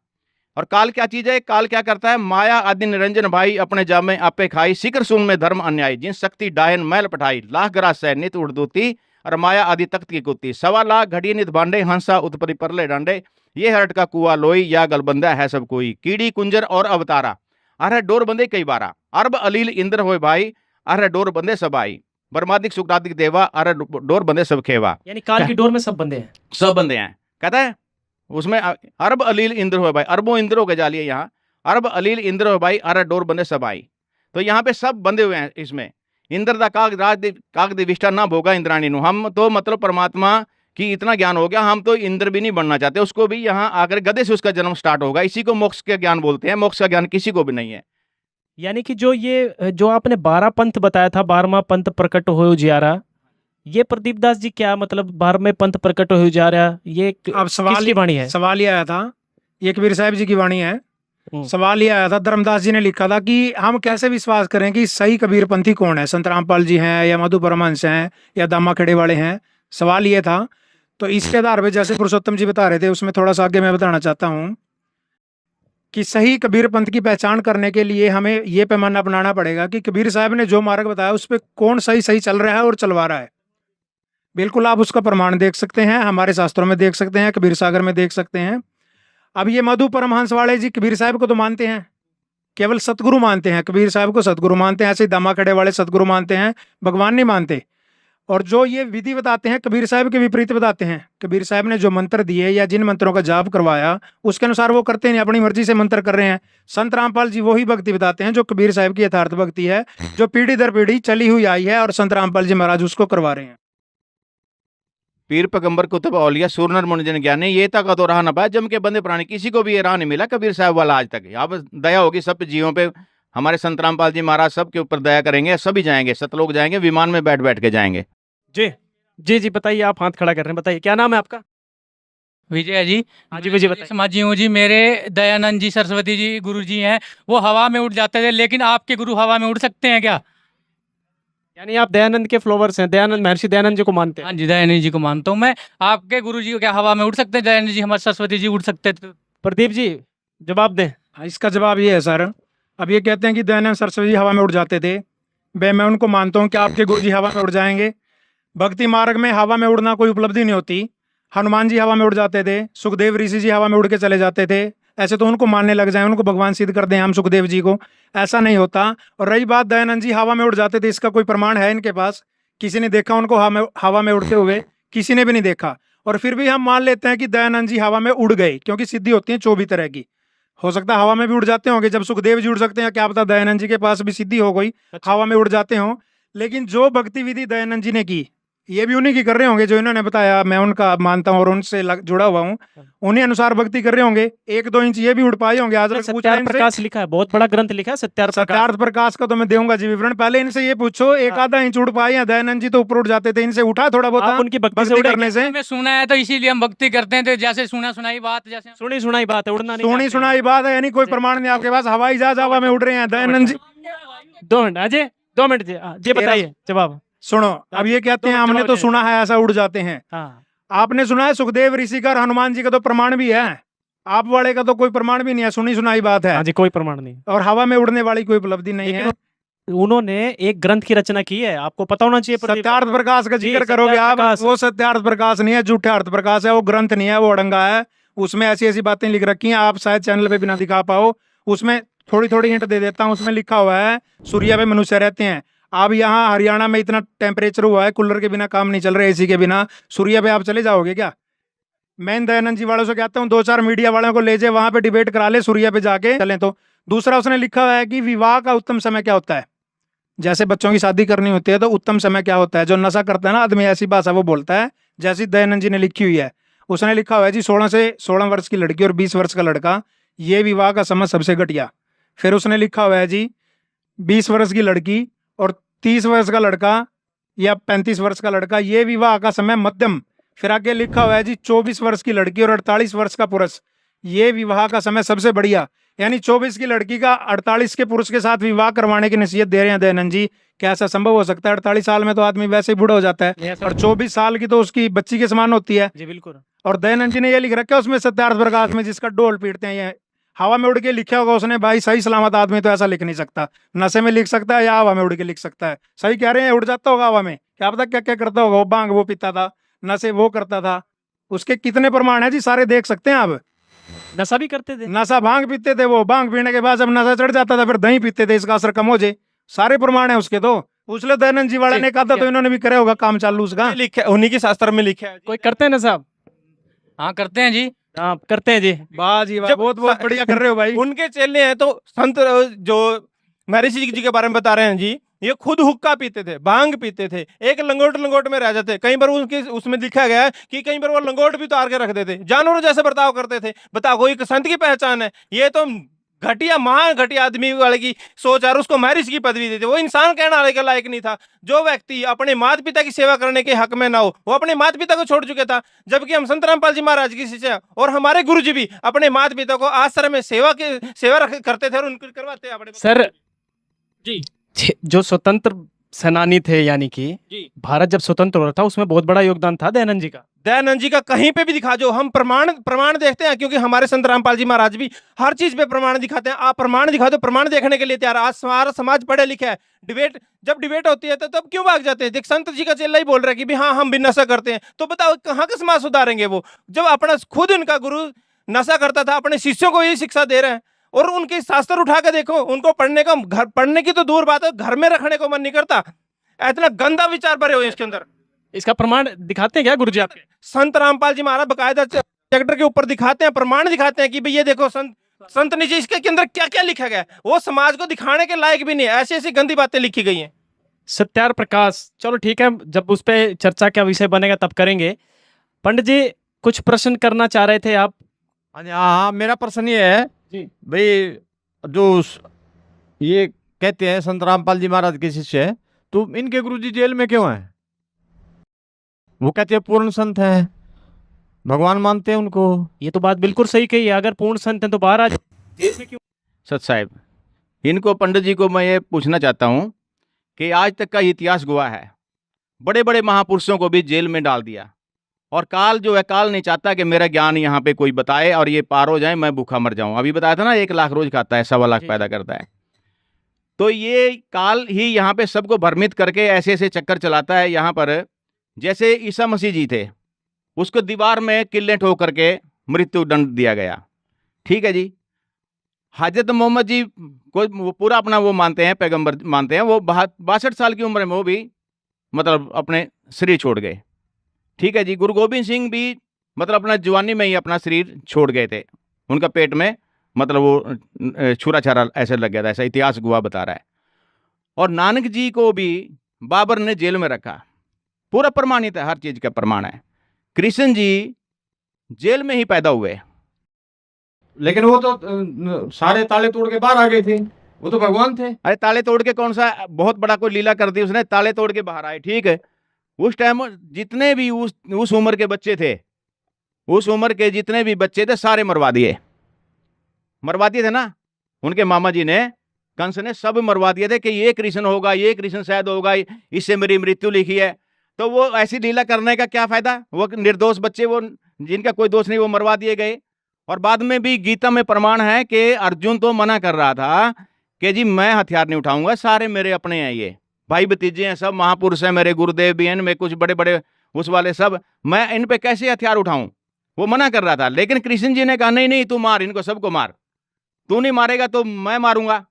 और काल क्या चीज है? काल क्या करता है? माया आदि निरंजन भाई, अपने जामे आपे खाई, शिखर सुन में धर्म अन्यायी, जिन शक्ति डायन मैल पठाई, लाख ग्रास है नित उड़दूती और माया आदि तख्त की कुत्ती, 1.25 लाख घड़ी नित भांडे, हंसा उत्परि परले डांडे, ये हरट का कुआ लोई, या गलबंदा है सब कोई, कीड़ी कुंजर और अवतारा, अरे डोर बंदे कई बारा, अरब अलील इंद्र होए भाई, अरे डोर बंदे सब आई, बर्मादिक सुखदादिक देवा, अरे डोर बंदे सब खेवा। यानी काल की डोर में सब बंदे हैं, सब बंदे हैं। कहता है उसमें अरब अलील इंद्र हो भाई, अरबों इंद्र हो गए जालिए यहाँ, अरब अलील इंद्र हो भाई, अरे डोर बंदे सब आई। तो यहाँ पे सब बंधे हुए हैं इसमें। इंद्र दा काग दिविष्टा ना भोगा इंद्राणी नु, हम तो मतलब परमात्मा की इतना ज्ञान हो गया, हम तो इंद्र भी नहीं बनना चाहते, उसको भी यहाँ आकर गधे से उसका जन्म स्टार्ट होगा। इसी को मोक्ष का ज्ञान बोलते हैं, मोक्ष का ज्ञान किसी को भी नहीं है। यानी कि जो आपने 12 पंथ बताया था, 12वां पंथ प्रकट हो जा रहा, ये प्रदीप दास जी क्या मतलब 12वें पंथ प्रकट हो जा रहा, ये अब किसकी वाणी है? सवाल ये आया था, ये कबीर साहब जी की वाणी है। सवाल ये आया था, धर्मदास जी ने लिखा था कि हम कैसे विश्वास करें कि सही कबीरपंथी कौन है, संत रामपाल जी हैं या मधु परमहंस हैं या दामा खेड़े वाले हैं। सवाल ये था। तो इसके आधार पर जैसे पुरुषोत्तम जी बता रहे थे, उसमें थोड़ा सा आगे मैं बताना चाहता हूँ कि सही कबीर पंथ की पहचान करने के लिए हमें ये पैमाना अपनाना पड़ेगा कि कबीर साहब ने जो मार्ग बताया उस पर कौन सही चल रहा है और चलवा रहा है। बिल्कुल आप उसका प्रमाण देख सकते हैं, हमारे शास्त्रों में देख सकते हैं, कबीर सागर में देख सकते हैं। अब ये मधु परमहंस वाले जी कबीर साहब को तो मानते हैं, केवल सतगुरु मानते हैं, कबीर साहब को सतगुरु मानते हैं। ऐसे ही दामा खड़े वाले सतगुरु मानते हैं, भगवान नहीं मानते। और जो ये विधि बताते हैं कबीर साहब के विपरीत बताते हैं। कबीर साहब ने जो मंत्र दिए या जिन मंत्रों का जाप करवाया उसके अनुसार वो करते नहीं, अपनी मर्जी से मंत्र कर रहे हैं। संत रामपाल जी वही भक्ति बताते हैं जो कबीर साहब की यथार्थ भक्ति है, जो पीढ़ी दर पीढ़ी चली हुई आई है, और संत रामपाल जी महाराज उसको करवा रहे हैं। पीर पैगंबर कुतुब औलिया सूरनर मुनिजन ज्ञानी, ये तक तो रहा न पाया जम के बंदे प्राणी, किसी को भी ये राह नहीं मिला कबीर साहब वाला आज तक। यहाँ पर दया होगी सब जीवों पे, हमारे संत रामपाल जी महाराज सब के ऊपर दया करेंगे, सभी जाएंगे, सतलोक जाएंगे, विमान में बैठ बैठ के जाएंगे। जी बताइए, आप हाथ खड़ा कर रहे हैं, बताइए क्या नाम है आपका? विजय जी। हाँ जी विजय बताइए। समाजी हूँ जी। मेरे दयानंद जी सरस्वती जी गुरु जी हैं, वो हवा में उड़ जाते थे, लेकिन आपके गुरु हवा में उड़ सकते हैं क्या? यानी आप दयानंद के फ्लोवर्स हैं, दयानंद महर्षि दयानंद जी को मानते हैं? हाँ जी दयानंद जी को मानता हूँ मैं। आपके गुरु जी क्या हवा में उड़ सकते हैं? दयानंद जी हमारे सरस्वती जी उड़ सकते थे। प्रदीप जी जवाब दें। इसका जवाब ये है सर, अब ये कहते हैं कि दयानंद सरस्वती जी हवा में उड़ जाते थे, मैं उनको मानता हूँ कि आपके गुरु जी हवा में उड़ जाएंगे। भक्ति मार्ग में हवा में उड़ना कोई उपलब्धि नहीं होती। हनुमान जी हवा में उड़ जाते थे, सुखदेव ऋषि जी हवा में उड़ के चले जाते थे। ऐसे तो उनको मानने लग जाए, उनको भगवान सिद्ध कर दें हम सुखदेव जी को, ऐसा नहीं होता। और रही बात दयानंद जी हवा में उड़ जाते थे, इसका कोई प्रमाण है इनके पास? किसी ने देखा उनको हवा में उड़ते हुए? किसी ने भी नहीं देखा। और फिर भी हम मान लेते हैं कि दयानंद जी हवा में उड़ गए, क्योंकि सिद्धि होती है 24 तरह की। हो सकता है हवा में भी उड़ जाते होंगे, जब सुखदेव जी उड़ सकते हैं, क्या पता दयानंद जी के पास भी सिद्धि हो गई, हवा में उड़ जाते हों। लेकिन जो भक्ति विधि दयानंद जी ने की, ये भी उन्हीं की कर रहे होंगे जो इन्होंने बताया, मैं उनका मानता हूँ और उनसे जुड़ा हुआ हूँ, उन्हीं अनुसार भक्ति कर रहे होंगे। 1-2 इंच ये भी उड़ पाए होंगे। आज सत्यार्थ प्रकाश लिखा है, बहुत बड़ा ग्रंथ लिखा है सत्यार्थ प्रकाश का, तो मैं दूंगा जी विवरण। पहले इनसे ये पूछो 1-आधा इंच उड़ पाए हैं? दयानंद जी तो ऊपर उड़ जाते थे, इनसे उठा थोड़ा बहुत उनकी भक्ति करने से। मैं सुना है तो इसीलिए हम भक्ति करते हैं, तो जैसे सुनाई बात, जैसे सुनी सुनाई बात है, उड़ना नहीं। सुनी सुनाई बात है, यानी कोई प्रमाण नहीं आपके पास? हवाई जहाज हवा में उड़ रहे हैं दयानंद जी। 2 मिनट अजय, 2 मिनट जी बताइए जवाब। सुनो, अब ये कहते हैं हमने तो सुना है ऐसा उड़ जाते हैं। आपने सुना है सुखदेव ऋषि का और हनुमान जी का तो प्रमाण भी है। आप वाले का तो कोई प्रमाण भी नहीं है, सुनी सुनाई बात है। हाँ जी, कोई प्रमाण नहीं। और हवा में उड़ने वाली कोई उपलब्धि नहीं है। उन्होंने एक ग्रंथ की रचना की है, आपको पता होना चाहिए। सत्यार्थ प्रकाश का जी, जिक्र करोगे आप, प्रकाश। वो सत्यार्थ प्रकाश नहीं है, झूठे अर्थ प्रकाश है, वो ग्रंथ नहीं है, वो अड़ंगा है। उसमें ऐसी ऐसी बातें लिख रखी हैं, आप शायद चैनल पे बिना दिखा पाओ। उसमें थोड़ी थोड़ी हिंट दे देता हूँ। उसमें लिखा हुआ है सूर्य पे मनुष्य रहते हैं। अब यहाँ हरियाणा में इतना टेम्परेचर हुआ है, कूलर के बिना काम नहीं चल रहा, एसी के बिना। सूर्य पे आप चले जाओगे क्या? मैं इन दयानंद जी वालों से कहता हूँ 2-4 मीडिया वालों को ले जाए, वहां पे डिबेट करा ले, सूर्य पे जाके चलें। तो दूसरा उसने लिखा हुआ है कि विवाह का उत्तम समय क्या होता है। जैसे बच्चों की शादी करनी होती है तो उत्तम समय क्या होता है। जो नशा करता है ना आदमी, ऐसी भाषा वो बोलता है जैसी दयानंद जी ने लिखी हुई है। उसने लिखा हुआ है जी 16 वर्ष की लड़की और 20 वर्ष का लड़का, ये विवाह का समय सबसे घटिया। फिर उसने लिखा हुआ है जी 20 वर्ष की लड़की और 30 वर्ष का लड़का या 35 वर्ष का लड़का, ये विवाह का समय मध्यम। फिर आगे लिखा हुआ है जी 24 वर्ष की लड़की और 48 वर्ष का पुरुष, ये विवाह का समय सबसे बढ़िया। यानी 24 की लड़की का 48 के पुरुष के साथ विवाह करवाने की नसीहत दे रहे हैं दयानंद जी। क्या ऐसा संभव हो सकता है? 48 साल में तो आदमी वैसे ही बूढ़ा हो जाता है, और 24 साल की तो उसकी बच्ची के समान होती है। जी बिल्कुल। और दयानंद जी ने ये लिख रखा है उसमें सत्यार्थ प्रकाश में, जिसका डोल पीटते हैं, ये हवा में उड़ के लिखा होगा उसने। भाई सही सलामत आदमी तो ऐसा लिख नहीं सकता, नशे में लिख सकता है या हवा में उड़ के लिख सकता है। सही कह रहे हैं, उड़ जाता होगा हवा में, क्या पता क्या क्या करता होगा। वो बांग वो पीता था, नशे वो करता था, उसके कितने प्रमाण है जी, सारे देख सकते हैं आप। नशा भी करते थे, नशा भांग पीते थे, वो भांग पीने के बाद जब नशा चढ़ जाता था फिर दही पीते थे, इसका असर कम हो जाए। सारे प्रमाण है उसके। तो उसले दयानंद जी वाले ने कहा था, तो इन्होंने भी करे होगा काम चालू उसका। लिखा उन्हीं के शास्त्र में लिखा है। कोई करते हैं ना साहब? हाँ करते हैं जी, हाँ करते हैं जी। वाह जी वाह, बहुत बहुत बढ़िया कर रहे हो भाई। उनके चेले हैं तो संत जो महर्षि जी के बारे में बता रहे हैं जी, ये खुद हुक्का पीते थे, भांग पीते थे, एक लंगोट में रह जाते। कई बार उनके उसमें लिखा गया है कि कई बार वो लंगोट भी उतार के रख देते, जानवरों जैसे बर्ताव करते थे। बताओ कोई संत की पहचान है? ये तो घटिया, महान घटिया आदमी वाले की सोच है, और उसको महर्षि की पदवी देते। वो इंसान कहने वाले के लायक नहीं था। जो व्यक्ति अपने माता पिता की सेवा करने के हक में ना हो, वो अपने माता पिता को छोड़ चुके था। जबकि हम संत रामपाल जी महाराज की शिष्य और हमारे गुरु जी भी अपने माता पिता को आश्रम में सेवा करते थे और उनको करवाते अपने। सर जी, जो स्वतंत्र सेनानी थे, यानी कि भारत जब स्वतंत्र हो रहा था, उसमें बहुत बड़ा योगदान था दयानंद जी का। दयानंद जी का कहीं पे भी दिखा, जो हम प्रमाण देखते हैं, क्योंकि हमारे संत रामपाल जी महाराज भी हर चीज पे प्रमाण दिखाते हैं। आप प्रमाण दिखा दो, प्रमाण देखने के लिए तैयार। आज हमारा समाज पढ़े लिखे है, जब डिबेट होती है तो तब क्यों भाग जाते हैं? देख, संत जी का चेला ही बोल रहा है कि भी हाँ हम भी नशा करते हैं, तो बताओ कहाँ का समाज सुधारेंगे वो, जब अपना खुद उनका गुरु नशा करता था, अपने शिष्यों को यही शिक्षा दे रहे हैं। और उनके शास्त्र उठा के देखो, उनको पढ़ने की तो दूर बात है, घर में रखने को मन नहीं करता। इतना गंदा विचार भरे हुए इसके अंदर। इसका प्रमाण दिखाते हैं क्या गुरुजी आपके? संत रामपाल जी महाराज बकायदा ट्रैक्टर के ऊपर दिखाते हैं, प्रमाण दिखाते हैं कि भाई ये देखो संत निजी इसके अंदर क्या क्या लिखा गया है। वो समाज को दिखाने के लायक भी नहीं है, ऐसी ऐसी गंदी बातें लिखी गई हैं। सत्यार्थ प्रकाश, चलो ठीक है, जब उस पर चर्चा का विषय बनेगा तब करेंगे। पंडित जी कुछ प्रश्न करना चाह रहे थे आप? हाँ, मेरा प्रश्न ये है भाई, जो ये कहते हैं संत रामपाल जी महाराज के शिष्य है, तो इनके गुरुजी जेल में क्यों हैं? वो कहते हैं पूर्ण संत हैं, भगवान मानते हैं उनको। ये तो बात बिल्कुल सही कही है, अगर पूर्ण संत हैं तो बाहर आ जेल में क्यों? सत साहब, इनको पंडित जी को मैं ये पूछना चाहता हूँ कि आज तक का इतिहास गवाह है, बड़े बड़े महापुरुषों को भी जेल में डाल दिया, और काल जो है, काल नहीं चाहता कि मेरा ज्ञान यहाँ पे कोई बताए और ये पार हो जाए, मैं भूखा मर जाऊं। अभी बताया था ना 1 लाख रोज खाता है, 1.25 लाख पैदा करता है। तो ये काल ही यहाँ पे सबको भ्रमित करके ऐसे ऐसे चक्कर चलाता है। यहाँ पर जैसे ईसा मसीह जी थे, उसको दीवार में किल्ले ठोक करके मृत्यु दंड दिया गया, ठीक है जी। हजरत मोहम्मद जी को वो पूरा अपना वो मानते हैं, पैगंबर मानते हैं। वो 62 साल की उम्र में वो भी मतलब अपने शरीर छोड़ गए, ठीक है जी। गुरु गोविंद सिंह भी मतलब अपना जवानी में ही अपना शरीर छोड़ गए थे, उनका पेट में मतलब वो छुरा छारा ऐसे लग गया था, ऐसा इतिहास गवाह बता रहा है। और नानक जी को भी बाबर ने जेल में रखा, पूरा प्रमाणित है, हर चीज का प्रमाण है। कृष्ण जी जेल में ही पैदा हुए, लेकिन वो तो सारे ताले तोड़ के बाहर आ गए थे, वो तो भगवान थे। अरे ताले तोड़ के कौन सा बहुत बड़ा कोई लीला कर दी उसने, ताले तोड़ के बाहर आए, ठीक है। उस टाइम जितने भी उस उम्र के बच्चे थे, उस उम्र के जितने भी बच्चे थे सारे मरवा दिए थे ना। उनके मामा जी ने, कंस ने सब मरवा दिए थे कि ये कृष्ण होगा, ये कृष्ण शायद होगा, इससे मेरी मृत्यु लिखी है। तो वो ऐसी लीला करने का क्या फायदा? वो निर्दोष बच्चे, वो जिनका कोई दोष नहीं, वो मरवा दिए गए। और बाद में भी गीता में प्रमाण है कि अर्जुन तो मना कर रहा था कि जी मैं हथियार नहीं उठाऊंगा, सारे मेरे अपने हैं, ये भाई भतीजे हैं, सब महापुरुष हैं, मेरे गुरुदेव भी हैं, मैं कुछ बड़े बड़े उस वाले सब, मैं इन पे कैसे हथियार उठाऊं, वो मना कर रहा था। लेकिन कृष्ण जी ने कहा नहीं नहीं, तू मार, इनको सबको मार, तू नहीं मारेगा तो मैं मारूंगा,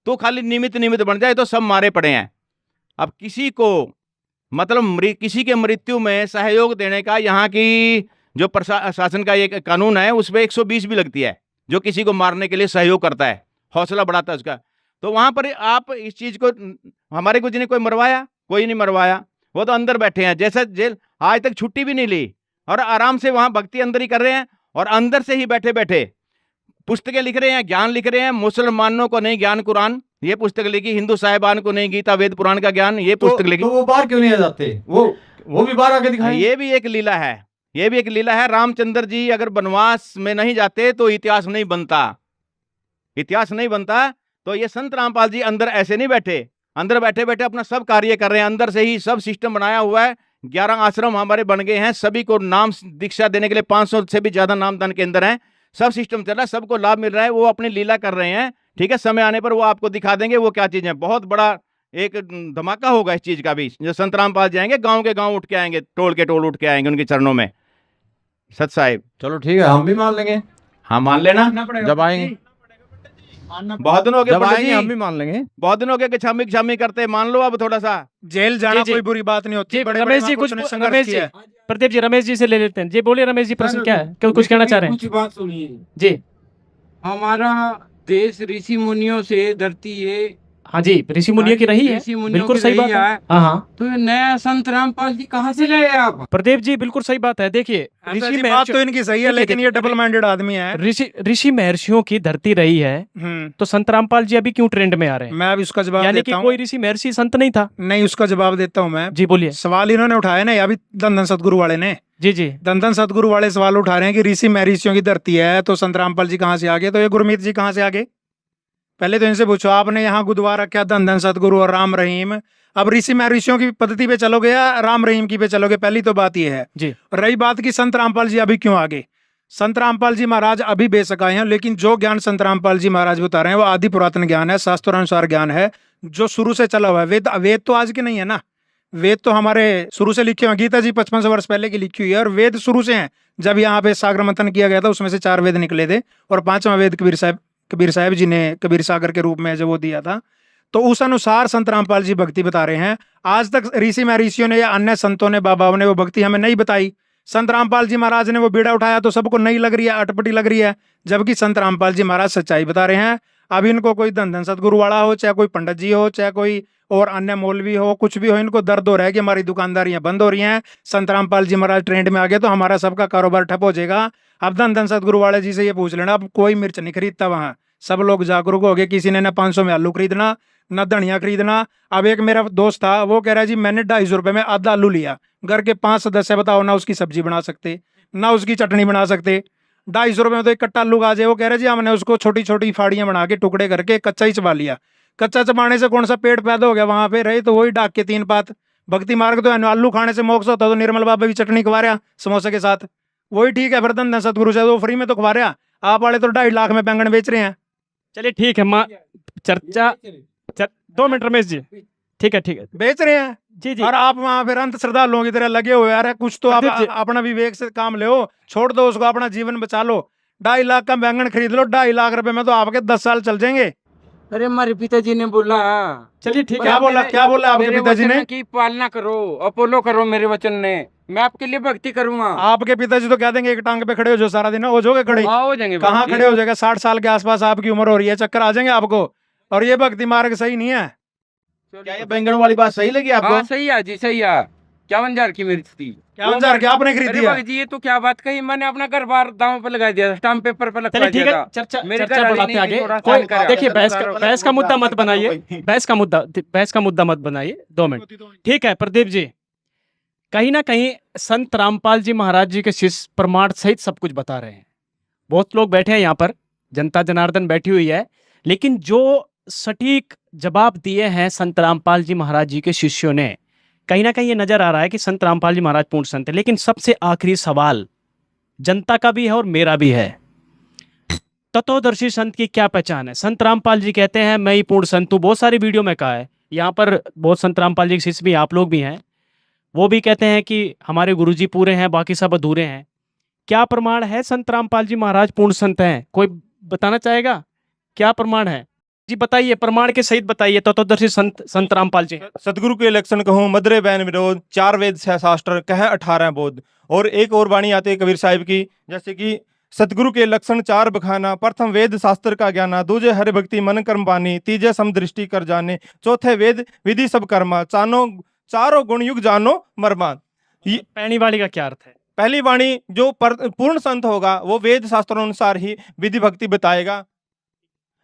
तो खाली निमित्त निमित्त बन जाए, तो सब मारे पड़े हैं। अब किसी को मतलब किसी के मृत्यु में सहयोग देने का यहाँ की जो प्रशासन का ये कानून है उसमें 120 भी लगती है, जो किसी को मारने के लिए सहयोग करता है, हौसला बढ़ाता है उसका। तो वहां पर आप इस चीज को, हमारे को जिन्हें कोई मरवाया, कोई नहीं मरवाया, वो तो अंदर बैठे हैं, जैसे जेल आज तक छुट्टी भी नहीं ली और आराम से वहां भक्ति अंदर ही कर रहे हैं, और अंदर से ही बैठे बैठे पुस्तकें लिख रहे हैं, ज्ञान लिख रहे हैं। मुसलमानों को नहीं ज्ञान कुरान, ये पुस्तक लिखी, हिंदू साहिबान को नहीं गीता वेद पुराण का ज्ञान, ये पुस्तक लिखी। तो वो बाहर क्यों नहीं आ जाते, वो भी बाहर आके दिखाएं। ये भी एक लीला है, ये भी एक लीला है। रामचंद्र जी अगर वनवास में नहीं जाते तो इतिहास नहीं बनता, इतिहास नहीं बनता। तो ये संत रामपाल जी अंदर ऐसे नहीं बैठे, अंदर बैठे बैठे अपना सब कार्य कर रहे हैं, अंदर से ही सब सिस्टम बनाया हुआ है। 11 आश्रम हमारे बन गए हैं, सभी को नाम दीक्षा देने के लिए 500 से भी ज्यादा नामदान केंद्र हैं, सब सिस्टम चल रहा है, सबको लाभ मिल रहा है। वो अपनी लीला कर रहे हैं, ठीक है। समय आने पर वो आपको दिखा देंगे वो क्या चीज है। बहुत बड़ा एक धमाका होगा इस चीज का भी। जो संत रामपाल जाएंगे गांव के गांव उठ के आएंगे, टोल के टोल उठ के आएंगे उनके चरणों में। सत साहिब चलो ठीक है, हम भी मान लेंगे। हाँ मान लेना, जब आएंगे, बहुत दिन हो गए जब पंडित आएंगे जी, हम भी मान लेंगे। बहुत दिन हो गए कि छामी छामी करते, मान लो अब थोड़ा सा। जेल जाना कोई बुरी बात नहीं होती। बड़े रमेश जी कुछ, रमेश जी, प्रदीप जी रमेश जी से ले लेते हैं। जी बोलिए रमेश जी, प्रश्न क्या है, क्यों कुछ कहना चाह रहे हैं? कुछ बात सुनिए जी। हमारा देश ऋषि मुनियों से धरती ये, हाँ जी, ऋषि मुनियों की रही है, ऋषि मुनियों बिल्कुल की सही रही बात है। है। हाँ हाँ, तो ये नया संत रामपाल जी कहाँ से लाए आप? प्रदीप जी बिल्कुल सही बात है। देखिए ऋषि बात तो इनकी सही है, लेकिन ये डबल माइंडेड आदमी है। ऋषि महर्षियों की धरती रही है, तो संत रामपाल जी अभी क्यों ट्रेंड में आ रहे हैं? मैं अब इसका जवाब यानी कि देता हूँ। कोई ऋषि महर्षि संत नहीं था? नहीं, उसका जवाब देता हूँ मैं। जी बोलिए। सवाल इन्होंने उठाया ना, अभी दंदन सतगुरु वाले ने। जी जी, दंदन सतगुरु वाले सवाल उठा रहे हैं कि ऋषि महर्षियों की धरती है, तो संत रामपाल जी कहाँ से आ गए? तो ये गुरमीत जी कहाँ से आ गए? पहले तो इनसे पूछो, आपने यहाँ गुरुद्वारा रखा दंदन सतगुरु और राम रहीम, अब ऋषि महर्षियों की पद्धति पे चलोगे या राम रहीम की पे चलोगे? पहली तो बात ये है जी। रही बात की संत रामपाल जी अभी क्यों आगे? संत रामपाल जी महाराज अभी बेशक आए हैं, लेकिन जो ज्ञान संत रामपाल जी महाराज बता रहे हैं वो आदि पुरातन ज्ञान है, शास्त्रानुसार ज्ञान है, जो शुरू से चला हुआ है। वेद तो आज के नहीं है ना, वेद तो हमारे शुरू से लिखे हुए। गीता जी 55 वर्ष पहले की लिखी हुई है, और वेद शुरू से हैं। जब यहाँ पे सागर मंथन किया गया था उसमें से 4 वेद निकले थे, और 5वां वेद कबीर साहब जी ने कबीर सागर के रूप में जब वो दिया था, तो उस अनुसार संत रामपाल जी भक्ति बता रहे हैं। आज तक ऋषि महर्षियों ने या अन्य संतों ने, बाबाओं ने वो भक्ति हमें नहीं बताई। संत रामपाल जी महाराज ने वो बीड़ा उठाया तो सबको नई लग रही है, अटपटी लग रही है, जबकि संत रामपाल जी महाराज सच्चाई बता रहे हैं। अब इनको कोई धन सतगुरु वाला हो, चाहे कोई पंडित जी हो, चाहे कोई और अन्य मौलवी हो, कुछ भी हो, इनको दर्द हो रहा है कि हमारी दुकानदारियां बंद हो रही हैं। संत रामपाल जी महाराज ट्रेंड में आ गए तो हमारा सबका कारोबार ठप हो जाएगा। अब धन सतगुरु वाले जी से ये पूछ लेना, अब कोई मिर्च नहीं खरीदता वहाँ, सब लोग जागरूक हो गए। किसी ने ना 500 में आलू खरीदना, ना धनिया खरीदना। अब एक मेरा दोस्त था, वो कह रहा है जी मैंने 250 रुपए में आधा आलू लिया, घर के 5 सदस्य बताओ ना उसकी सब्जी बना सकते, ना उसकी चटनी बना सकते। 250 रुपए में तो एक कट्टा आलू आ जाए। वो कह रहे जी हमने उसको छोटी छोटी फाड़ियां बना के टुकड़े करके कच्चा ही चबा लिया। कच्चा चबाने से कौन सा पेट पैदा हो गया वहां पे? रहे तो वही डाक के 3 पात। भक्ति मार्ग तो आलू खाने से मोक्ष होता, तो निर्मल बाबा भी चटनी खवा रहा समोसे के साथ, वही ठीक है। फिर धन सतगुरु से वो फ्री में तो खवा रहा, आप वाले तो 2.5 लाख में बैंगन बेच रहे हैं। चलिए ठीक है, चर्चा 2 मिनट रमेश जी, ठीक है बेच रहे हैं जी जी। और आप वहाँ फिर अंत श्रद्धालुओं की तरह लगे हुए। यार कुछ तो आप अपना विवेक से काम ले, छोड़ दो उसको, अपना जीवन बचा लो। 2.5 लाख का बैंगन खरीद लो, 2.5 लाख रुपए में तो आपके 10 साल चल जाएंगे। अरे हमारे पिताजी ने बोला। चलिए ठीक है, क्या बोला आपके पिताजी ने? की पालना करो, अपोलो करो, मेरे वचन ने, मैं आपके लिए भक्ति करूंगा। आपके पिताजी तो कह देंगे एक टांग पे खड़े हो जो सारा दिन, हो जाओगे खड़े? हो जाएंगे। कहाँ खड़े हो जाएगा? 60 साल के आसपास आपकी उम्र हो रही है, चक्कर आ जाएंगे आपको। और ये भक्ति मार्ग सही नहीं है। क्या ये बैंगन वाली बात सही लगी आपको? हाँ सही है जी, सही है। 51,000 की मिर्च थी। 51,000 की आपने खरीदी है? जी ये तो क्या बात कही, मैंने अपना घर बार दांव पे लगा दिया, स्टाम्प पेपर पे लगा ठीक है, चर्चा बढ़ाते आगे। कोई देखिए बहस का मुद्दा मत बनाइए, बहस का मुद्दा मत बनाइए। 2 मिनट ठीक है। प्रदीप जी, कहीं ना कहीं संत रामपाल जी महाराज जी के शिष्य प्रमाण सहित सब कुछ बता रहे हैं। बहुत लोग बैठे हैं यहाँ पर, जनता जनार्दन बैठी हुई है, लेकिन जो सटीक जवाब दिए हैं संत रामपाल जी महाराज जी के शिष्यों ने, कहीं ना कहीं ये नजर आ रहा है कि संत रामपाल जी महाराज पूर्ण संत है। लेकिन सबसे आखिरी सवाल जनता का भी है और मेरा भी है, तत्वदर्शी संत की क्या पहचान है? संत रामपाल जी कहते हैं मैं ही पूर्ण संत हूँ, बहुत सारी वीडियो में कहा है। यहाँ पर बहुत संत रामपाल जी के शिष्य भी, आप लोग भी हैं, वो भी कहते हैं कि हमारे गुरुजी पूरे हैं, बाकी सब अधूरे हैं। क्या प्रमाण है संत रामपाल जी महाराज पूर्ण संत हैं? कोई बताना चाहेगा क्या प्रमाण है? जी बताइए, प्रमाण के सहित बताइए। तत्वदर्शी संत रामपाल जी। सतगुरु के लक्षण कहूँ मदरे बैन विरोध, 4 वेद 6 शास्त्र, कह 18 बोध। और एक और वाणी आती है कबीर साहिब की, जैसे कि सतगुरु के लक्षण 4 बखाना, प्रथम वेद शास्त्र का ज्ञाना, दूजे हरि भक्ति मन कर्म बानी, तीजे समदृष्टि कर जाने, चौथे वेद विधि सब कर्मा, चारों गुण युग जानो मर्मा। पहली वाणी का क्या अर्थ है? पहली वाणी जो पूर्ण संत होगा वो वेद शास्त्रों अनुसार ही विधि भक्ति बताएगा,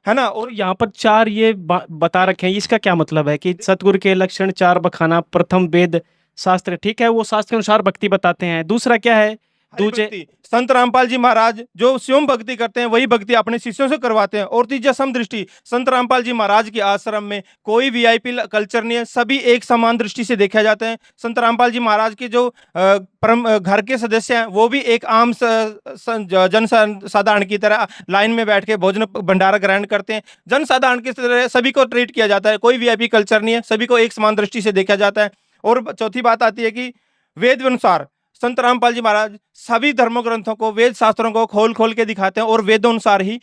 है ना। और यहाँ पर 4 ये बता रखे हैं, इसका क्या मतलब है कि सतगुरु के लक्षण 4 बखाना, प्रथम वेद शास्त्र, ठीक है, वो शास्त्र के अनुसार भक्ति बताते हैं। दूसरा क्या है? दूजे संत रामपाल जी महाराज जो स्वयं भक्ति करते हैं वही भक्ति अपने शिष्यों से करवाते हैं। और तीजा समदृष्टि, संत रामपाल जी महाराज के आश्रम में कोई वीआईपी कल्चर नहीं है, सभी एक समान दृष्टि से देखे जाते हैं। संत रामपाल जी महाराज के जो परम घर के सदस्य हैं वो भी एक आम जन साधारण की तरह लाइन में बैठ के भोजन भंडारा ग्रहण करते हैं। जन साधारण की तरह सभी को ट्रीट किया जाता है, कोई वीआईपी कल्चर नहीं है, सभी को एक समान दृष्टि से देखा जाता है। और चौथी बात आती है कि वेद अनुसार संत रामपाल जी महाराज सभी धर्म ग्रंथों को, वेद शास्त्रों को खोल खोल के दिखाते हैं और वेदोनुसार ही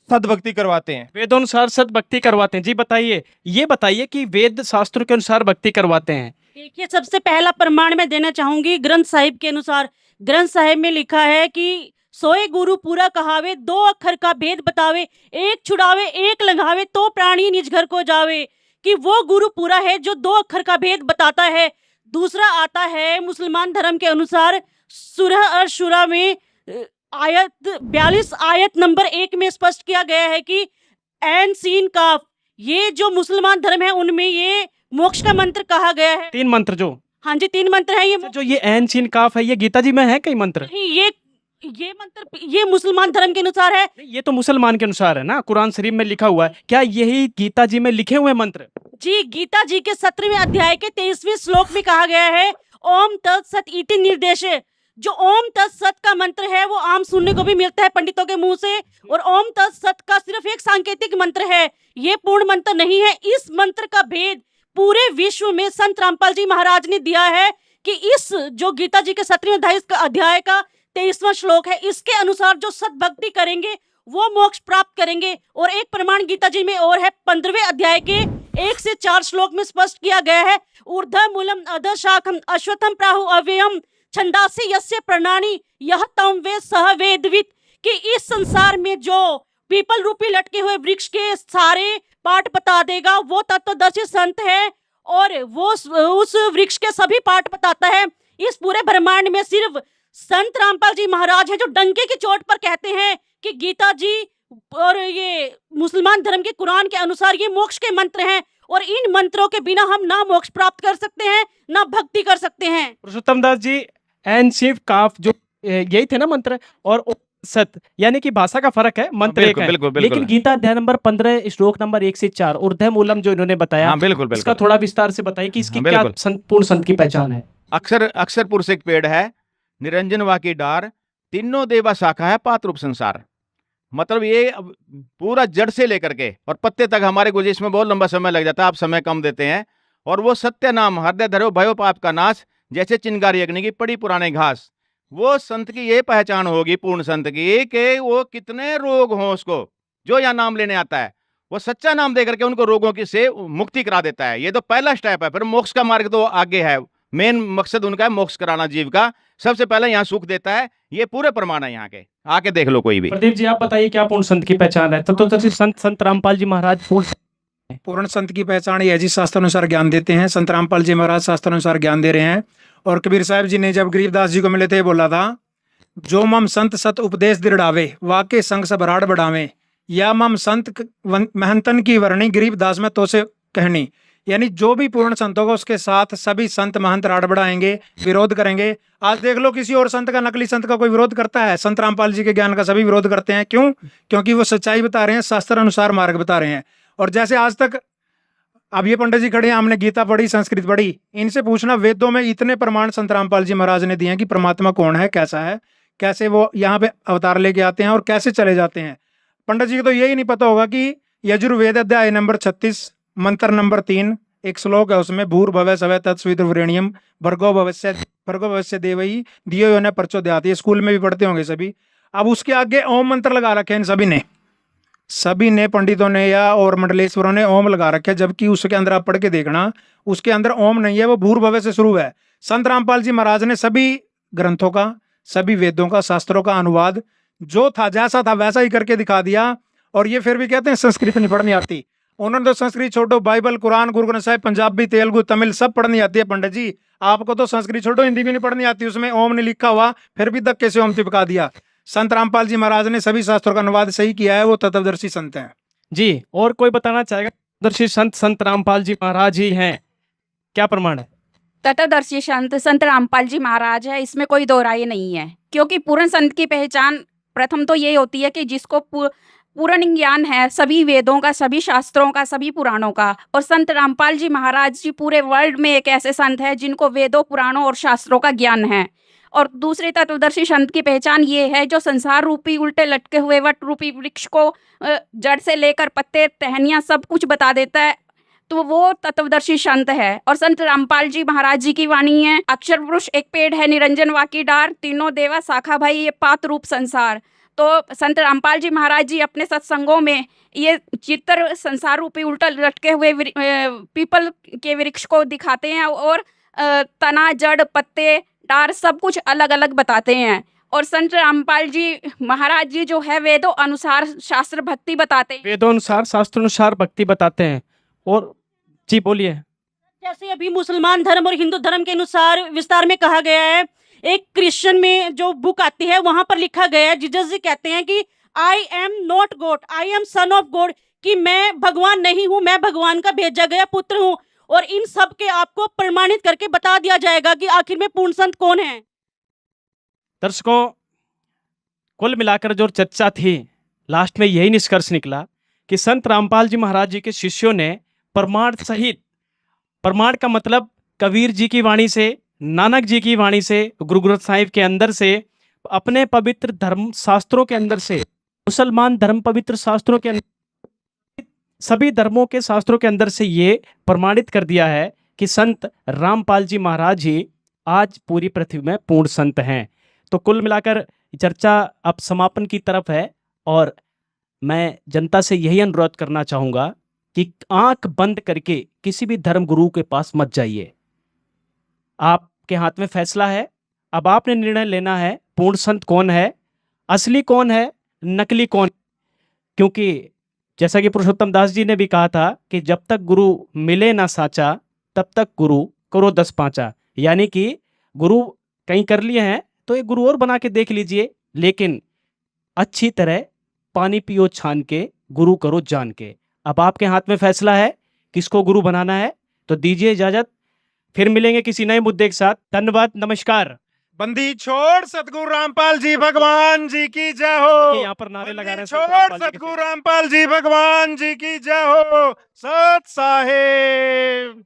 सदभक्ति करवाते हैं। वेदोनुसार सदभक्ति करवाते हैं। जी बताइए, ये बताइए कि वेद शास्त्रों के अनुसार भक्ति करवाते हैं। देखिए, सबसे पहला प्रमाण मैं देना चाहूंगी ग्रंथ साहिब के अनुसार। ग्रंथ साहिब में लिखा है कि सोए गुरु पूरा कहावे, 2 अक्षर का भेद बतावे, एक छुड़ावे एक लंघावे, तो प्राणी निज घर को जावे। कि वो गुरु पूरा है जो 2 अक्षर का भेद बताता है। दूसरा आता है मुसलमान धर्म के अनुसार सूरह अश-शुरा में आयत 42 आयत नंबर 1 में स्पष्ट किया गया है कि ऐन सीन काफ, ये जो मुसलमान धर्म है उनमें ये मोक्ष का मंत्र कहा गया है। 3 मंत्र जो, हाँ जी 3 मंत्र है। ये जो ये ऐन सीन काफ है, ये गीता जी में है कई मंत्र? नहीं, ये मंत्र ये मुसलमान धर्म के अनुसार है। ये तो मुसलमान के अनुसार है ना, कुरान शरीफ में लिखा हुआ है। क्या यही गीता जी में लिखे हुए मंत्र? जी, गीता जी के 17वें अध्याय के 23वें श्लोक में कहा गया है ओम तत्सत इति निर्देश। जो ओम तत्सत का मंत्र है वो आम सुनने को भी मिलता है पंडितों के मुंह से, और ओम तत्सत का सिर्फ एक सांकेतिक मंत्र है, ये पूर्ण मंत्र नहीं है। इस मंत्र का भेद पूरे विश्व में संत रामपाल जी महाराज ने दिया है कि इस जो गीता जी के 17वें अध्याय का 23वां श्लोक है, इसके अनुसार जो सद्भक्ति करेंगे वो मोक्ष प्राप्त करेंगे। और एक प्रमाण गीता जी में और है, 15वें अध्याय के 1 से 4 श्लोक में स्पष्ट किया गया है ऊर्ध्व मूलम अधः शाखम अश्वत्थम प्राहु अव्ययम छंदासी यस्य प्रणानी यह तम वे सह वेदवित। कि इस संसार में जो पीपल रूपी लटके हुए वृक्ष के सारे पाठ बता देगा वो तत्वदर्शी संत है, और वो उस वृक्ष के सभी पाठ बताता है। इस पूरे ब्रह्मांड में सिर्फ संत रामपाल जी महाराज है जो डंके की चोट पर कहते हैं कि गीता जी और ये मुसलमान धर्म के कुरान के अनुसार ये मोक्ष के मंत्र हैं, और इन मंत्रों के बिना हम ना मोक्ष प्राप्त कर सकते हैं ना भक्ति कर सकते हैं। पुरुषोत्तम दास जी, एन शिव काफ जो यही थे ना मंत्र, और सत यानी कि भाषा का फर्क है, मंत्र एक है। लेकिन गीता अध्याय नंबर 15 श्लोक नंबर 1 से 4 ऊर्ध्व मूलम जो इन्होंने बताया, इसका थोड़ा विस्तार से बताइए कि इसकी क्या पूर्ण संत की पहचान है। अक्षर पुरुष एक पेड़ है, निरंजन वा की डार, तीनों देवा शाखा है, पात रूप संसार। मतलब ये पूरा जड़ से लेकर के और पत्ते तक हमारे गुरु, इसमें बहुत लंबा समय लग जाता है, आप समय कम देते हैं। और वो सत्य नाम हृदय धरो भयो पाप का नाश, जैसे चिंगारी अग्नि की पड़ी पुराने घास। वो संत की ये पहचान होगी पूर्ण संत की कि वो कितने रोग हों उसको, जो यहाँ नाम लेने आता है वो सच्चा नाम दे करके उनको रोगों की से मुक्ति करा देता है। ये तो पहला स्टेप है, फिर मोक्ष का मार्ग तो आगे है। मेन मकसद उनका है मोक्ष कराना जीव का। सबसे पहले यहाँ सुख देता है, ये पूरे प्रमाण है यहाँ के, आके देख लो कोई भी। प्रदीप जी आप बताइए क्या पूर्ण संत की पहचान है? तो संत रामपाल जी महाराज पूर्ण संत की पहचान ये जी शास्त्रानुसार ज्ञान देते हैं। संत रामपाल जी महाराज शास्त्रानुसार ज्ञान दे रहे हैं। और कबीर साहब जी ने जब गरीबदास जी को मिले थे बोला था, जो मम संत सत उपदेश दृढ़ावे वाके संग सब राड़ बढ़ावे, या मम संत महंतन की वर्णी गरीबदास में तो से कहनी। यानी जो भी पूर्ण संत होगा उसके साथ सभी संत महंत राड़ बढ़ाएंगे, विरोध करेंगे। आज देख लो किसी और संत का, नकली संत का कोई विरोध करता है? संत रामपाल जी के ज्ञान का सभी विरोध करते हैं। क्यों? क्योंकि वो सच्चाई बता रहे हैं, शास्त्र अनुसार मार्ग बता रहे हैं। और जैसे आज तक अब ये पंडित जी खड़े हैं, हमने गीता पढ़ी, संस्कृत पढ़ी, इनसे पूछना वेदों में इतने प्रमाण संत रामपाल जी महाराज ने दिए हैं कि परमात्मा कौन है, कैसा है, कैसे वो यहाँ पे अवतार लेके आते हैं और कैसे चले जाते हैं। पंडित जी को तो यही नहीं पता होगा कि यजुर्वेद अध्याय नंबर 36 मंत्र नंबर 3 एक श्लोक है, उसमें भूर्भुवः स्वः तत्सवितुर्वरेण्यं भर्गो भवस्य देवही धियो यो न प्रचोदयात्। ये स्कूल में भी पढ़ते होंगे सभी। अब उसके आगे ओम मंत्र लगा रखे हैं इन सभी ने पंडितों ने या और मंडलेश्वरों ने ओम लगा रखे, जबकि उसके अंदर आप पढ़ के देखना उसके अंदर ओम नहीं है, वो भूर्भुवः से शुरू है। संत रामपाल जी महाराज ने सभी ग्रंथों का, सभी वेदों का, शास्त्रों का अनुवाद जो था जैसा था वैसा ही करके दिखा दिया। और ये फिर भी कहते हैं संस्कृत नहीं पढ़नी आती। उन्होंने तो संस्कृत छोड़ो, बाइबल, कुरान, गुरु ग्रंथ साहिब, पंजाबी, तेलुगु, तमिल सब पढ़नी आती है पंडित जी। आपको तो संस्कृत छोड़ो, हिंदी भी नहीं पढ़नी आती, उसमें ओम नहीं लिखा हुआ, फिर भी धक्के से ओम चिपका दिया। संत रामपाल जी महाराज ने सभी शास्त्रों का अनुवाद सही किया है, वो तत्वदर्शी संत हैं जी। और कोई बताना चाहेगा? तत्वदर्शी संत रामपाल जी महाराज ही हैं, क्या प्रमाण है? तत्वदर्शी संत रामपाल जी महाराज है, इसमें कोई दो राय नहीं है। क्योंकि पूर्ण संत की पहचान प्रथम तो ये होती है कि जिसको पूर्ण ज्ञान है सभी वेदों का, सभी शास्त्रों का, सभी पुराणों का। और संत रामपाल जी महाराज जी पूरे वर्ल्ड में एक ऐसे संत हैं जिनको वेदों, पुराणों और शास्त्रों का ज्ञान है। और दूसरे तत्वदर्शी संत की पहचान ये है जो संसार रूपी उल्टे लटके हुए वट रूपी वृक्ष को जड़ से लेकर पत्ते, टहनियाँ सब कुछ बता देता है, तो वो तत्वदर्शी संत है। और संत रामपाल जी महाराज जी की वाणी है, अक्षर पुरुष एक पेड़ है, निरंजन वाकी डार, तीनों देवा शाखा भाई, ये पात रूप संसार। तो संत रामपाल जी महाराज जी अपने सत्संगों में ये चित्र संसार रूपी उल्टा लटके हुए पीपल के वृक्ष को दिखाते हैं और तना, जड़, पत्ते, डार सब कुछ अलग अलग बताते हैं। और संत रामपाल जी महाराज जी जो है वेदों अनुसार शास्त्र भक्ति बताते हैं, वेदों अनुसार, शास्त्र अनुसार भक्ति बताते हैं। और जी बोलिए। जैसे अभी मुसलमान धर्म और हिंदू धर्म के अनुसार विस्तार में कहा गया है, एक क्रिश्चियन में जो बुक आती है वहां पर लिखा गया है, जीसस जी कहते हैं कि I am not God, I am son of God, कि मैं भगवान नहीं हूं, मैं भगवान का भेजा गया पुत्र हूं। और इन सब के आपको प्रमाणित करके बता दिया जाएगा कि आखिर में पूर्ण संत कौन है। दर्शकों, कुल मिलाकर जो चर्चा थी, लास्ट में यही निष्कर्ष निकला कि संत रामपाल जी महाराज जी के शिष्यों ने प्रमाण सहित, प्रमाण का मतलब कबीर जी की वाणी से, नानक जी की वाणी से, गुरु ग्रंथ साहिब के अंदर से, अपने पवित्र धर्म शास्त्रों के अंदर से, मुसलमान धर्म पवित्र शास्त्रों के अंदर, सभी धर्मों के शास्त्रों के अंदर से ये प्रमाणित कर दिया है कि संत रामपाल जी महाराज ही आज पूरी पृथ्वी में पूर्ण संत हैं। तो कुल मिलाकर चर्चा अब समापन की तरफ है और मैं जनता से यही अनुरोध करना चाहूँगा कि आंख बंद करके किसी भी धर्म गुरु के पास मत जाइए। आपके हाथ में फैसला है, अब आपने निर्णय लेना है पूर्ण संत कौन है, असली कौन है, नकली कौन। क्योंकि जैसा कि पुरुषोत्तम दास जी ने भी कहा था कि जब तक गुरु मिले ना साचा तब तक गुरु करो 10 पाँचा। यानी कि गुरु कहीं कर लिए हैं तो एक गुरु और बना के देख लीजिए, लेकिन अच्छी तरह पानी पियो छान के, गुरु करो जान के। अब आपके हाथ में फैसला है किसको गुरु बनाना है। तो दीजिए इजाजत, फिर मिलेंगे किसी नए मुद्दे के साथ। धन्यवाद, नमस्कार। बंदी छोड़ सतगुरु रामपाल जी भगवान जी की जय हो। यहाँ पर नारे लगा रहे हैं, छोड़ सतगुरु रामपाल जी भगवान जी की जय हो। सत साहेब।